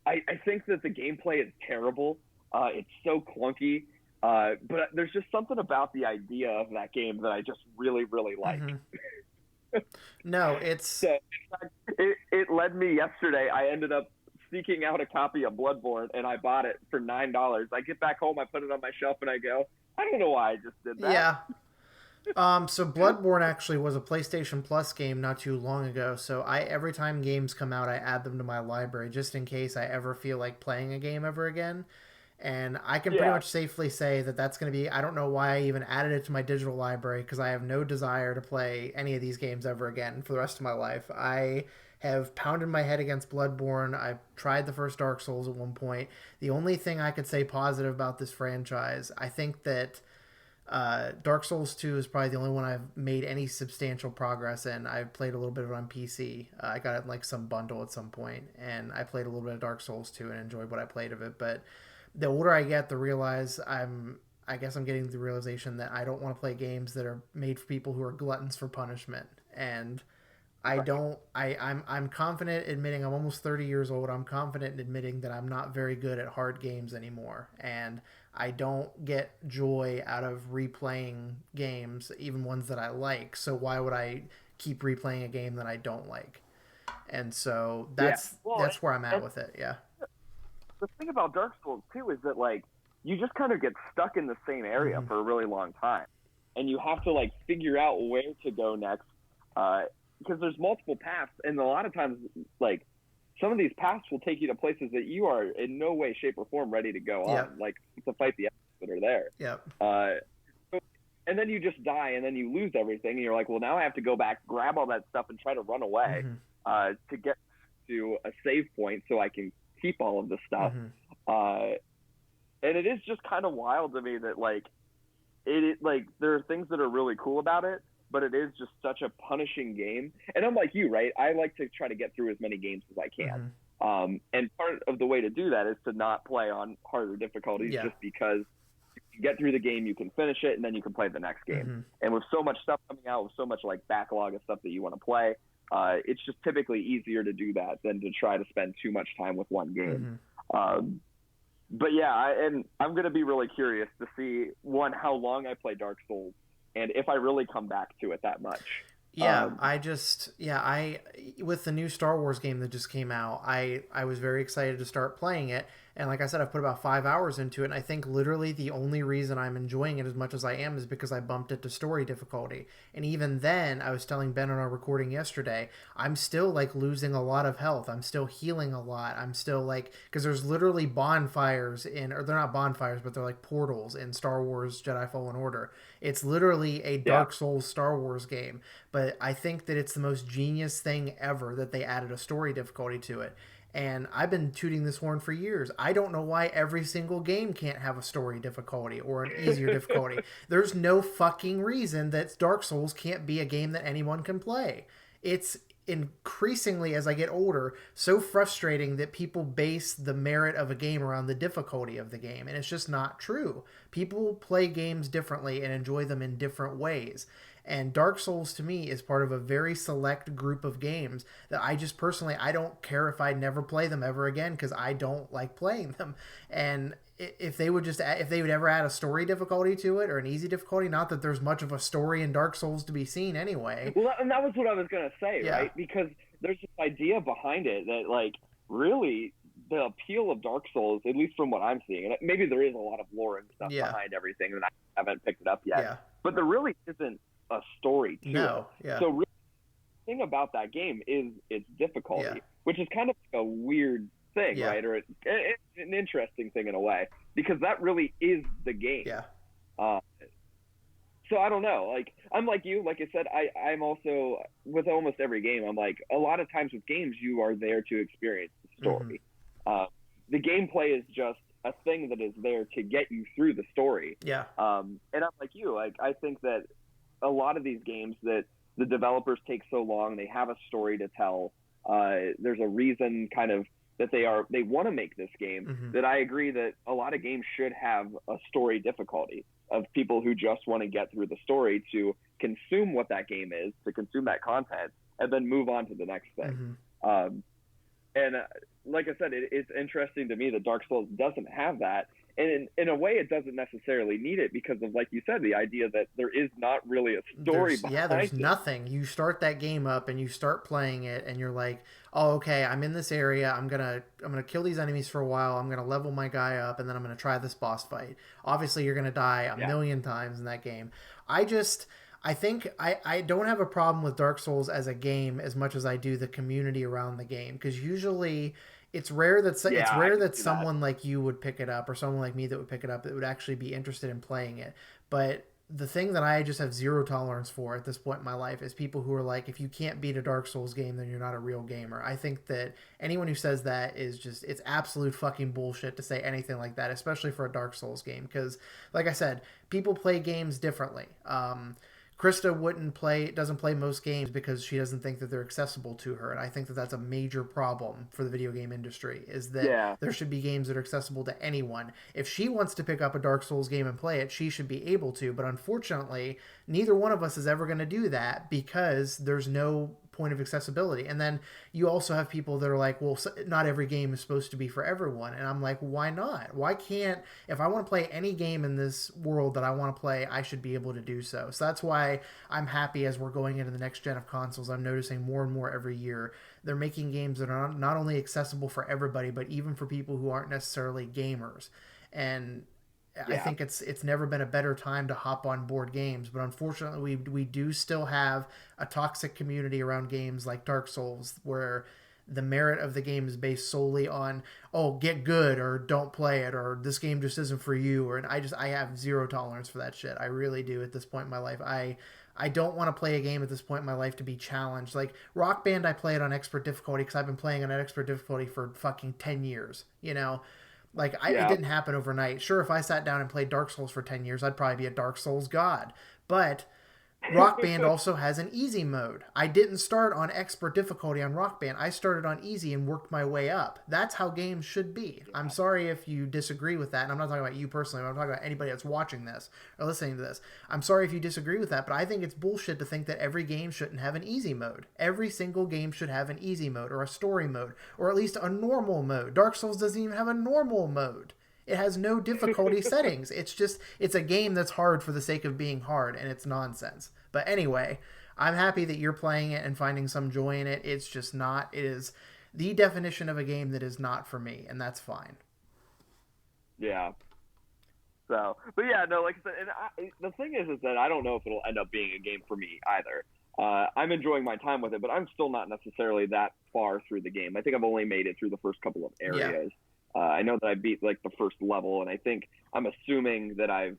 I think that the gameplay is terrible. It's so clunky. But there's just something about the idea of that game that I just really, really like. No, it's... So, in fact, it led me yesterday. I ended up seeking out a copy of Bloodborne, and I bought it for $9. I get back home, I put it on my shelf, and I go, I don't know why I just did that. Yeah. So Bloodborne actually was a PlayStation Plus game not too long ago, so every time games come out, I add them to my library just in case I ever feel like playing a game ever again. And I can pretty much safely say that that's going to be... I don't know why I even added it to my digital library, because I have no desire to play any of these games ever again for the rest of my life. I have pounded my head against Bloodborne. I tried the first Dark Souls at one point. The only thing I could say positive about this franchise, I think that Dark Souls 2 is probably the only one I've made any substantial progress in. I played a little bit of it on PC. I got it in like some bundle at some point, and I played a little bit of Dark Souls 2 and enjoyed what I played of it. But the older I get, I guess I'm getting the realization that I don't want to play games that are made for people who are gluttons for punishment. And I'm confident admitting, I'm almost 30 years old. I'm confident in admitting that I'm not very good at hard games anymore. And I don't get joy out of replaying games, even ones that I like. So why would I keep replaying a game that I don't like? And so that's where I'm at with it. Yeah. The thing about Dark Souls too is that like you just kind of get stuck in the same area for a really long time, and you have to like figure out where to go next because there's multiple paths, and a lot of times like some of these paths will take you to places that you are in no way, shape, or form ready to go on, like to fight the enemies that are there. And then you just die, and then you lose everything, and you're like, well, now I have to go back, grab all that stuff, and try to run away to get to a save point so I can keep all of this stuff. And it is just kind of wild to me that like like there are things that are really cool about it, but it is just such a punishing game. And I'm like you, right? I like to try to get through as many games as I can. And part of the way to do that is to not play on harder difficulties just because you can get through the game, you can finish it, and then you can play the next game. And with so much stuff coming out, with so much like backlog of stuff that you want to play, it's just typically easier to do that than to try to spend too much time with one game. But yeah, and I'm going to be really curious to see, how long I play Dark Souls and if I really come back to it that much. Yeah, with the new Star Wars game that just came out, I was very excited to start playing it. And like I said, I've put about 5 hours into it, and I think literally the only reason I'm enjoying it as much as I am is because I bumped it to story difficulty. And even then, I was telling Ben on our recording yesterday, I'm still like losing a lot of health. I'm still healing a lot. I'm still like, because there's literally bonfires or they're not bonfires, but they're like portals in Star Wars Jedi Fallen Order. It's literally a Dark Souls Star Wars game. But I think that it's the most genius thing ever that they added a story difficulty to it. And I've been tooting this horn for years. I don't know why every single game can't have a story difficulty or an easier difficulty. There's no fucking reason that Dark Souls can't be a game that anyone can play. It's increasingly, as I get older, so frustrating that people base the merit of a game around the difficulty of the game. And it's just not true. People play games differently and enjoy them in different ways. And Dark Souls to me is part of a very select group of games that I just personally, I don't care if I never play them ever again because I don't like playing them. And if they would if they would ever add a story difficulty to it or an easy difficulty, not that there's much of a story in Dark Souls to be seen anyway. Well, and that was what I was gonna say, Yeah. right? Because there's this idea behind it that, like, really the appeal of Dark Souls, at least from what I'm seeing, and maybe there is a lot of lore and stuff behind everything, and I haven't picked it up yet. Yeah. But there really isn't a story to it. Yeah. So really, the thing about that game is its difficulty, which is kind of like a weird thing, right? Or it's an interesting thing in a way, because that really is the game. Yeah. So I don't know. Like, I'm like you. Like I said, I'm also, with almost every game, I'm like, a lot of times with games, you are there to experience the story. The gameplay is just a thing that is there to get you through the story. Yeah. And I'm like you. Like, I think that a lot of these games that the developers take so long, they have a story to tell. There's a reason kind of that they want to make this game, that I agree that a lot of games should have a story difficulty of people who just want to get through the story to consume what that game is, to consume that content, and then move on to the next thing. And like I said, it's interesting to me that Dark Souls doesn't have that. And in a way, it doesn't necessarily need it because of, like you said, the idea that there is not really a story behind there's it. nothing. You start that game up and you start playing it and you're like, oh, okay, I'm in this area. I'm gonna kill these enemies for a while. I'm gonna level my guy up and then I'm gonna try this boss fight. Obviously, you're gonna die a million times in that game. I think I don't have a problem with Dark Souls as a game as much as I do the community around the game, because usually it's rare that someone like you would pick it up, or someone like me that would pick it up that would actually be interested in playing it. But the thing that I just have zero tolerance for at this point in my life is people who are like, if you can't beat a Dark Souls game, then you're not a real gamer. I think that anyone who says that is just, it's absolute fucking bullshit to say anything like that, especially for a Dark Souls game. Because, like I said, people play games differently. Christa doesn't play most games because she doesn't think that they're accessible to her. And I think that that's a major problem for the video game industry, is that there should be games that are accessible to anyone. If she wants to pick up a Dark Souls game and play it, she should be able to. But unfortunately, neither one of us is ever going to do that because there's no point of accessibility. And then you also have people that are like, well, not every game is supposed to be for everyone. And I'm like, why not? Why can't, if I want to play any game in this world that I want to play, I should be able to do so. So that's why I'm happy as we're going into the next gen of consoles. I'm noticing more and more every year they're making games that are not only accessible for everybody, but even for people who aren't necessarily gamers. And I think it's never been a better time to hop on board games, but unfortunately we do still have a toxic community around games like Dark Souls, where the merit of the game is based solely on, oh, get good or don't play it, or this game just isn't for you, or I have zero tolerance for that shit. I really do at this point in my life. I don't want to play a game at this point in my life to be challenged. Like Rock Band, I play it on expert difficulty because I've been playing on expert difficulty for fucking 10 years, you know? Like, it didn't happen overnight. Sure, if I sat down and played Dark Souls for 10 years, I'd probably be a Dark Souls god. But Rock Band also has an easy mode. I didn't start on expert difficulty on Rock Band. I started on easy and worked my way up. That's how games should be. I'm sorry if you disagree with that, and I'm not talking about you personally, but I'm talking about anybody that's watching this or listening to this. I'm sorry if you disagree with that, but I think it's bullshit to think that every game shouldn't have an easy mode. Every single game should have an easy mode, or a story mode, or at least a normal mode. Dark Souls doesn't even have a normal mode. It has no difficulty settings. It's a game that's hard for the sake of being hard, and it's nonsense. But anyway, I'm happy that you're playing it and finding some joy in it. It's just not, it is the definition of a game that is not for me, and that's fine. Yeah. So, but yeah, no, like I said, and the thing is that I don't know if it'll end up being a game for me either. I'm enjoying my time with it, but I'm still not necessarily that far through the game. I think I've only made it through the first couple of areas. Yeah. I know that I beat like the first level, and I'm assuming that I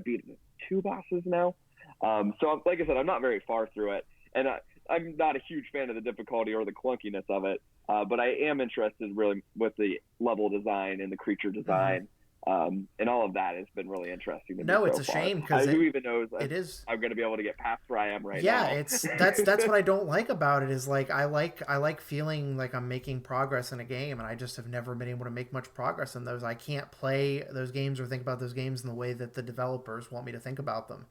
beat 2 bosses now. So like I said, I'm not very far through it, and I'm not a huge fan of the difficulty or the clunkiness of it. But I am interested really with the level design and the creature design. And all of that has been really interesting to me. No, it's a shame because who even knows it is. I'm going to be able to get past where I am right now. Yeah, that's what I don't like about it, is like I like feeling like I'm making progress in a game, and I just have never been able to make much progress in those. I can't play those games or think about those games in the way that the developers want me to think about them.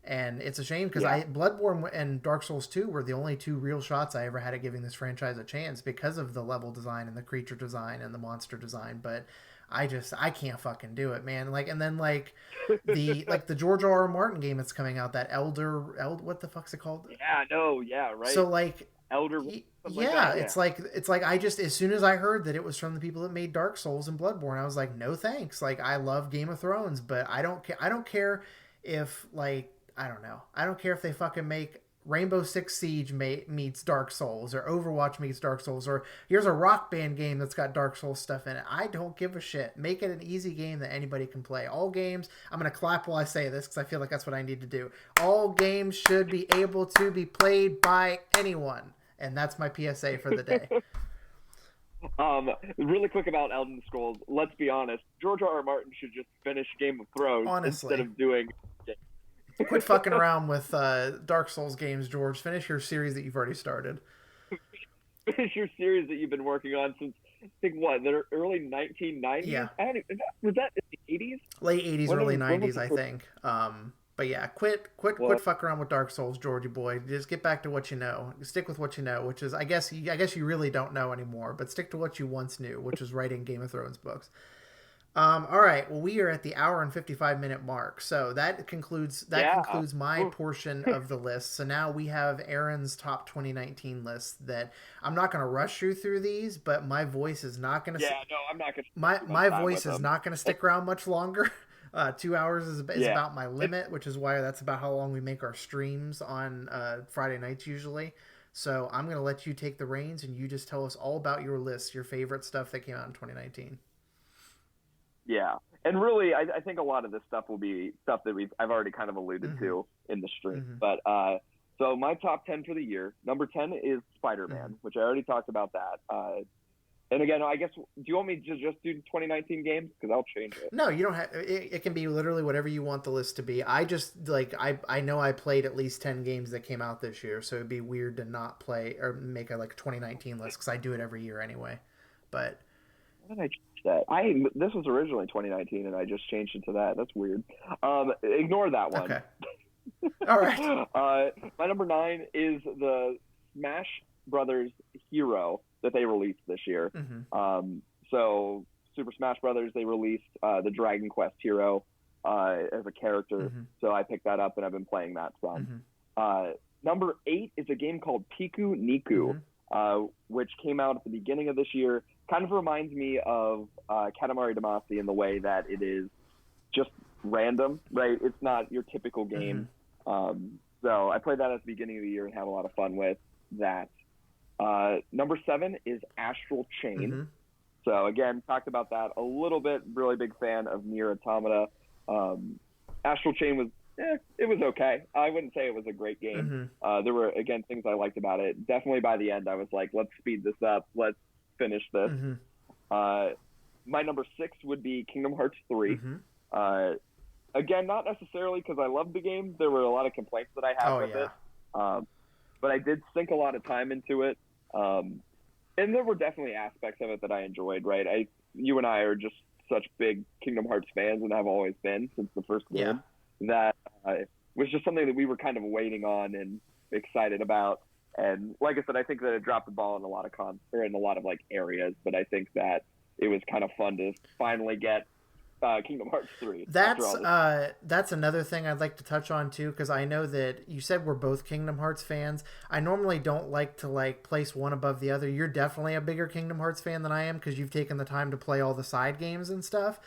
And it's a shame because Bloodborne and Dark Souls 2 were the only 2 real shots I ever had at giving this franchise a chance because of the level design and the creature design and the monster design. But I can't fucking do it, man. Like, and then the George R. R. Martin game that's coming out, that what the fuck's it called? Yeah, no, yeah, right. So like, Elder, something like yeah, that. Yeah. it's like I just, as soon as I heard that it was from the people that made Dark Souls and Bloodborne, I was like, no thanks. Like, I love Game of Thrones, but I don't care if, like, I don't know. I don't care if they fucking make Rainbow Six Siege meets Dark Souls, or Overwatch meets Dark Souls, or here's a Rock Band game that's got Dark Souls stuff in it. I don't give a shit. Make it an easy game that anybody can play. All games, I'm going to clap while I say this because I feel like that's what I need to do. All games should be able to be played by anyone. And that's my PSA for the day. Really quick about Elden Scrolls. Let's be honest. George R. R. Martin should just finish Game of Thrones instead of doing. Quit fucking around with Dark Souls games, George. Finish your series that you've already started. Finish your series that you've been working on since, I think, what, the early 1990s? Yeah. Was that in the 80s? Late 80s, early 90s, I think. But yeah, quit fucking around with Dark Souls, Georgie boy. Just get back to what you know. Stick with what you know, which is, I guess you really don't know anymore, but stick to what you once knew, which is writing Game of Thrones books. All right. Well, we are at the hour and 55-minute mark, so that concludes my portion of the list. So now we have Aaron's top 2019 list. That I'm not going to rush you through these, but my voice is not going to. Yeah, no, I'm not going to. My voice is not going to stick around much longer. 2 hours is about my limit, which is why that's about how long we make our streams on Friday nights usually. So I'm going to let you take the reins, and you just tell us all about your list, your favorite stuff that came out in 2019. Yeah, and really, I think a lot of this stuff will be stuff that I've already kind of alluded to in the stream. But so my top 10 for the year, number 10 is Spider-Man, which I already talked about that. And again, I guess, do you want me to just do 2019 games? Because I'll change it. No, you don't have. It can be literally whatever you want the list to be. I just, like, I know I played at least 10 games that came out this year, so it'd be weird to not play or make a 2019 list, because I do it every year anyway. But why did I change that? This was originally 2019, and I just changed it to that. That's weird. Ignore that one. Okay. All right. My number 9 is the Smash Brothers Hero that they released this year. So Super Smash Brothers, they released the Dragon Quest Hero as a character. So I picked that up, and I've been playing that some. Number 8 is a game called Piku Niku, which came out at the beginning of this year. Kind of reminds me of Katamari Damacy in the way that it is just random, right? It's not your typical game. So I played that at the beginning of the year and had a lot of fun with that. Number 7 is Astral Chain. So again, talked about that a little bit. Really big fan of Nier Automata. Astral Chain was, it was okay. I wouldn't say it was a great game. There were, again, things I liked about it. Definitely by the end, I was like, let's speed this up. Let's finish this. My number 6 would be Kingdom Hearts 3. Again, not necessarily because I loved the game. There were a lot of complaints that I had with it. But I did sink a lot of time into it. And there were definitely aspects of it that I enjoyed, right? You and I are just such big Kingdom Hearts fans and have always been since the first game. That was just something that we were kind of waiting on and excited about. And like I said, I think that it dropped the ball in a lot of in a lot of like areas, but I think that it was kind of fun to finally get Kingdom Hearts 3. That's another thing I'd like to touch on too, because I know that you said we're both Kingdom Hearts fans. I normally don't like to place one above the other. You're definitely a bigger Kingdom Hearts fan than I am, because you've taken the time to play all the side games and stuff.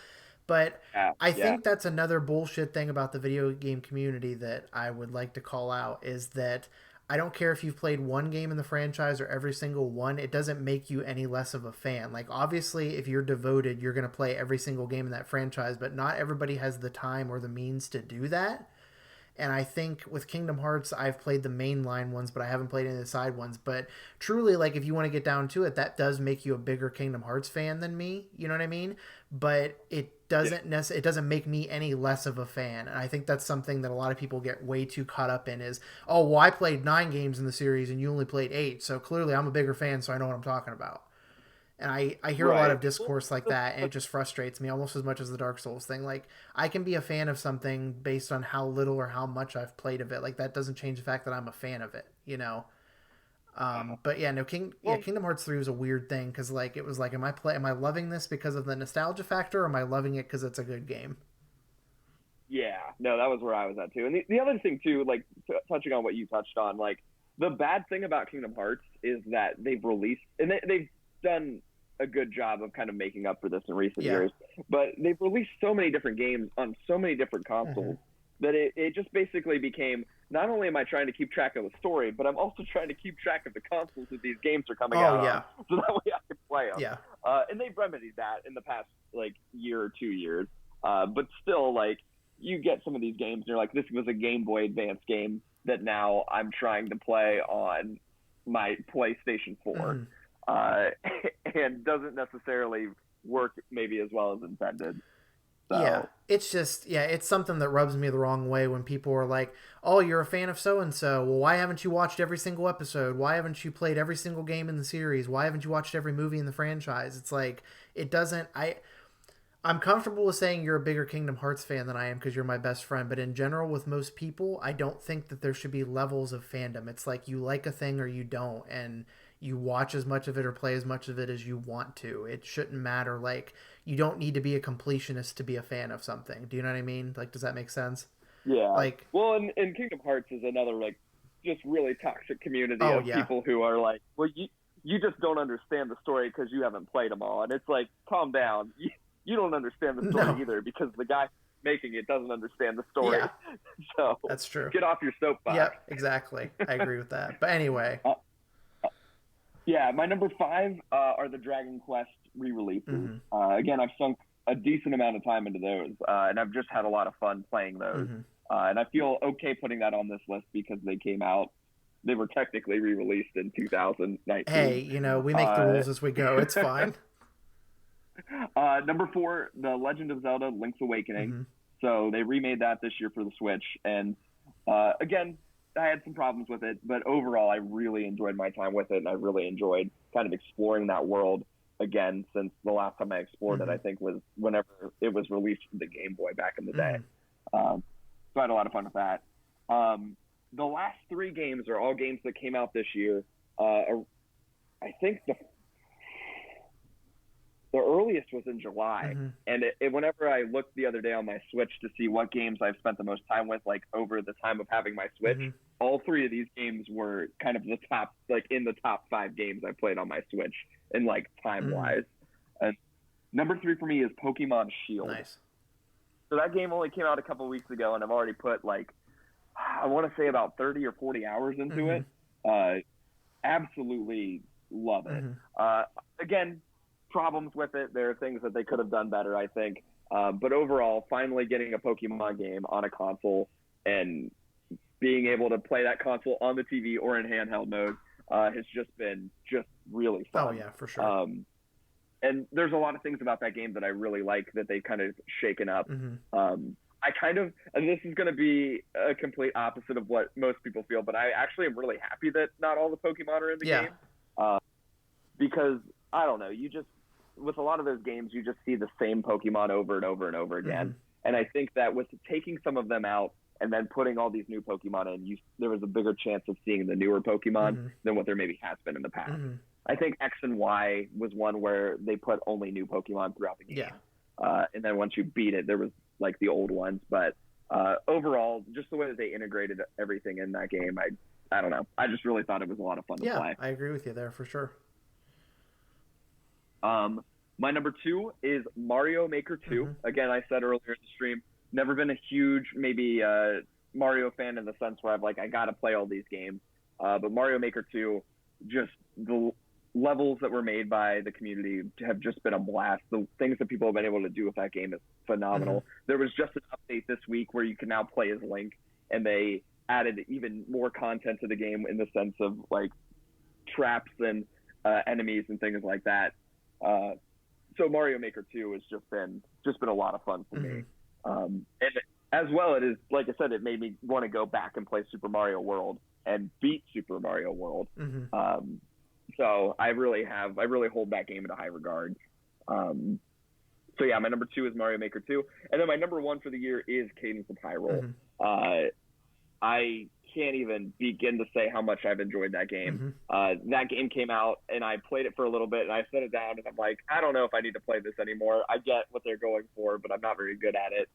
But I think that's another bullshit thing about the video game community that I would like to call out, is that I don't care if you've played one game in the franchise or every single one. It doesn't make you any less of a fan. Like, obviously, if you're devoted, you're going to play every single game in that franchise, but not everybody has the time or the means to do that. And I think with Kingdom Hearts, I've played the mainline ones, but I haven't played any of the side ones. But truly, like, if you want to get down to it, that does make you a bigger Kingdom Hearts fan than me. You know what I mean? But it doesn't it doesn't make me any less of a fan. And I think that's something that a lot of people get way too caught up in is, oh, well, I played 9 games in the series and you only played 8. So clearly I'm a bigger fan, so I know what I'm talking about. And I hear a lot of discourse like that, and it just frustrates me almost as much as the Dark Souls thing. Like, I can be a fan of something based on how little or how much I've played of it. Like, that doesn't change the fact that I'm a fan of it, you know? But yeah, no, Well, Kingdom Hearts 3 was a weird thing because like it was like, am I loving this because of the nostalgia factor, or am I loving it because it's a good game? yeah, no, that was where I was at too. And the other thing too, like touching on what you touched on, like the bad thing about Kingdom Hearts is that they've released and they've done a good job of kind of making up for this in recent Yeah. years, but they've released so many different games on so many different Hmm. consoles that it just basically became not only am I trying to keep track of the story, but I'm also trying to keep track of the consoles that these games are coming Oh out on, yeah, so that way I can play them. yeah. And they've remedied that in the past like year or 2 years. But still, like you get some of these games, and you're like, this was a Game Boy Advance game that now I'm trying to play on my PlayStation 4, Hmm. uh, and doesn't necessarily work maybe as well as intended. Yeah, So it's just, yeah, it's something that rubs me the wrong way when people are like, "Oh, you're a fan of so and so. Well, why haven't you watched every single episode? Why haven't you played every single game in the series? Why haven't you watched every movie in the franchise?" It's like it doesn't. I'm comfortable with saying you're a bigger Kingdom Hearts fan than I am because you're my best friend, but in general, with most people, I don't think that there should be levels of fandom. It's like you like a thing or you don't, and you watch as much of it or play as much of it as you want to. It shouldn't matter. Like, you don't need to be a completionist to be a fan of something. Do you know what I mean? Like, does that make sense? yeah, Like, well, and Kingdom Hearts is another like just really toxic community oh, of yeah. people who are like, well, you just don't understand the story because you haven't played them all, and it's like, calm down. You don't understand the story No. either because the guy making it doesn't understand the story. Yeah, So that's true. get off your soapbox. Yep, exactly. I agree with that. But anyway. Uh, yeah, my number five are the Dragon Quest re-releases. Hmm. Again, I've sunk a decent amount of time into those, and I've just had a lot of fun playing those. Hmm. And I feel okay putting that on this list because they came out. They were technically re-released in Hey, 2019. we make the Uh, rules as we go. It's fine. Number four, The Legend of Zelda: Link's Awakening. Hmm. So they remade that this year for the Switch, and again, I had some problems with it, but overall, I really enjoyed my time with it, and I really enjoyed kind of exploring that world again. Since the last time I explored it, Hmm. I think was whenever it was released for the Game Boy back in the day. Hmm. So I had a lot of fun with that. The last three games are all games that came out this year. I think the earliest was in July. Hmm. And whenever I looked the other day on my Switch to see what games I've spent the most time with, like over the time of having my Switch, Hmm. all three of these games were kind of the top, like in the top five games I played on my Switch in like time Hmm. wise. And number three for me is Pokemon Shield. Nice. So that game only came out a couple weeks ago, and I've already put like, I want to say about 30 or 40 hours into Hmm. it. Absolutely love it. Hmm. Again, problems with it. There are things that they could have done better, I think. But overall, finally getting a Pokemon game on a console and being able to play that console on the TV or in handheld mode has just been just really Oh, fun. yeah, for sure. And there's a lot of things about that game that I really like that they've kind of shaken up. Hmm. I kind of, and this is going to be a complete opposite of what most people feel, but I actually am really happy that not all the Pokemon are in the Yeah. game. Because I don't know, you just, with a lot of those games, you just see the same Pokemon over and over and over again. Hmm. And I think that with taking some of them out and then putting all these new Pokemon in, there was a bigger chance of seeing the newer Pokemon Hmm. than what there maybe has been in the past. Hmm. I think X and Y was one where they put only new Pokemon throughout the game. Yeah. And then once you beat it, there was like the old ones. But overall, just the way that they integrated everything in that game, I don't know. I just really thought it was a lot of fun to Yeah, play. I agree with you there for sure. My number two is Mario Maker 2. Mhm. Again, I said earlier in the stream, never been a huge maybe Mario fan in the sense where I got to play all these games. But Mario Maker 2, just the levels that were made by the community have just been a blast. The things that people have been able to do with that game is phenomenal. Mhm. There was just an update this week where you can now play as Link, and they added even more content to the game in the sense of like traps and enemies and things like that. So Mario Maker 2 has just been a lot of fun for me. And as well, it is, like I said, it made me want to go back and play Super Mario World and beat Super Mario World. Mhm. So I really hold that game in a high regard. So yeah, my number two is Mario Maker 2. And then my number one for the year is Cadence of Hyrule. Mhm. I can't even begin to say how much I've enjoyed that game. That game came out, and I played it for a little bit, and I set it down, and I'm like, I don't know if I need to play this anymore. I get what they're going for, but I'm not very good at it.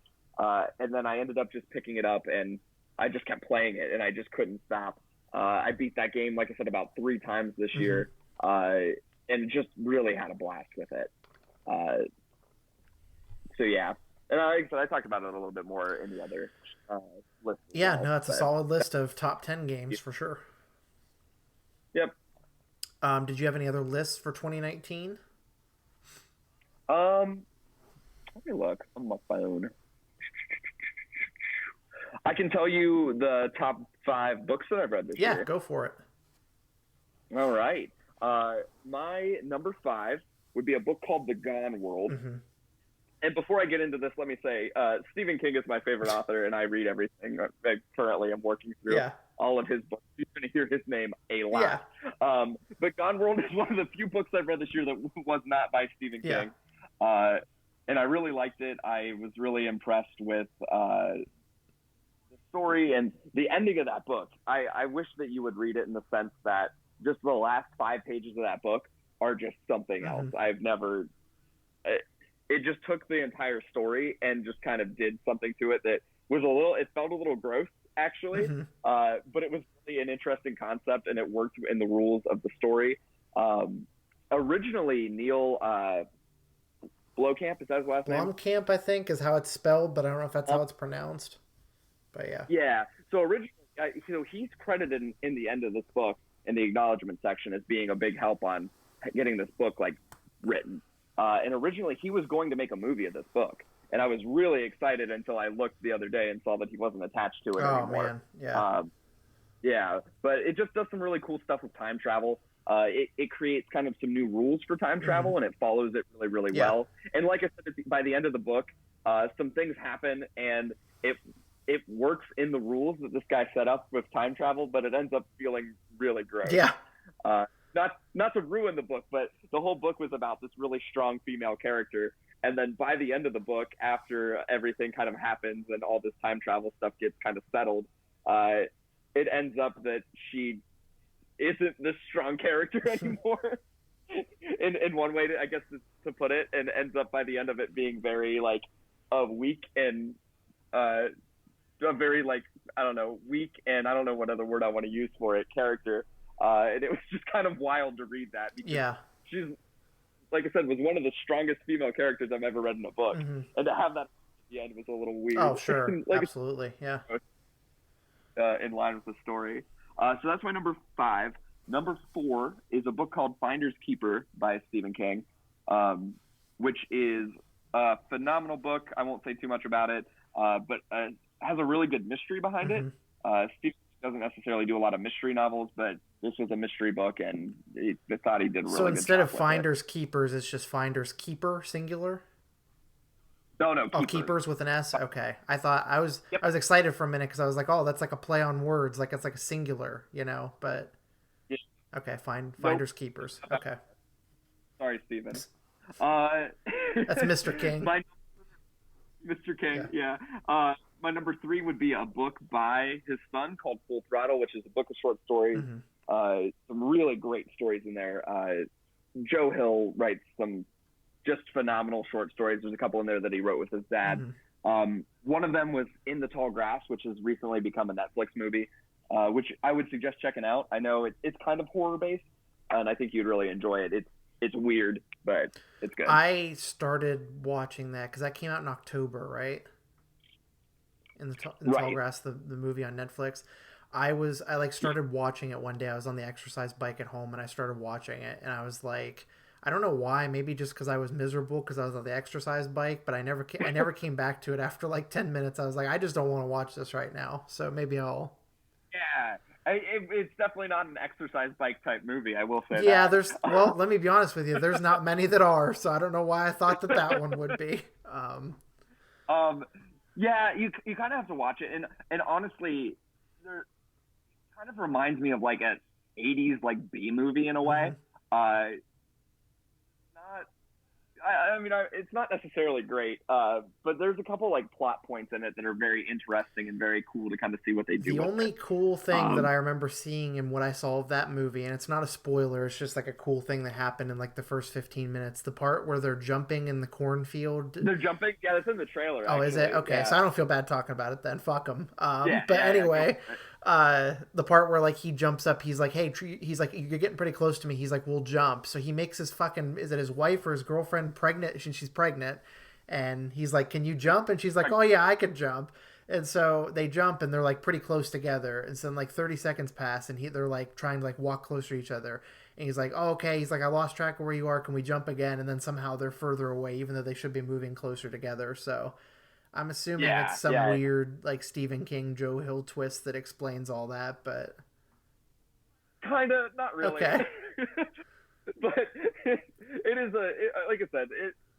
And then I ended up just picking it up, and I just kept playing it, and I just couldn't stop. I beat that game, like I said, about 3 times this year, and just really had a blast with it. So yeah, and like I said, I talked about it a little bit more in the other list. Yeah, no, that's a solid list of top 10 games for sure. Yep. Did you have any other lists for 2019? Let me look on my phone. I can tell you the top 5 books that I've read this year. Yeah, go for it. All right. My number 5 would be a book called The Gone World. And before I get into this, let me say, Stephen King is my favorite author, and I read everything. Currently, I'm working through all of his books. You're going to hear his name a lot. But Gone World is one of the few books I've read this year that was not by Stephen King. And I really liked it. I was really impressed with the story and the ending of that book. I wish that you would read it in the sense that just the last 5 pages of that book are just something else. I've never... It just took the entire story and just kind of did something to it that was it felt a little gross, actually, but it was really an interesting concept, and it worked in the rules of the story. Originally, Neil Blomkamp, is that his last name? Blomkamp, I think, is how it's spelled, but I don't know if that's how it's pronounced. But yeah. Yeah, so originally, he's credited in the end of this book, in the acknowledgement section, as being a big help on getting this book, written. And originally, he was going to make a movie of this book. And I was really excited until I looked the other day and saw that he wasn't attached to it anymore. Man. Yeah. Yeah, but it just does some really cool stuff with time travel. It creates kind of some new rules for time travel, and it follows it really, really well. And like I said, by the end of the book, some things happen, and it works in the rules that this guy set up with time travel, but it ends up feeling really gross. Yeah. Not to ruin the book, but the whole book was about this really strong female character. And then by the end of the book, after everything kind of happens and all this time travel stuff gets kind of settled, it ends up that she isn't this strong character anymore. in one way, I guess, to put it, and ends up by the end of it being very weak and a very I don't know, weak, and I don't know what other word I want to use for it, character. And it was just kind of wild to read that, because she's, like I said, was one of the strongest female characters I've ever read in a book. And to have that at the end was a little weird. Oh, sure. Absolutely. Yeah. In line with the story. So that's my number 5. Number 4 is a book called Finders Keeper by Stephen King, which is a phenomenal book. I won't say too much about it, but has a really good mystery behind it. Stephen doesn't necessarily do a lot of mystery novels, but this was a mystery book, and I thought he did a really good job. So instead of Finders Keepers, it's just Finders Keeper, singular? No, Keepers. Oh, Keepers with an S? Okay. I was excited for a minute, because I was like, oh, that's like a play on words, like it's like a singular, but... Yeah. Okay, Finders Keepers. Okay. Sorry, Stephen. That's Mr. King. Mr. King, yeah. My number 3 would be a book by his son called Full Throttle, which is a book of short stories. Some really great stories in there. Joe Hill writes some just phenomenal short stories. There's a couple in there that he wrote with his dad. One of them was In the Tall Grass, which has recently become a Netflix movie, which I would suggest checking out. I know it's kind of horror-based, and I think you'd really enjoy it. It's weird, but it's good. I started watching that because that came out in October, right? In the Tall Grass, the movie on Netflix. I started watching it one day. I was on the exercise bike at home, and I started watching it, and I was like, I don't know why, maybe just because I was miserable because I was on the exercise bike, but I never came back to it after 10 minutes. I was like, I just don't want to watch this right now, so maybe I'll... Yeah, it's definitely not an exercise bike type movie, I will say yeah, that. well, let me be honest with you, there's not many that are, so I don't know why I thought that one would be. Yeah, you kind of have to watch it, and honestly, it kind of reminds me of an 80s B movie in a way. it's not necessarily great, but there's a couple like plot points in it that are very interesting and very cool to kind of see what they do The with only it. cool thing that Um, I remember seeing in what I saw of that movie, and it's not a spoiler, it's just like a cool thing that happened in like the first 15 minutes. The part where they're jumping in the cornfield. they're jumping. Yeah, that's in the trailer Oh, is it? actually. Okay, so Yeah, I don't feel bad talking about it then. Fuck him. yeah, But yeah, yeah. Go anyway, for it. the part where like he jumps up, he's like, "Hey," he's like, "You're getting pretty close to me." He's like, "We'll jump." So he makes his fucking, is it his wife or his girlfriend pregnant? She's pregnant, and he's like, "Can you jump?" And she's like, "Oh yeah, I can jump." And so they jump, and they're like pretty close together. And so then like 30 seconds pass, and they're like trying to like walk closer to each other. And he's like, "Oh, okay." He's like, "I lost track of where you are. Can we jump again?" And then somehow they're further away, even though they should be moving closer together. So I'm assuming it's Yeah, some yeah. weird like Stephen King, Joe Hill twist that explains all that. But Kind of, not really. okay, But it is like I said,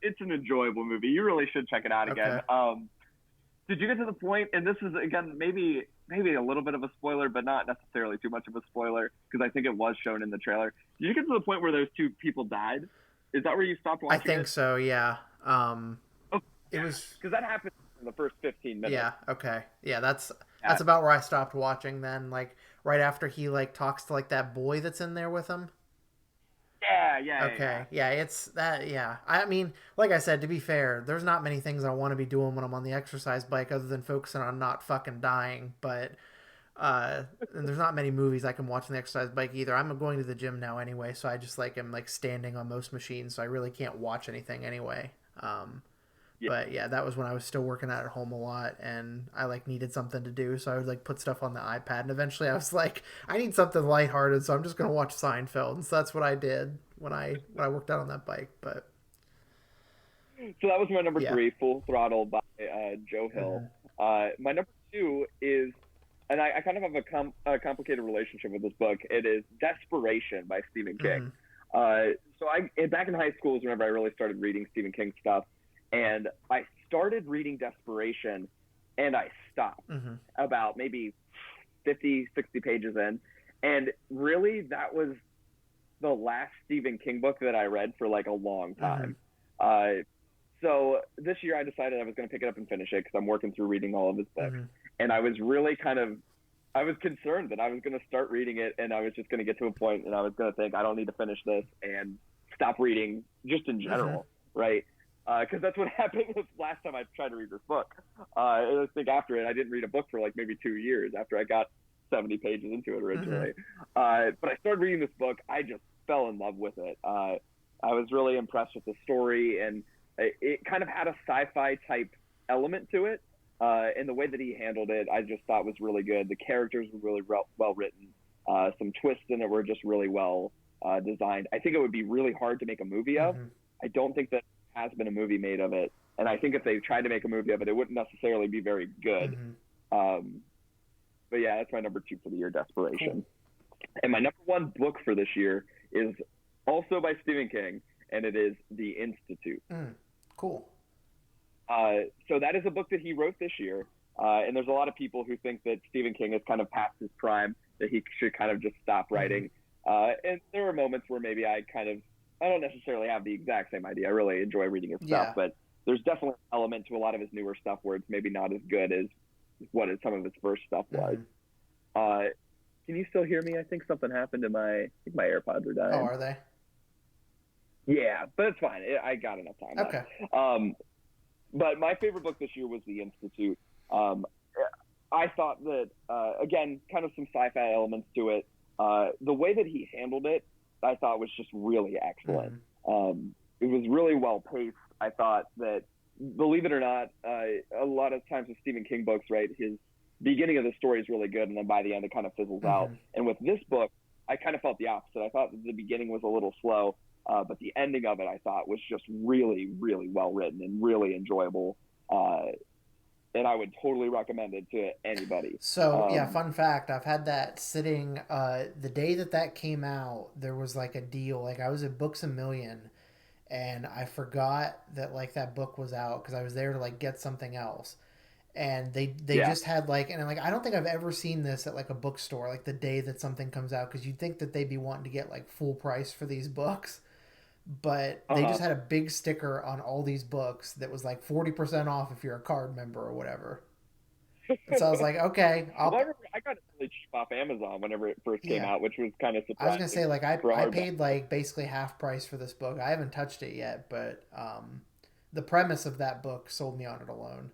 it's an enjoyable movie. You really should check it out again. okay. Did you get to the point? And this is again maybe a little bit of a spoiler, but not necessarily too much of a spoiler because I think it was shown in the trailer. Did you get to the point where those two people died? Is that where you stopped I watching think it? so. Yeah. Oh, It was. because that happened in the first 15 minutes. Yeah. Okay. Yeah. That's Yeah, about where I stopped watching. Then, like right after he like talks to like that boy that's in there with him. yeah, yeah, yeah. Yeah. Okay. Yeah. It's that. Yeah. I mean, like I said, to be fair, there's not many things I want to be doing when I'm on the exercise bike other than focusing on not fucking dying. But and there's not many movies I can watch on the exercise bike either. I'm going to the gym now anyway, so I just like am like standing on most machines, so I really can't watch anything anyway. Yeah. But yeah, that was when I was still working out at home a lot, and I like needed something to do, so I would like put stuff on the iPad. And eventually, I was like, I need something lighthearted, so I'm just gonna watch Seinfeld. And so that's what I did when I worked out on that bike. But So that was my number yeah, three, Full Throttle by Joe Hill. mm-hmm. My number two is, and I kind of have a complicated relationship with this book. It is Desperation by Stephen King. Mm-hmm. So back in high school is whenever I really started reading Stephen King stuff, and I started reading Desperation, and I stopped Mm-hmm. about maybe 50, 60 pages in, and really that was the last Stephen King book that I read for like a long time. Uh, so this year I decided I was going to pick it up and finish it because I'm working through reading all of his books. Mm-hmm. And I was really I was concerned that I was going to start reading it and I was just going to get to a point and I was going to think I don't need to finish this and stop reading just in general, right? Because that's what happened this last time I tried to read this book. And I think after it, I didn't read a book for like maybe 2 years after I got 70 pages into it originally. But I started reading this book. I just fell in love with it. I was really impressed with the story, and it kind of had a sci-fi type element to it. And the way that he handled it, I just thought was really good. The characters were really well written. Some twists in it were just really well designed. I think it would be really hard to make a movie of. I don't think that has been a movie made of it. And I think if they tried to make a movie of it, it wouldn't necessarily be very good. But yeah, that's my number two for the year, Desperation. Cool. And my number one book for this year is also by Stephen King, and it is The Institute. Cool. So that is a book that he wrote this year. And there's a lot of people who think that Stephen King has kind of passed his prime, that he should kind of just stop writing. And there are moments where maybe I don't necessarily have the exact same idea. I really enjoy reading his stuff, but there's definitely an element to a lot of his newer stuff where it's maybe not as good as what some of his first stuff was. Can you still hear me? I think something happened to I think my AirPods are dying. Oh, are they? Yeah, but it's fine. I got enough time. Okay. But my favorite book this year was The Institute. I thought that, again, kind of some sci-fi elements to it. The way that he handled it, I thought was just really excellent. It was really well paced. I thought that, believe it or not, a lot of times with Stephen King books, right, his beginning of the story is really good, and then by the end it kind of fizzles out. And with this book, I kind of felt the opposite. I thought that the beginning was a little slow, but the ending of it, I thought, was just really, really well written and really enjoyable. And I would totally recommend it to anybody. So yeah, fun fact: I've had that sitting. The day that came out, there was like a deal. Like I was at Books a Million, and I forgot that like that book was out because I was there to like get something else. And they just had like, and like I don't think I've ever seen this at like a bookstore, like the day that something comes out, because you'd think that they'd be wanting to get like full price for these books. but they Uh-huh. just had a big sticker on all these books that was like 40% off if you're a card member or whatever. And so I was like, okay, Well, I remember I got it really cheap off Amazon whenever it first came yeah. out, which was kind of I was gonna surprising say like for a I hardback paid book. like basically half price for this book. I haven't touched it yet, but the premise of that book sold me on it alone.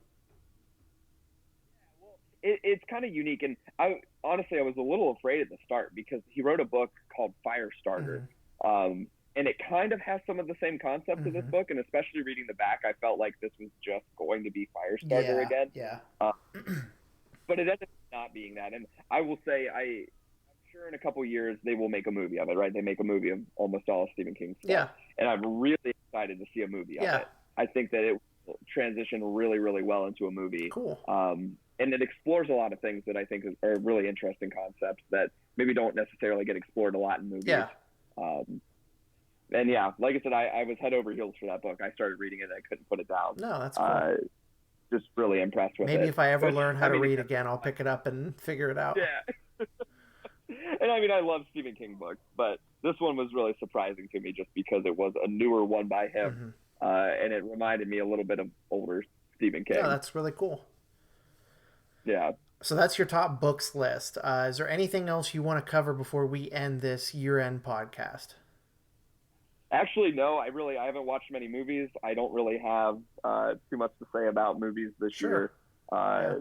It's kind of unique, and I honestly I was a little afraid at the start because he wrote a book called Firestarter, Mm-hmm. and it kind of has some of the same concept of this Mm-hmm. book. And especially reading the back, I felt like this was just going to be Firestarter Yeah, again, yeah. uh, but it ended up not being that. And I will say I'm sure in a couple years they will make a movie of it. Right? They make a movie of almost all of Stephen King's stuff, Yeah, and I'm really excited to see a movie of yeah. it. I think that it will transition really, really well into a movie. Cool. And it explores a lot of things that I think are really interesting concepts that maybe don't necessarily get explored a lot in movies. Yeah. Um, and yeah, like I said, I was head over heels for that book. I started reading it and I couldn't put it down. No, that's cool. Uh, just really impressed with Maybe it. if I ever Which, learn how I to mean, read again, again, I'll pick it up and figure it out. yeah. And I mean, I love Stephen King books, but this one was really surprising to me just because it was a newer one by him, Mm-hmm. and it reminded me a little bit of older Stephen No, King. that's really cool. Yeah. So that's your top books list. Is there anything else you want to cover before we end this year-end podcast? Actually, no. I haven't watched many movies. I don't really have too much to say about movies this Sure. year. Uh, Yeah.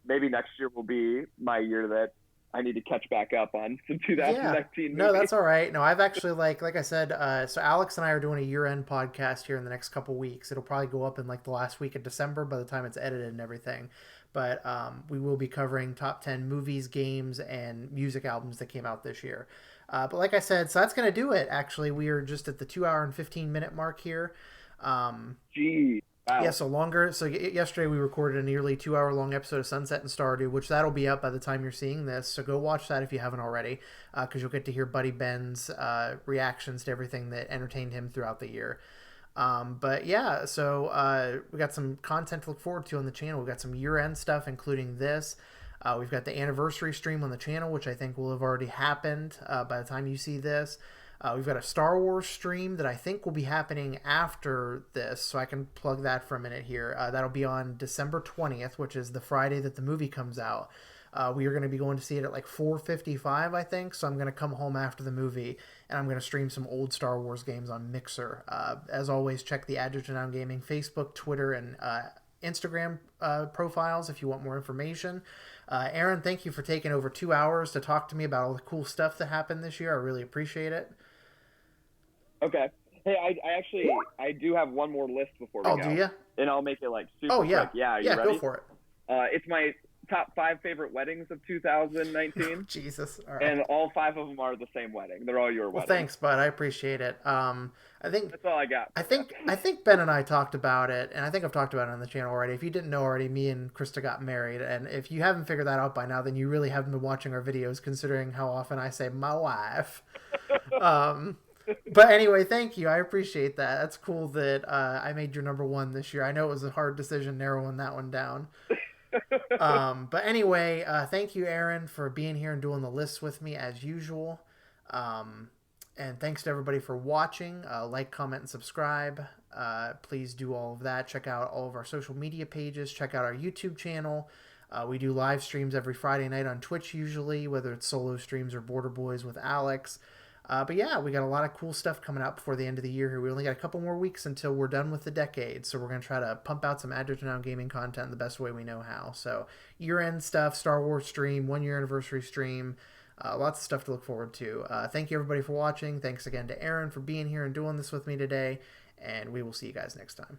Maybe next year will be my year that I need to catch back up on some Yeah. 2019 No, movies. that's all right. No, I've actually like I said, so Alex and I are doing a year-end podcast here in the next couple weeks. It'll probably go up in like the last week of December by the time it's edited and everything. But we will be covering top 10 movies, games, and music albums that came out this year. But like I said, so that's going to do it. Actually, we are just at the 2 hour and 15-minute mark here. Gee, Yeah, wow. so longer. So yesterday we recorded a nearly 2 hour long episode of Sunset and Stardew, which that'll be up by the time you're seeing this. So go watch that if you haven't already, because you'll get to hear Buddy Ben's reactions to everything that entertained him throughout the year. But yeah, so we got some content to look forward to on the channel. We've got some year end stuff, including this. We've got the anniversary stream on the channel, which I think will have already happened by the time you see this. We've got a Star Wars stream that I think will be happening after this, so I can plug that for a minute here. That'll be on December 20th, which is the Friday that the movie comes out. We are going to be going to see it at like 4:55, I think. So I'm going to come home after the movie and I'm going to stream some old Star Wars games on Mixer. As always, check the Adjective Gaming Facebook, Twitter, and Instagram profiles if you want more information. Aaron, thank you for taking over 2 hours to talk to me about all the cool stuff that happened this year. I really appreciate it. Okay. Hey, I actually I do have one more list before we Oh, do go, you? and I'll make it like Oh, super yeah. quick. Yeah, are you Yeah, ready? go for it. It's my top 5 favorite weddings of 2019, Jesus. All right. and all 5 of them are the same wedding. They're all your Well, weddings. thanks, bud. I appreciate it. I think That's all I got. I think Ben and I talked about it, and I think I've talked about it on the channel already. If you didn't know already, me and Christa got married, and if you haven't figured that out by now, then you really haven't been watching our videos, considering how often I say my wife. But anyway, thank you. I appreciate that. That's cool that I made your number one this year. I know it was a hard decision narrowing that one down. But anyway, thank you, Aaron, for being here and doing the lists with me as usual. And thanks to everybody for watching. Like, comment, and subscribe. Please do all of that. Check out all of our social media pages. Check out our YouTube channel. We do live streams every Friday night on Twitch usually, whether it's solo streams or Border Boys with Alex. But yeah, we got a lot of cool stuff coming out before the end of the year here. We only got a couple more weeks until we're done with the decade, so we're going to try to pump out some Adjective Gaming content the best way we know how. So year-end stuff, Star Wars stream, 1 year anniversary stream, lots of stuff to look forward to. Thank you everybody for watching. Thanks again to Aaron for being here and doing this with me today, and we will see you guys next time.